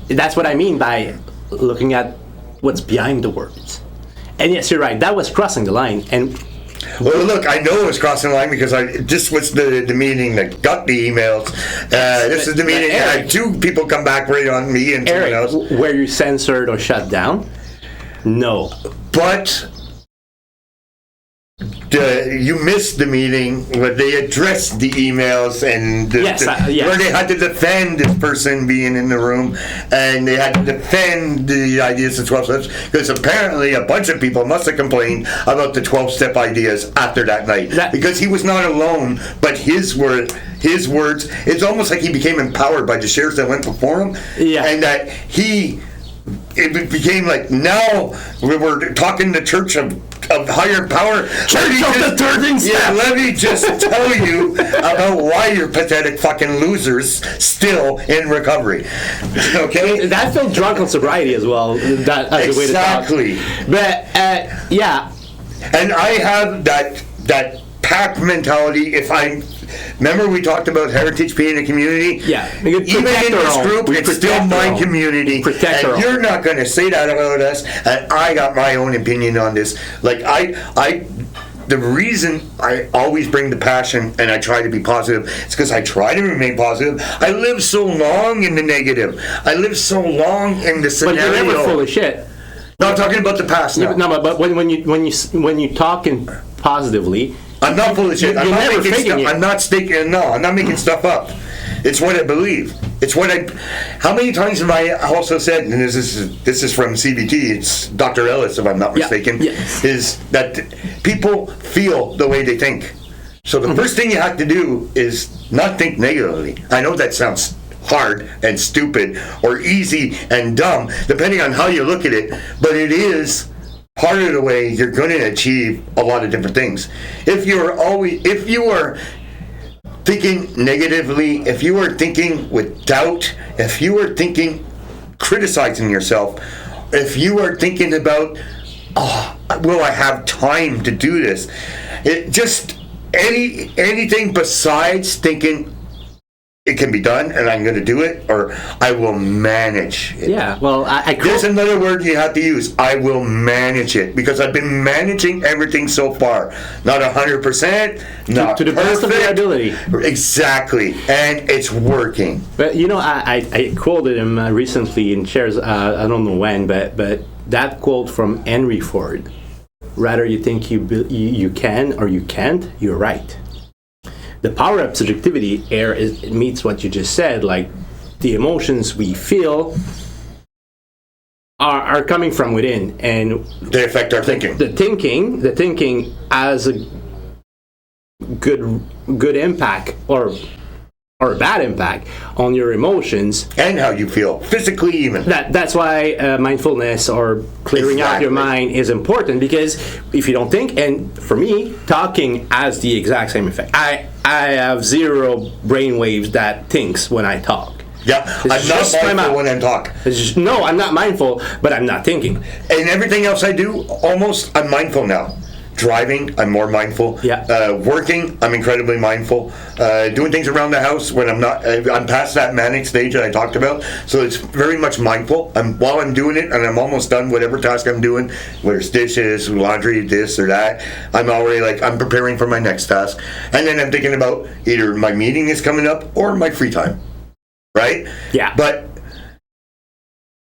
that's what I mean by looking at what's behind the words. And yes, you're right, that was crossing the line. And well, look, I know it was crossing the line because this was the meeting that got the emails. This is the meeting that had two people come back right on me and someone else. Were you censored or shut down? No. But you missed the meeting where they addressed the emails and where they had to defend this person being in the room, and they had to defend the ideas of 12 steps, because apparently a bunch of people must have complained about the 12-step ideas after that night, because he was not alone, but his words, it's almost like he became empowered by the shares that went before him, and that it became like, now we're talking the church of higher power. Church of the 13th step. Yeah, let me just tell you about why you're pathetic fucking losers still in recovery. Okay? That felt drunk on sobriety as well. That as a way to talk. Exactly. But yeah. And I have that pack mentality. Remember we talked about heritage being a community? Yeah. Even in this group, it's still my community. And you're not going to say that about us. And I got my own opinion on this. Like, the reason I always bring the passion and I try to be positive is because I try to remain positive. I live so long in the negative. I live so long in the scenario. But you're never full of shit. No, I'm talking about the past now. No, but when you talking positively, I'm not full of shit. I'm not making stuff. I'm not making stuff up. It's what I believe. It's what I. How many times have I also said? And this is from CBT. It's Dr. Ellis, if I'm not mistaken. Is that people feel the way they think. So the first thing you have to do is not think negatively. I know that sounds hard and stupid or easy and dumb, depending on how you look at it, but it is part of the way you're going to achieve a lot of different things. If you are thinking negatively, if you are thinking with doubt, if you are thinking criticizing yourself, if you are thinking about, will I have time to do this? It just anything besides thinking it can be done and I'm going to do it, or I will manage it. Yeah, well, There's another word you have to use. I will manage it, because I've been managing everything so far. Not 100%, not to the best of your ability. Exactly, and it's working. But I quoted him recently in Shares. I don't know when, but that quote from Henry Ford: "Rather you think you can or you can't, you're right." The power of subjectivity it meets what you just said. Like, the emotions we feel are coming from within, and they affect our thinking. The thinking has a good impact or a bad impact on your emotions and how you feel physically, even. That's why mindfulness or clearing out your mind is important, because if you don't think, and for me, talking has the exact same effect. I have zero brain waves that thinks when I talk. Yeah, I'm not mindful when I talk. No, I'm not mindful, but I'm not thinking. And everything else I do, almost, I'm mindful now. Driving, I'm more mindful. Yeah. Working, I'm incredibly mindful. Doing things around the house when I'm not, I'm past that manic stage that I talked about. So it's very much mindful. While I'm doing it, and I'm almost done whatever task I'm doing, whether it's dishes, laundry, this or that, I'm already I'm preparing for my next task. And then I'm thinking about either my meeting is coming up or my free time. Right? Yeah. But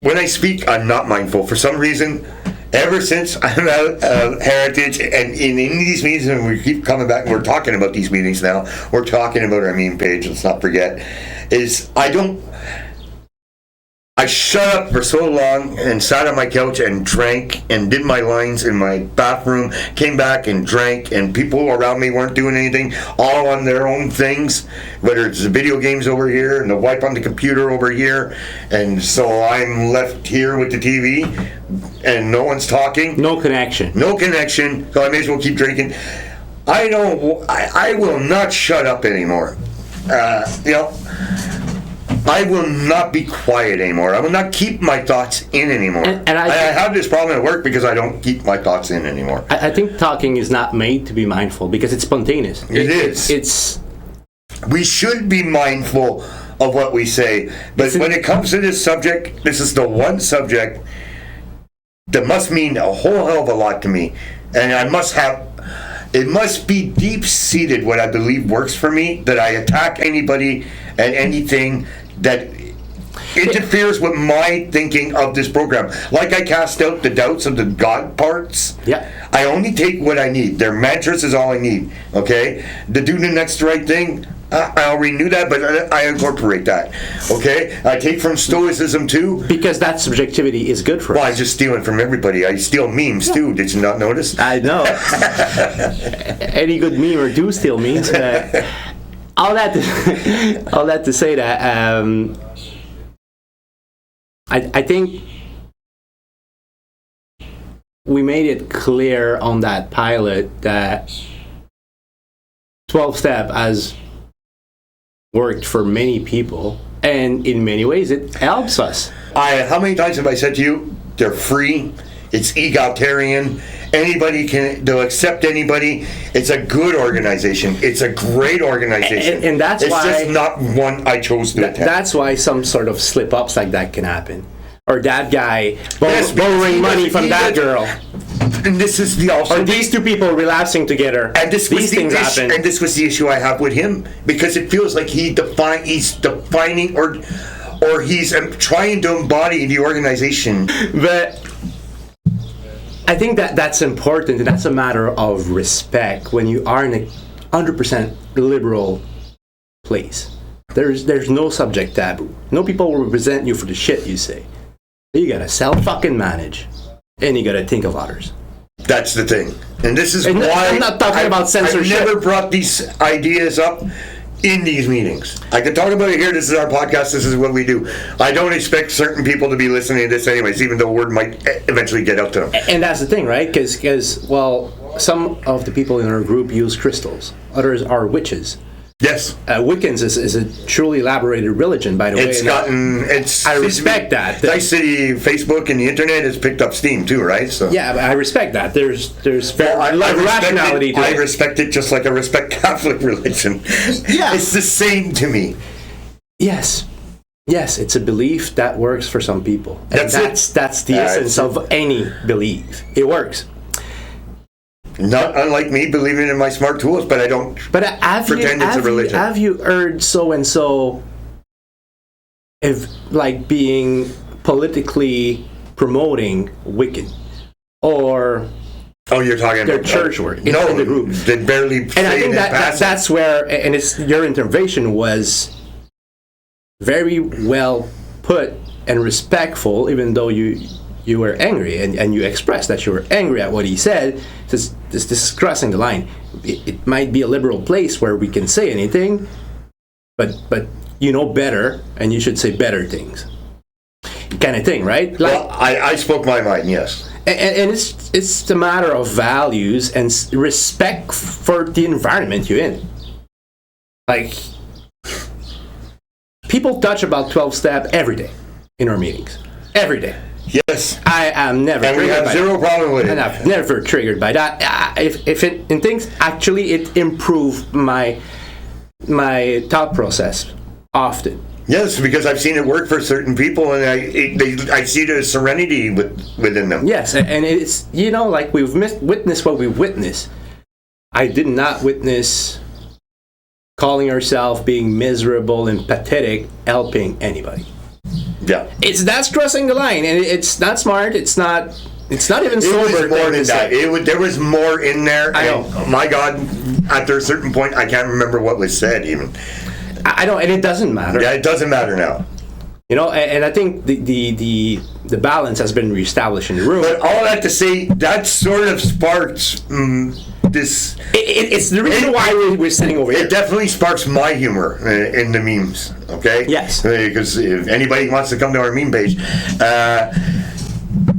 when I speak, I'm not mindful. For some reason, ever since I'm out of Heritage, and in these meetings, and we keep coming back, and we're talking about these meetings now, we're talking about our meme page, let's not forget, is I I shut up for so long and sat on my couch and drank and did my lines in my bathroom, came back and drank, and people around me weren't doing anything, all on their own things, whether it's the video games over here and the wipe on the computer over here, and so I'm left here with the TV and no one's talking. No connection. No connection, so I may as well keep drinking. I will not shut up anymore. I will not be quiet anymore. I will not keep my thoughts in anymore. And I have this problem at work because I don't keep my thoughts in anymore. I think talking is not made to be mindful because it's spontaneous. It is. We should be mindful of what we say, but when it comes to this subject, this is the one subject that must mean a whole hell of a lot to me, and it must be deep-seated what I believe works for me, that I attack anybody and anything that interferes with my thinking of this program. Like I cast out the doubts of the God parts. Yeah. I only take what I need. Their mantras is all I need. Okay? To do the next right thing, I'll renew that, but I incorporate that. Okay? I take from Stoicism too. Because that subjectivity is good for Well, us. I'm just stealing from everybody. I steal memes too. Did you not notice? I know. Any good memer do steal memes. All that to say that I think we made it clear on that pilot that 12-step has worked for many people, and in many ways it helps us. How many times have I said to you, they're free, it's egalitarian, they'll accept anybody, it's a good organization, it's a great organization. And that's it's why... It's just not one I chose to attend. That's why some sort of slip-ups like that can happen. Or that guy Yes, borrowing money from that girl. And this is the Or these two people relapsing together. And this was These the things issue, happen. and this was the issue I have with him, because it feels like he's defining or he's trying to embody the organization. But I think that's important, and that's a matter of respect when you are in a 100% liberal place. There's no subject taboo. No people will resent you for the shit you say. You gotta self-fucking-manage, and you gotta think of others. That's the thing. And this is And why I'm not talking about censorship. I've never brought these ideas up in these meetings. I can talk about it here. This is our podcast. This is what we do. I don't expect certain people to be listening to this anyways, even though word might eventually get out to them. And that's the thing, right? Because well, some of the people in our group use crystals. Others are witches. Yes. Wiccans is a truly elaborated religion, by the way. I respect that. Dice City, Facebook, and the internet has picked up steam too, right? So yeah, I respect that. There's I rationality to it. I respect it just like I respect Catholic religion. Yeah. It's the same to me. Yes, it's a belief that works for some people. And That's the essence of any belief. It works. Not unlike me believing in my smart tools, but I don't pretend it's a religion. Have you heard so and so being politically promoting Wiccan or you're talking their about church work in the group? They barely. And I think that's where, and your intervention was very well put and respectful, even though you were angry and you expressed that you were angry at what he said. This is crossing the line. It might be a liberal place where we can say anything, but you know better, and you should say better things, kind of thing, right? Well, I spoke my mind, yes. And it's a matter of values and respect for the environment you're in. Like, people touch about 12-step every day in our meetings. Every day. Yes. I am never and we triggered have by zero that. problem with it. And I've never triggered by that. If it in things, actually, it improved my thought process often. Yes, because I've seen it work for certain people, and I see the serenity within them. Yes, and it's, like we've witnessed what we witnessed. I did not witness calling yourself being miserable and pathetic helping anybody. Yeah. That's crossing the line, and it's not smart. It's not even It sober. was more than that. say. There was more in there. I know. And, my God, after a certain point, I can't remember what was said even. I don't, and it doesn't matter. Yeah, it doesn't matter now. You know, and I think the balance has been reestablished in the room. But all that to say, that sort of sparks this. It's the reason why we're sitting over here. It definitely sparks my humor in the memes. Okay. Yes. Because if anybody wants to come to our meme page,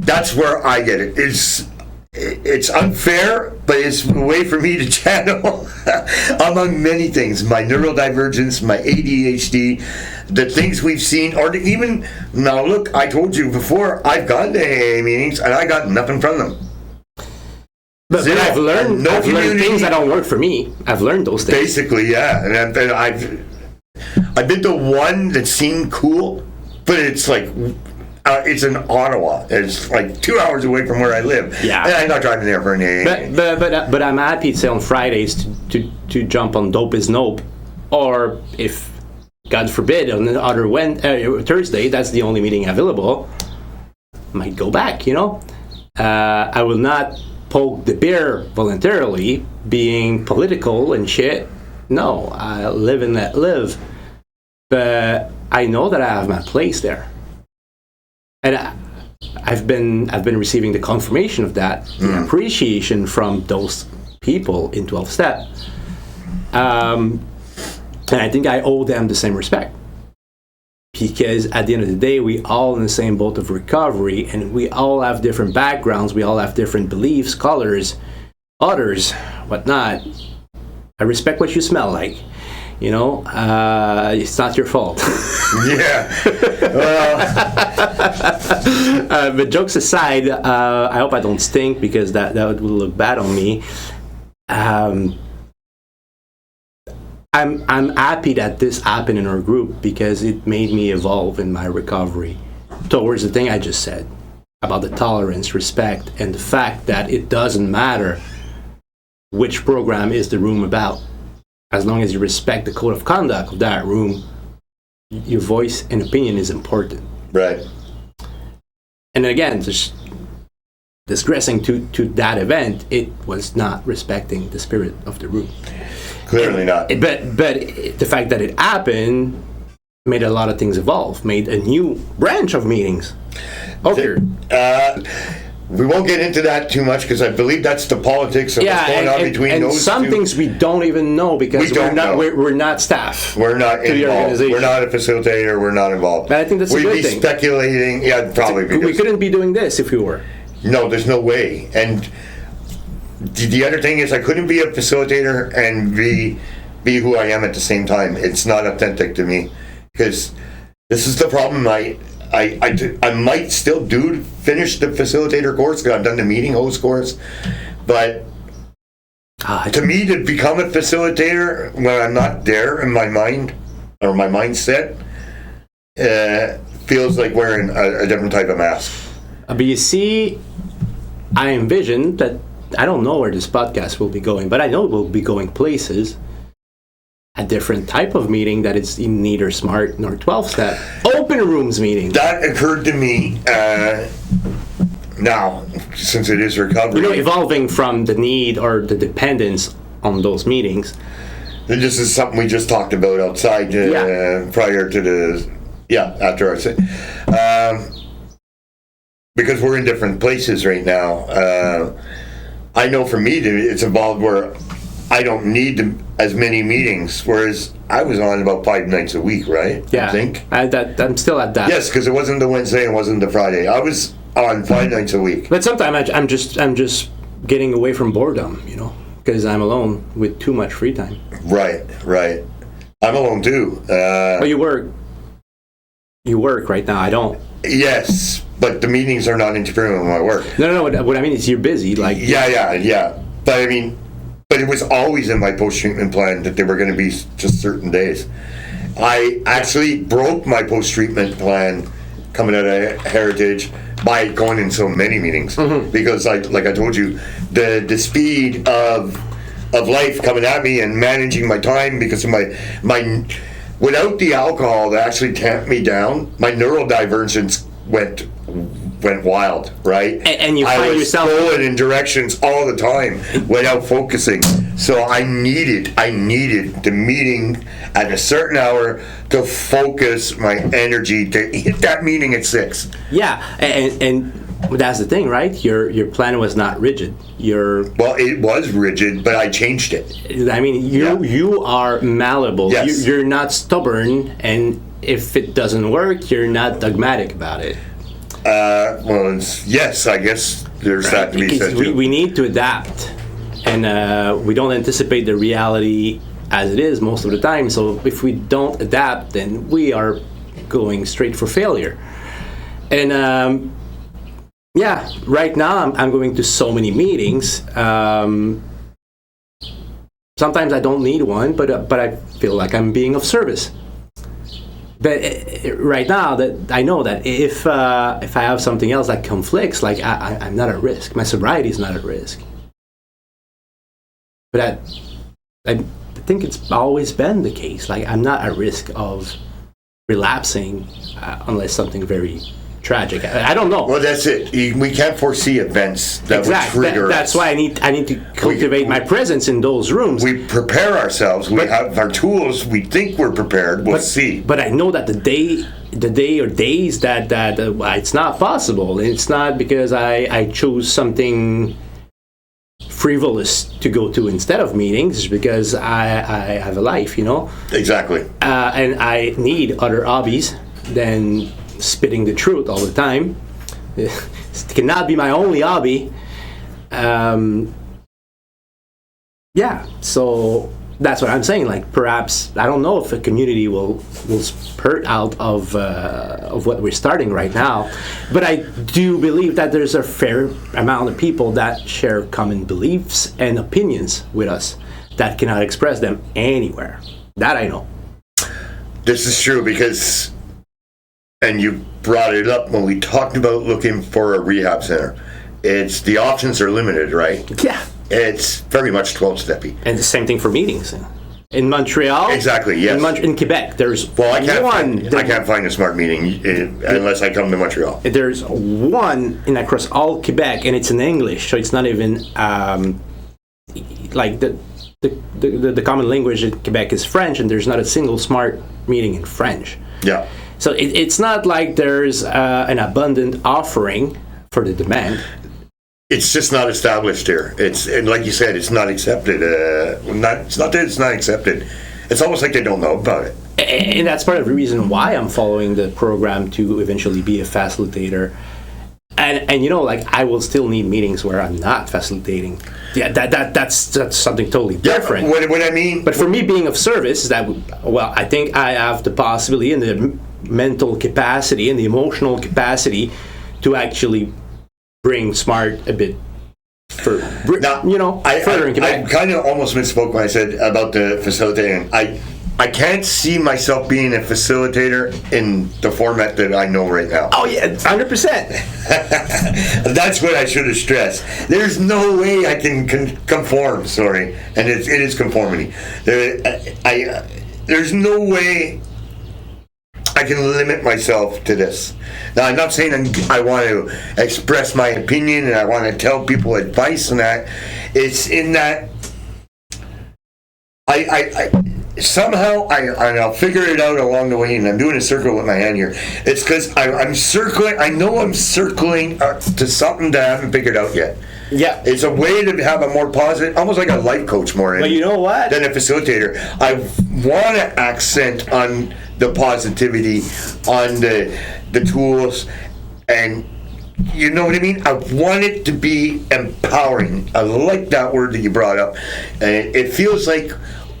that's where I get it. It's unfair, but it's a way for me to channel, among many things, my neurodivergence, my ADHD, the things we've seen, or even, now look, I told you before, I've gone to AA meetings and I got nothing from them. But I've learned things that don't work for me. I've learned those things. Basically, yeah. And I've been to one that seemed cool, but it's like, it's in Ottawa. It's like 2 hours away from where I live. Yeah. And I'm not driving there for an AA. But I'm happy, say, on Fridays to jump on Dope is Nope, or if, God forbid, on the other Thursday, that's the only meeting available, might go back, you know? I will not poke the bear voluntarily, being political and shit. No, I live and let live. But I know that I have my place there. And I've been receiving the confirmation of that, the appreciation from those people in 12-step. And I think I owe them the same respect. Because at the end of the day, we all in the same boat of recovery, and we all have different backgrounds, we all have different beliefs, colors, others, whatnot. I respect what you smell like. You know, it's not your fault. Yeah. But jokes aside, I hope I don't stink, because that would look bad on me. I'm happy that this happened in our group, because it made me evolve in my recovery towards the thing I just said about the tolerance, respect, and the fact that it doesn't matter which program is the room about. As long as you respect the code of conduct of that room, your voice and opinion is important. Right. And again, just digressing to that event, it was not respecting the spirit of the room. Clearly not. But the fact that it happened made a lot of things evolve, made a new branch of meetings. Okay. We won't get into that too much, because I believe that's the politics of what's going on between those two. And some things we don't even know, because we're not staff. We're not involved. We're not a facilitator. We're not involved. But I think that's a good thing. We'd be speculating. Yeah, probably. We couldn't be doing this if we were. No, there's no way. And the other thing is, I couldn't be a facilitator and be who I am at the same time. It's not authentic to me, because this is the problem. I might still finish the facilitator course, because I've done the meeting host course, but to me, to become a facilitator when I'm not there in my mind or my mindset, feels like wearing a different type of mask. But you see, I envision that, I don't know where this podcast will be going, but I know it will be going places. A different type of meeting that is neither SMART nor 12-step. Open rooms meeting. That occurred to me now, since it is recovery. You know, evolving from the need or the dependence on those meetings. This is something we just talked about outside prior to after our because we're in different places right now. I know for me, it's involved where I don't need as many meetings, whereas I was on about 5 nights a week, right? Yeah, I think. I'm still at that. Yes, because it wasn't the Wednesday and it wasn't the Friday. I was on 5 nights a week. But sometimes I'm just getting away from boredom, you know, because I'm alone with too much free time. Right. I'm alone too. But you work right now. I don't. Yes, but the meetings are not interfering with my work. No. What I mean is you're busy. Like. Yeah. But I mean. But it was always in my post-treatment plan that there were going to be just certain days. I actually broke my post-treatment plan coming out of Heritage by going in so many meetings, because, like I told you, the speed of life coming at me and managing my time, because of my without the alcohol that actually tamped me down, my neurodivergence went went wild, right? And you I find was yourself going in directions all the time without focusing. So I needed the meeting at a certain hour to focus my energy to hit that meeting at 6. Yeah, and that's the thing, right? Your plan was not rigid. Well, it was rigid, but I changed it. I mean, you are malleable. Yes. You're not stubborn, and if it doesn't work, you're not dogmatic about it. Well, yes, I guess there's that to be Because said too. we need to adapt, and we don't anticipate the reality as it is most of the time. So if we don't adapt, then we are going straight for failure. And yeah, right now I'm going to so many meetings. Sometimes I don't need one, but I feel like I'm being of service. But right now, that I know that if I have something else that conflicts, like I'm not at risk. My sobriety is not at risk. But I think it's always been the case. Like I'm not at risk of relapsing unless something very tragic. I don't know. Well, that's it. We can't foresee events that would trigger That's us. why I need to cultivate my presence in those rooms. We prepare ourselves. We have our tools. We think we're prepared. We'll see. But I know that the day or days that it's not possible. It's not because I chose something frivolous to go to instead of meetings. It's because I have a life, you know. Exactly. And I need other hobbies than spitting the truth all the time. It cannot be my only hobby. Yeah, so that's what I'm saying. Like perhaps I don't know if a community will spurt out of what we're starting right now, but I do believe that there's a fair amount of people that share common beliefs and opinions with us that cannot express them anywhere. That I know. This is true because, and you brought it up when we talked about looking for a rehab center. It's the options are limited, right? Yeah. It's very much 12-steppy. And the same thing for meetings. In Montreal, Exactly, yes. In Quebec, there's Well, I one. can't find a smart meeting unless I come to Montreal. There's one in across all Quebec, and it's in English, so it's not even like the common language in Quebec is French, and there's not a single smart meeting in French. Yeah. So it's not like there's an abundant offering for the demand. It's just not established here. And like you said, it's not accepted. It's not that it's not accepted. It's almost like they don't know about it. And that's part of the reason why I'm following the program to eventually be a facilitator. And you know, like I will still need meetings where I'm not facilitating. Yeah, that's something totally different. Yeah, what I mean. But for me, being of service is that, well, I think I have the possibility and the mental capacity and the emotional capacity to actually bring smart a bit further in Quebec. I kind of almost misspoke when I said about the facilitating. I can't see myself being a facilitator in the format that I know right now. Oh yeah, 100%. That's what I should have stressed. There's no way I can conform. Sorry, and it is conformity. There's no way I can limit myself to this. Now, I'm not saying I want to express my opinion and I want to tell people advice and that. It's in that I somehow, and I'll figure it out along the way, and I'm doing a circle with my hand here. It's because I'm circling, I know I'm circling to something that I haven't figured out yet. Yeah. It's a way to have a more positive, almost like a life coach more But you know what? than a facilitator. I want to accent on the positivity, on the tools, and you know what I mean? I want it to be empowering. I like that word that you brought up. And it feels like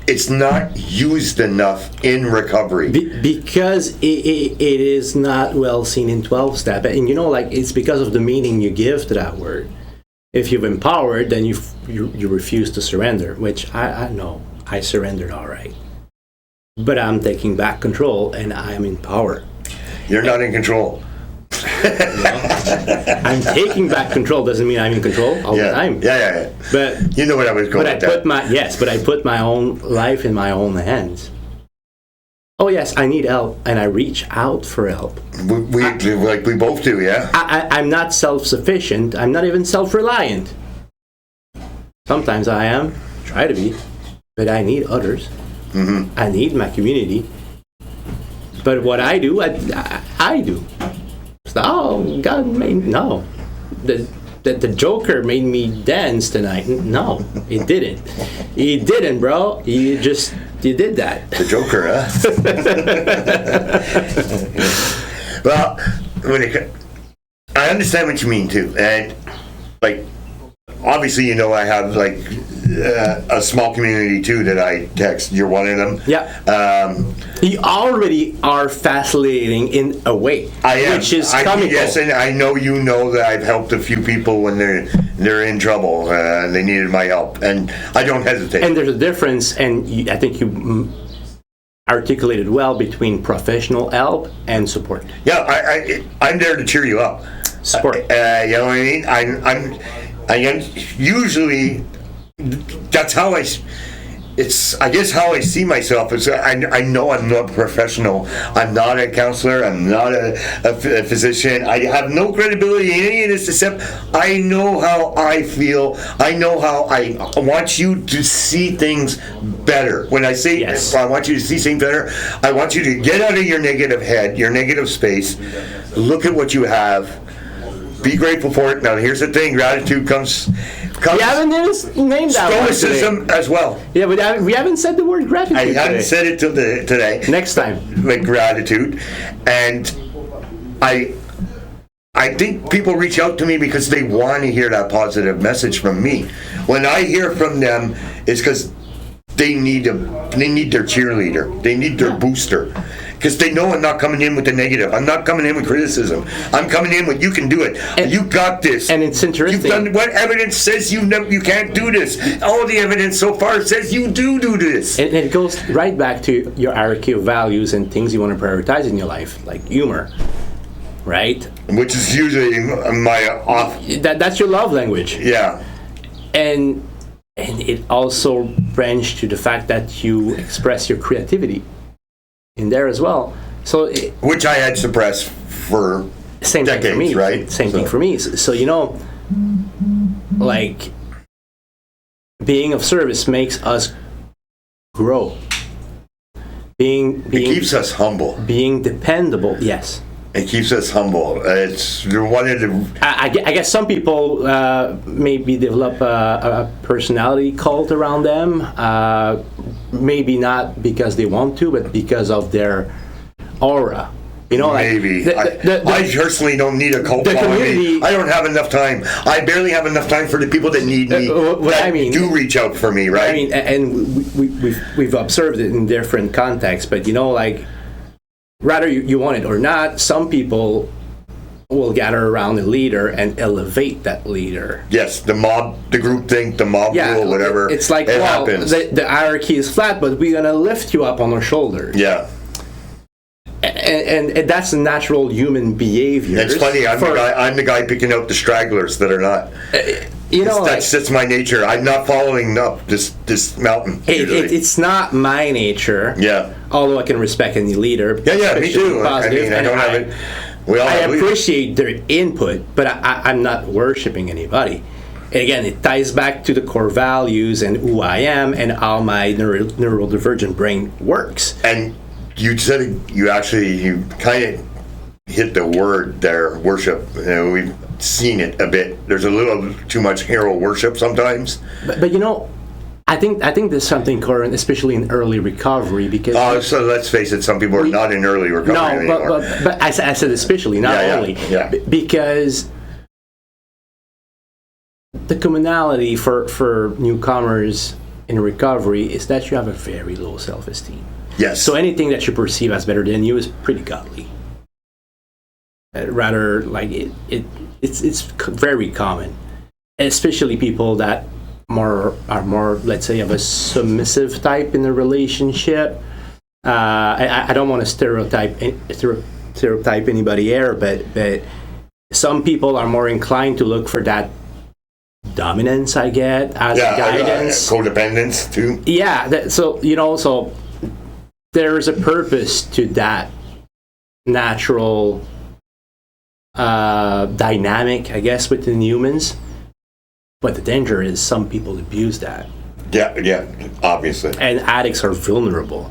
it's not used enough in recovery. Because it is not well seen in 12-step. And you know, like, it's because of the meaning you give to that word. If you've empowered, then you refuse to surrender, which I know. I surrendered all right. But I'm taking back control, and I'm in power. You're not in control. I'm taking back control doesn't mean I'm in control all the time. Yeah. But you know what I was going with that. But I put my own life in my own hands. oh yes, I need help, and I reach out for help. We both do, yeah. I'm not self-sufficient. I'm not even self-reliant. Sometimes I am, try to be, but I need others. I need my community. But what I do, I do. So, oh, God made no. The Joker made me dance tonight. No, he didn't. He didn't, bro. You did that. The Joker, huh? Well, I understand what you mean too, and like, obviously, you know, I have like a small community too that I text. You're one of them. Yeah. You already are fascinating in a way. I am. Which is comical. Yes, and I know you know that I've helped a few people when they're in trouble and they needed my help, and I don't hesitate. And there's a difference, and I think you articulated well between professional help and support. Yeah, I'm there to cheer you up. Support. You know what I mean? I usually that's how I guess how I see myself is I know I'm not a professional. I'm not a counselor. I'm not a physician. I have no credibility in any of this except I know how I feel. I know how I want you to see things better. When I say yes. I want you to see things better, I want you to get out of your negative head, your negative space, look at what you have, be grateful for it. Now here's the thing, gratitude comes We haven't named that word stoicism as well. Yeah, but we haven't said the word gratitude I haven't today. said it today. Next time. Like gratitude. And I think people reach out to me because they want to hear that positive message from me. When I hear from them, it's because they need their cheerleader. They need their booster. Because they know I'm not coming in with the negative. I'm not coming in with criticism. I'm coming in with you can do it. And you got this. And it's interesting. You've done what evidence says you can't do this. All the evidence so far says you do this. And it goes right back to your hierarchy of values and things you want to prioritize in your life, like humor, right? Which is usually my off. That's your love language. Yeah. And it also branched to the fact that you express your creativity in there as well. So which I had suppressed for same decades, thing for me, right? Same thing for me. So you know, like being of service makes us grow. It keeps us humble. Being dependable, yes. It keeps us humble. You're one of the. I guess some people maybe develop a personality cult around them. Maybe not because they want to, but because of their aura. You know, maybe. Like I personally don't need a cult following. I don't have enough time. I barely have enough time for the people that need me. Do reach out for me, right? I mean, and we've observed it in different contexts, but you know, like. Rather you want it or not, some people will gather around a leader and elevate that leader. Yes, the group think, the mob rule, whatever. It's like, happens. The hierarchy is flat, but we're going to lift you up on our shoulders. Yeah. And that's a natural human behavior. It's funny, I'm the guy picking out the stragglers that are not. That's my nature. I'm not following up this mountain. It's not my nature. Yeah. Although I can respect any leader. Yeah, me too. Positive, I don't have it. I appreciate their input, but I'm not worshiping anybody. And again, it ties back to the core values and who I am and how my neurodivergent brain works. And you said you kind of hit the word there, worship. We've seen it a bit. There's a little too much hero worship sometimes. But you know, I think there's something current, especially in early recovery, because. So let's face it, some people are not in early recovery anymore. But I said especially, not only. Yeah. Because the commonality for newcomers in recovery is that you have a very low self-esteem. Yes. So anything that you perceive as better than you is pretty godly. Rather, like it's very common, especially people that are more, let's say, of a submissive type in the relationship. I don't want to stereotype anybody here, but some people are more inclined to look for that dominance, I get, as guidance. Codependence too. Yeah. So there's a purpose to that natural dynamic, I guess, within humans. But the danger is some people abuse that. Yeah, obviously. And addicts are vulnerable.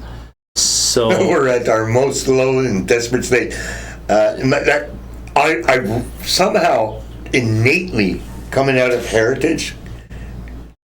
So We're at our most low and desperate state. I somehow innately coming out of heritage.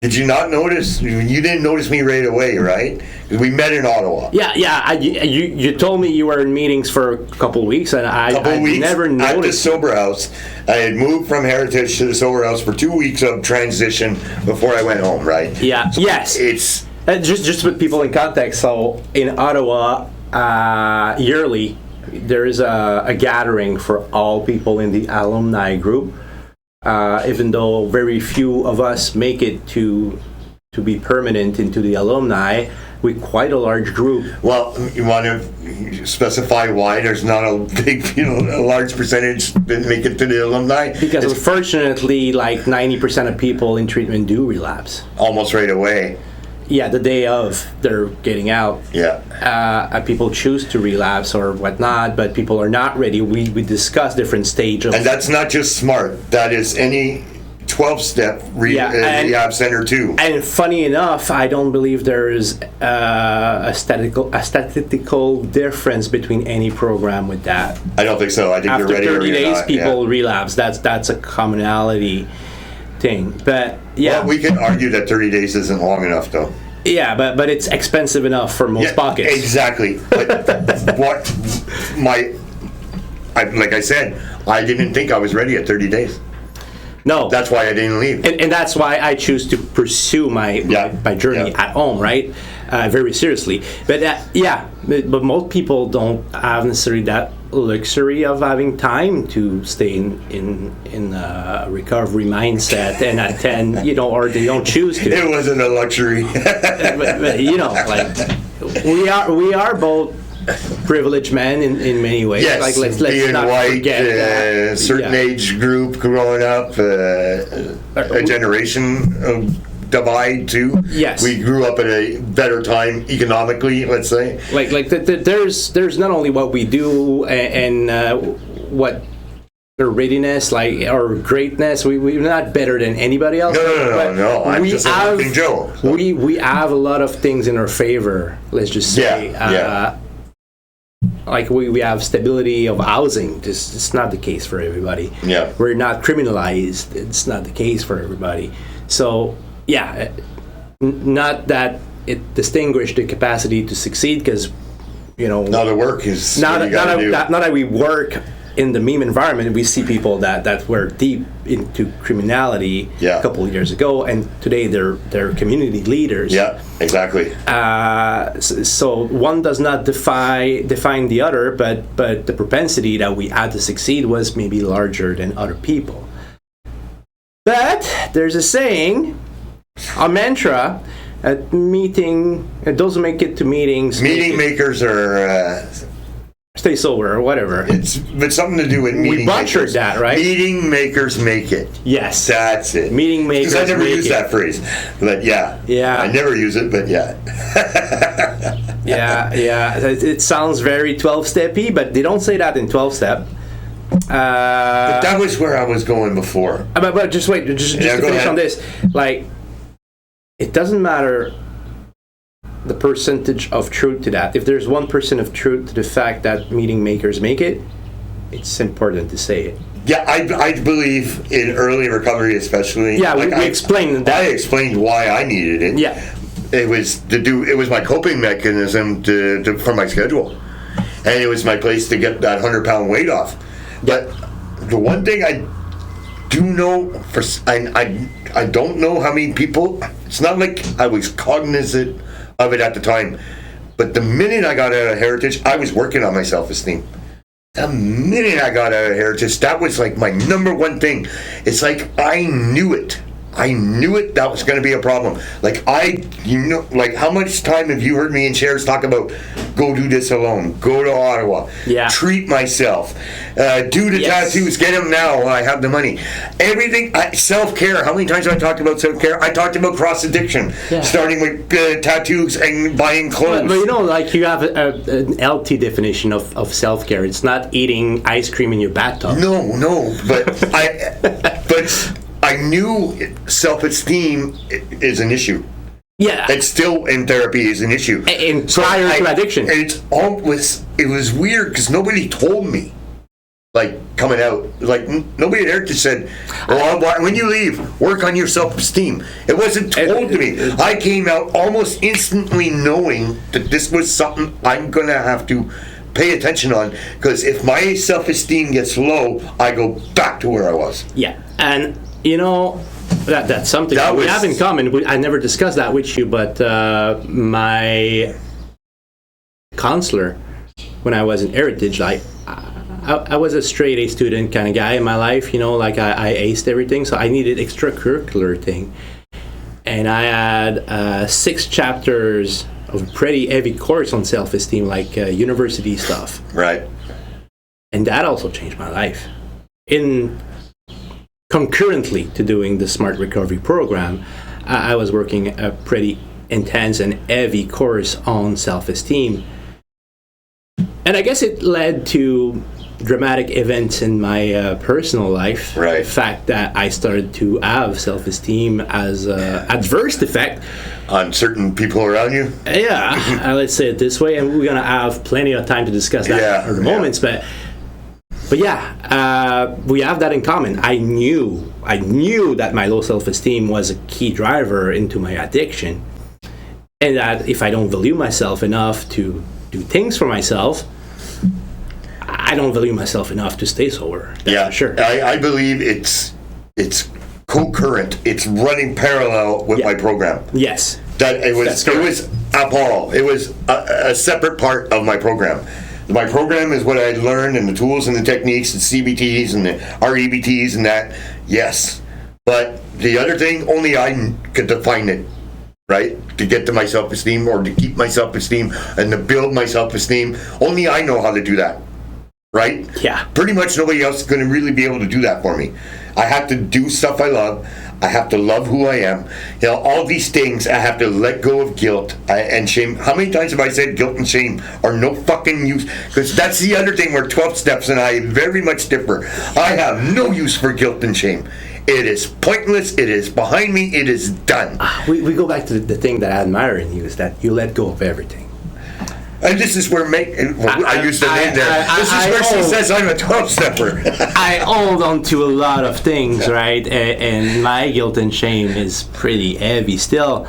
Did you not notice? You didn't notice me right away, right? We met in Ottawa. yeah. You told me you were in meetings for a couple of weeks, and I never at the noticed. sober house. I had moved from heritage to the sober house for 2 weeks of transition before I went home, right? Yeah. Yes. It's Just to put people in context, so in Ottawa, yearly, there is a gathering for all people in the alumni group. Even though very few of us make it to be permanent into the alumni, we're quite a large group. well. You want to specify why there's not a big, a large percentage that make it to the alumni? Because It's unfortunately, like 90% of people in treatment do relapse. almost right away. Yeah, the day of they're getting out. Yeah. People choose to relapse or whatnot, but people are not ready. We discuss different stages. And that's not just SMART. That is any 12-step rehab center too. And funny enough, I don't believe there is a statistical difference between any program with that. I don't think so. I think After you're ready 30 or you're days, not. people relapse. That's a commonality thing. But yeah, Well, we can argue that 30 days isn't long enough, though. yeah, but it's expensive enough for most pockets. Exactly. But like I said, I didn't think I was ready at 30 days. No, That's why I didn't leave. and that's why I choose to pursue my journey Yeah. at home, right? Very seriously. But but most people don't have necessarily that luxury of having time to stay in a recovery mindset and attend, or they don't choose to. It wasn't a luxury. but, like we are both privileged men in many ways. Yes, Like let's being not white, forget that. certain Yeah. age group growing up, a generation divide too. Yes. We grew up at a better time economically, let's say. There's not only what we do and what their readiness, or greatness. We're not better than anybody else. No. I'm just a working Joe. So. We have a lot of things in our favor. Let's just say. Yeah. Like we have stability of housing. It's not the case for everybody. Yeah. We're not criminalized. It's not the case for everybody. So yeah, not that it distinguished the capacity to succeed, because Now the work is not what you gotta do. that we work in the meme environment. We see people that were deep into criminality Yeah. a couple of years ago, and today they're community leaders. Yeah, exactly. So one does not define the other, but the propensity that we had to succeed was maybe larger than other people. But there's a saying, a mantra at meeting. Those who make it to meetings. Meeting makers are. Stay sober or whatever. It's something to do with meeting butchered makers. that, right? Meeting makers make it. Yes. That's it. Meeting makers Because I never make use it. that phrase. But yeah. Yeah. I never use it, but yeah. Yeah. It sounds very 12-steppy, but they don't say that in 12-step. That was where I was going before. But just wait, just Yeah, to go finish ahead. on this. Like, it doesn't matter the percentage of truth to that. If there's 1% of truth to the fact that meeting makers make it, it's important to say it. Yeah, I believe in early recovery, especially. Yeah, we explained that. I explained why I needed it. Yeah. It was my coping mechanism for my schedule, and it was my place to get that 100-pound weight off. But the one thing I do know I don't know how many people. It's not like I was cognizant of it at the time, but the minute I got out of Heritage, I was working on my self-esteem. The minute I got out of Heritage, that was like my number one thing. It's like I knew it. That was going to be a problem. Like how much time have you heard me in shares talk about go do this alone. Go to Ottawa. Yeah. Treat myself. Do the Yes. tattoos. Get them now while I have the money. Everything. Self-care. How many times have I talked about self-care? I talked about cross-addiction. Yeah. Starting with tattoos and buying clothes. But you know, like you have an LT definition of self-care. It's not eating ice cream in your bathtub. No, but I knew self-esteem is an issue. Yeah. It's still in therapy is an issue. And prior to addiction. It was weird because nobody told me, like coming out, like nobody there just said, "Well, when you leave, work on your self-esteem." It wasn't told to me. I came out almost instantly knowing that this was something I'm gonna have to pay attention on, because if my self-esteem gets low, I go back to where I was. Yeah, and you know that's something That we was- have in common. I never discussed that with you, but my counselor, when I was in Heritage, I was a straight A student kind of guy in my life. You know, like I aced everything, so I needed extracurricular thing, and I had 6 chapters of pretty heavy course on self-esteem, like university stuff. Right. And that also changed my life. In concurrently to doing the Smart Recovery program, I was working a pretty intense and heavy course on self-esteem. And I guess it led to dramatic events in my personal life. Right. The fact that I started to have self-esteem as an adverse effect. On certain people around you. Yeah, let's say it this way, and we're gonna have plenty of time to discuss that Yeah, in the yeah. moments. But yeah, we have that in common. I knew that my low self-esteem was a key driver into my addiction, and that if I don't value myself enough to do things for myself, I don't value myself enough to stay sober. That's for sure. I believe it's co-current. It's running parallel with my program. Yes. That it was. That's correct. It was Paul. It was a separate part of my program. My program is what I learned and the tools and the techniques and CBTs and the REBTs and that. Yes, but the other thing, only I could define it. Right? To get to my self-esteem, or to keep my self-esteem and to build my self-esteem. Only I know how to do that. Right? Yeah. Pretty much nobody else is going to really be able to do that for me. I have to do stuff I love. I have to love who I am. You know, all these things, I have to let go of guilt and shame. How many times have I said guilt and shame are no fucking use? Because that's the other thing where 12 Steps and I very much differ. I have no use for guilt and shame. It is pointless. It is behind me. It is done. We go back to the thing that I admire in you is that you let go of everything. And this is where I used the name there. This is where she says I'm a 12-stepper. I hold on to a lot of things, right? And my guilt and shame is pretty heavy still.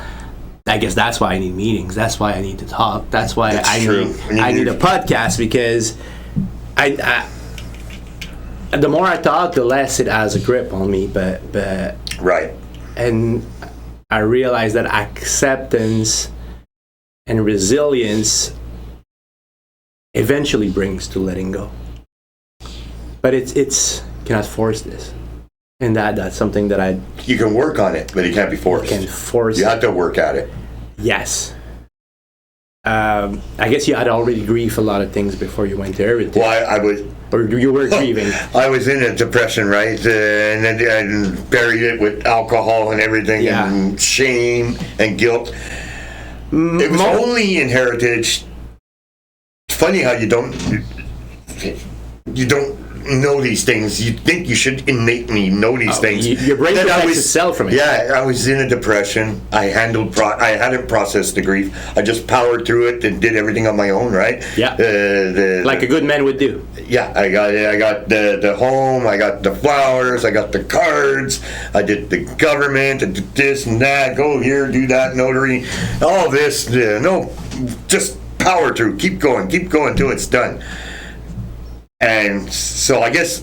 I guess that's why I need meetings. That's why I need to talk. That's why That's true. I need a podcast, because I the more I talk, the less it has a grip on me. But Right. and I realize that acceptance and resilience eventually brings to letting go. But it's cannot force this, and that's something that I You can work on it, but it can't be forced. can force. You have to work at it. Yes. I guess you had already grieved a lot of things before you went to Heritage, Well, I was. or you were grieving. I was in a depression, right? And then I buried it with alcohol and everything, Yeah. and shame and guilt. It was only in Heritage. It's funny how you don't know these things. You think you should innately know these things. Your brain Then I protects was- itself from it. Yeah, I was in a depression. I hadn't processed the grief. I just powered through it and did everything on my own, right? Yeah. Like a good man would do. Yeah, I got the home, I got the flowers, I got the cards, I did the government, I did this and that, go here, do that, notary, all this. No, just power through, keep going till it's done. And so I guess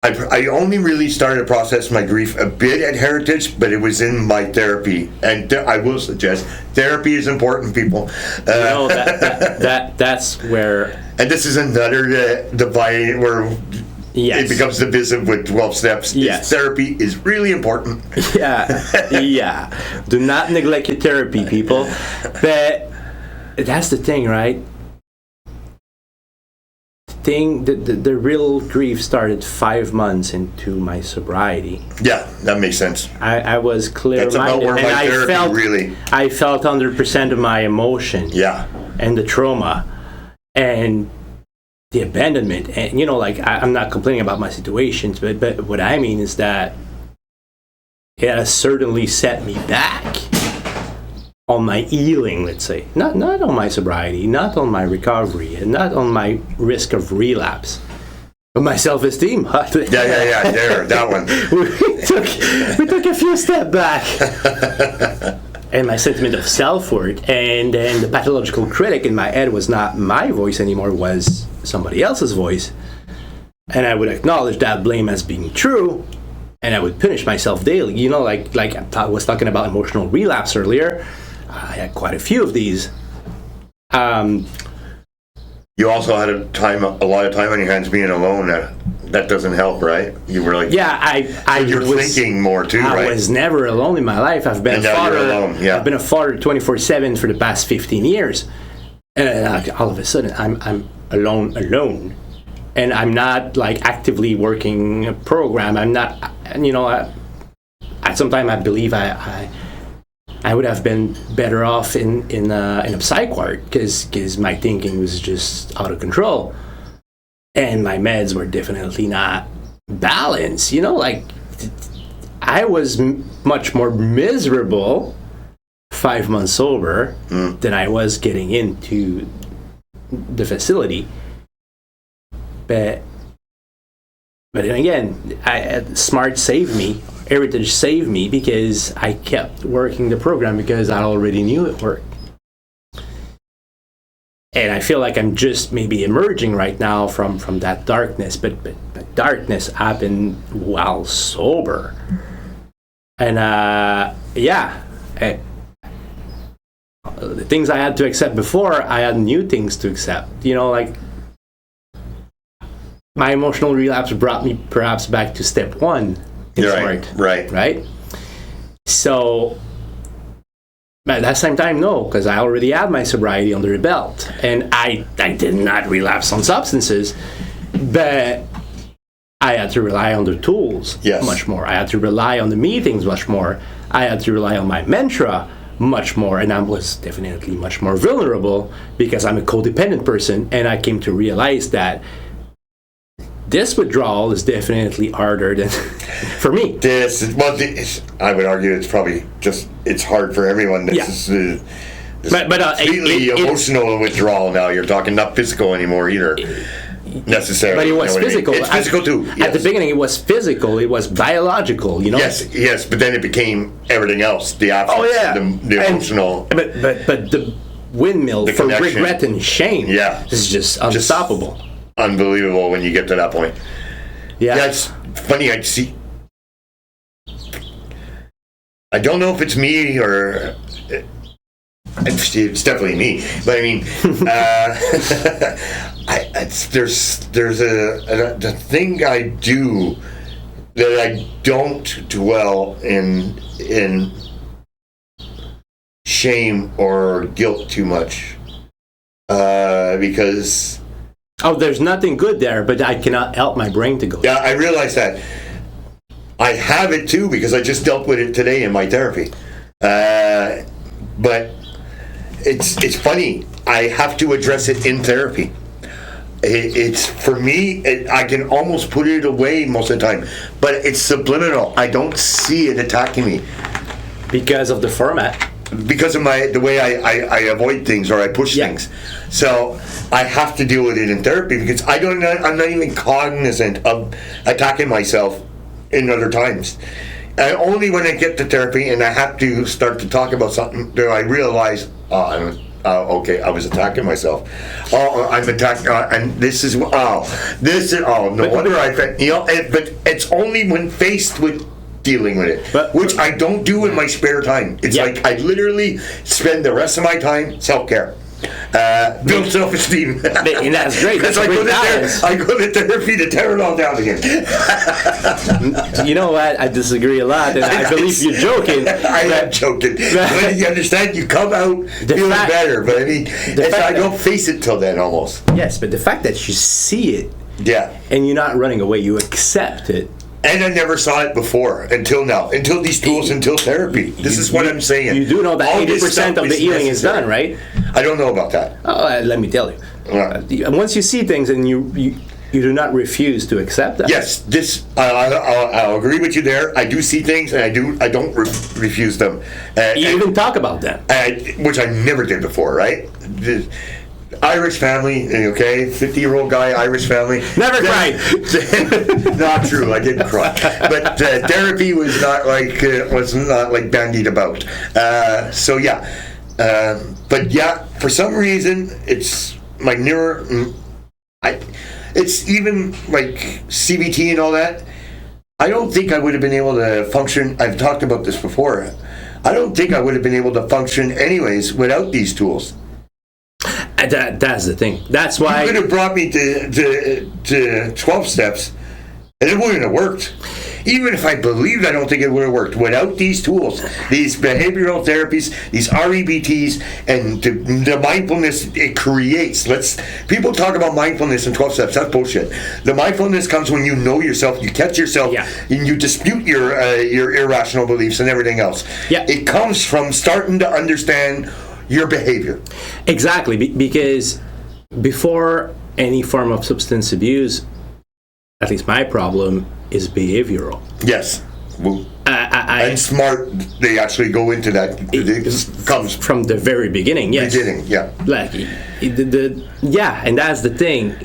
I only really started to process my grief a bit at Heritage, but it was in my therapy. And I will suggest therapy is important, people. No, that's where. And this is another divide where Yes. it becomes divisive with 12 steps. Yes. Therapy is really important. Yeah. Do not neglect your therapy, people. But that's the thing, right? The real grief started 5 months into my sobriety. Yeah, that makes sense. I was clear-minded, That's about where my therapy really. I felt 100% of my emotion. Yeah. And the trauma and the abandonment, and like I'm not complaining about my situations, but what I mean is that it has certainly set me back on my healing, let's say, not on my sobriety, not on my recovery, and not on my risk of relapse, but my self-esteem. Yeah. There, that one. we took a few steps back. And my sentiment of self-worth, and then the pathological critic in my head was not my voice anymore, was somebody else's voice. And I would acknowledge that blame as being true, and I would punish myself daily. Like I was talking about emotional relapse earlier. I had quite a few of these. You also had a lot of time on your hands being alone. That doesn't help, right? You were like, you're thinking more too, right? I was never alone in my life. I've been a father. You're alone. Yeah. I've been a father 24/7 for the past 15 years, and all of a sudden I'm alone, and I'm not like actively working a program. I'm not, sometimes I believe I would have been better off in a psych ward because my thinking was just out of control, and my meds were definitely not balanced. I was much more miserable 5 months sober than I was getting into the facility. But then again, Smart saved me. Heritage saved me because I kept working the program because I already knew it worked. And I feel like I'm just maybe emerging right now from that darkness, but darkness happened while sober. And the things I had to accept before, I had new things to accept. Like my emotional relapse brought me perhaps back to step one. Right. So, at that same time, no, because I already had my sobriety under the belt, and I did not relapse on substances, but I had to rely on the tools much more. I had to rely on the meetings much more. I had to rely on my mantra much more, and I was definitely much more vulnerable because I'm a codependent person, and I came to realize that this withdrawal is definitely harder than for me. I would argue it's probably it's hard for everyone. This is completely emotional withdrawal now. You're talking not physical anymore either, necessarily. But it was physical. It's physical too. Yes. At the beginning, it was physical. It was biological. Yes. But then it became everything else. The absence, the emotional. But the windmill for connection. Regret and shame. Yeah, is just unstoppable. Unbelievable when you get to that point. Yeah, it's funny. I don't know if it's me or it's definitely me. But I mean, there's a thing I do that I don't dwell in shame or guilt too much because. Oh, there's nothing good there, but I cannot help my brain to go. Yeah, I realize that. I have it too because I just dealt with it today in my therapy. But it's funny. I have to address it in therapy. It's for me. I can almost put it away most of the time, but it's subliminal. I don't see it attacking me because of the format. Because of the way I avoid things or I push things. So I have to deal with it in therapy because I'm not even cognizant of attacking myself in other times. Only when I get to therapy and I have to start to talk about something do I realize, okay, I was attacking myself. I'm attacked, and no wonder I felt, but it's only when faced with dealing with it, which I don't do in my spare time. It's like I literally spend the rest of my time self-care. Build self-esteem. And that's great. That's Because a great balance. I go to therapy to tear it all down again. You know what? I disagree a lot, and I believe you're joking. I am joking. But you understand, you come out feeling fact- better. But I mean, fact I that- don't face it till then almost. Yes, but the fact that you see it Yeah. and you're not running away, you accept it. And I never saw it before until now, until these tools, until therapy. This is what I'm saying. You do know that All this 80% stuff of the healing is necessary. done, right? I don't know about that. Oh, let me tell you. Once you see things and you do not refuse to accept them. Yes, this I'll agree with you there. I do see things, and I don't refuse them. You even talk about them. Which I never did before, right? The Irish family, okay, 50-year-old guy, Irish family. Never cried. Not true. I didn't cry, but therapy was not like bandied about. So yeah, but yeah, for some reason, it's my neuro. It's even like CBT and all that. I don't think I would have been able to function. I've talked about this before. I don't think I would have been able to function anyways without these tools. That's the thing. That's why. You could have brought me to 12 steps, and it wouldn't have worked. Even if I believed, I don't think it would have worked without these tools, these behavioral therapies, these REBTs, and the mindfulness it creates. People talk about mindfulness in 12 steps. That's bullshit. The mindfulness comes when you know yourself, you catch yourself, and you dispute your irrational beliefs and everything else. Yeah. It comes from starting to understand your behavior. Exactly, because before any form of substance abuse, at least my problem is behavioral. Yes. And smart, they actually go into that. It comes from the very beginning, yes. Beginning, yeah. Like, and that's the thing.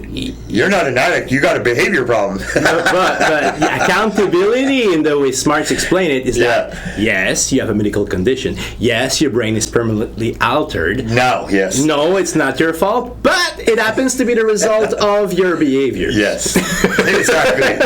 You're not an addict, you got a behavior problem. but accountability in the way Smarts explain it is that, yes, you have a medical condition. Yes, your brain is permanently altered. No, yes. No, it's not your fault, but it happens to be the result of your behavior. Yes, exactly.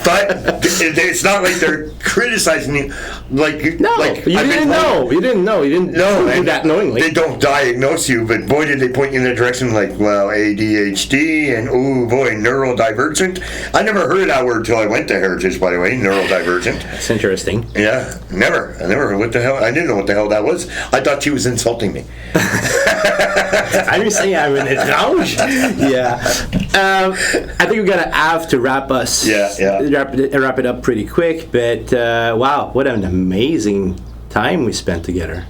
But it's not like they're criticizing you. No, you didn't know. You didn't do that knowingly. They don't diagnose you, but boy, did they point you in the direction like, well, ADHD and, oh boy, neurodivergent. I never heard that word till I went to Heritage, by the way, neurodivergent. That's interesting. Yeah, I never heard what the hell. I didn't know what the hell that was. I thought she was insulting me. I'm just saying I'm an étrange. Yeah. I think we're gonna have to wrap it up pretty quick. But wow, what an amazing time we spent together.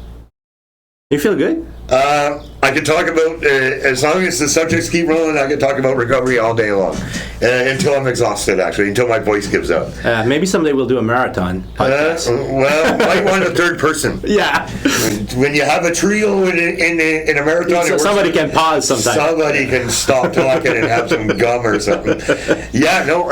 You feel good? I could talk about, as long as the subjects keep rolling, I could talk about recovery all day long. Until I'm exhausted, actually, until my voice gives out. Maybe someday we'll do a marathon podcast. Well, might want a third person. Yeah. When you have a trio in a marathon, so somebody can pause sometime. Somebody can stop talking and have some gum or something. Yeah, no,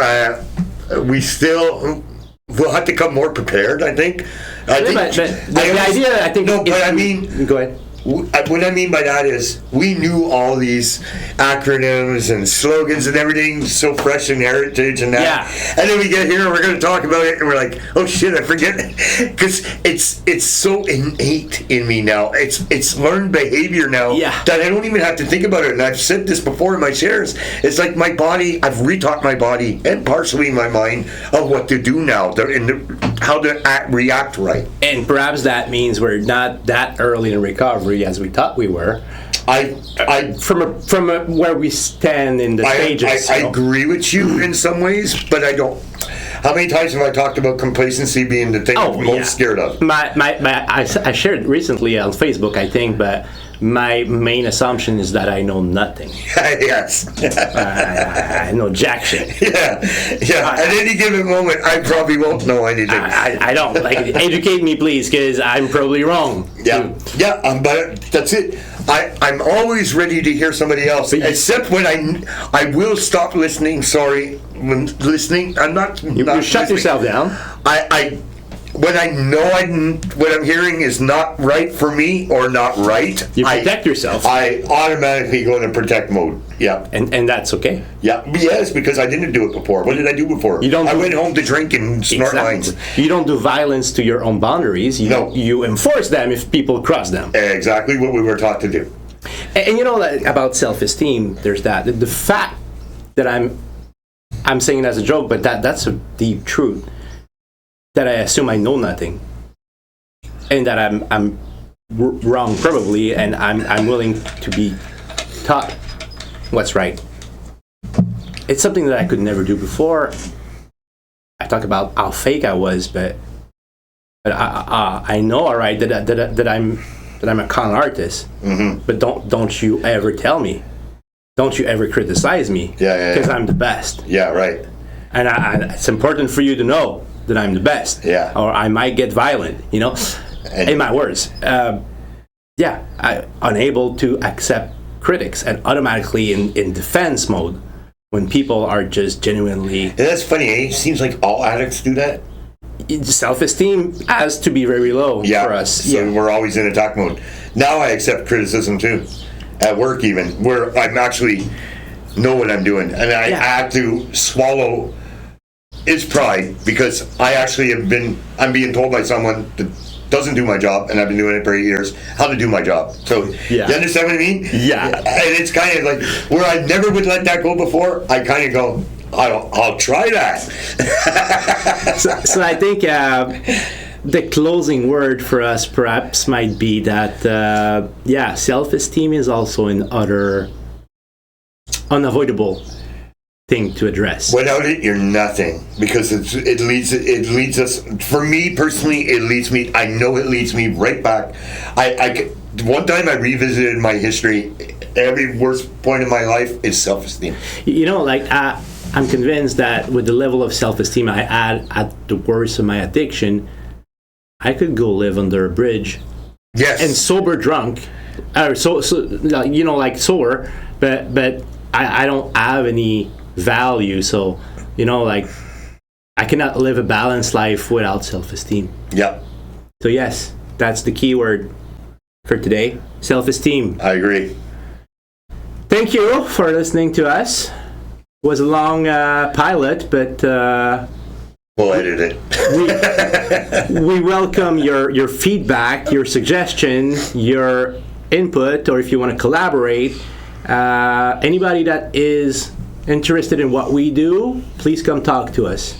we'll have to come more prepared, I think. The idea, I think... No, but I mean... Go ahead. What I mean by that is we knew all these acronyms and slogans and everything so fresh in Heritage and that. Yeah. And then we get here and we're going to talk about it and we're like, oh shit, I forget it. Because it's so innate in me now. It's learned behavior now that I don't even have to think about it. And I've said this before in my shares. It's like my body, I've retaught my body and partially my mind of what to do now, how to react right. And perhaps that means we're not that early in recovery as we thought we were. From where we stand in the stages. I agree with you in some ways, but I don't. How many times have I talked about complacency being the thing I'm most scared of? I shared recently on Facebook, I think, but my main assumption is that I know nothing. Yes. I know jack shit. Yeah. At any given moment, I probably won't know anything. I don't. Educate me, please, because I'm probably wrong. Yeah. But that's it. I'm always ready to hear somebody else, except when I will stop listening. Sorry, when listening, I'm not. You shut yourself down. When I know what I'm hearing is not right for me or not right, you protect yourself. I automatically go into protect mode. Yeah, and that's okay. Yeah, yes, because I didn't do it before. What did I do before? I went home to drink and snort lines. You don't do violence to your own boundaries. You enforce them if people cross them. Exactly what we were taught to do. And you know that about self-esteem, there's that. The fact that I'm saying it as a joke, but that's a deep truth. That I assume I know nothing, and that I'm wrong probably, and I'm willing to be taught what's right. It's something that I could never do before. I talk about how fake I was, but I know, all right, that I'm a con artist. Mm-hmm. But don't you ever tell me, don't you ever criticize me, because I'm the best. Yeah, right. And it's important for you to know that I'm the best. Yeah. Or I might get violent, And- in my words. I'm unable to accept critics and automatically in defense mode when people are just genuinely. And that's funny, eh? It seems like all addicts do that. Self-esteem has to be very low for us. So we're always in attack mode. Now I accept criticism too. At work even, where I'm actually know what I'm doing. And I have to swallow its pride because I actually I'm being told by someone that doesn't do my job, and I've been doing it for 8 years, how to do my job. So, you understand what I mean? Yeah. And it's kind of like, where I never would let that go before, I kind of go, I'll try that. So I think the closing word for us perhaps might be that, self-esteem is also an other unavoidable thing to address. Without it, you're nothing, because it leads us. For me personally, I know it leads me right back. One time I revisited my history. Every worst point in my life is self-esteem. I'm convinced that with the level of self-esteem I had at the worst of my addiction, I could go live under a bridge. Yes. And sober drunk, or sober, but I don't have any value, so I cannot live a balanced life without self-esteem. Yep. So yes, that's the key word for today, self-esteem. I agree. Thank you for listening to us. It was a long pilot, but we'll edit it. we welcome your feedback, your suggestion, your input, or if you want to collaborate. Anybody that is interested in what we do, please come talk to us.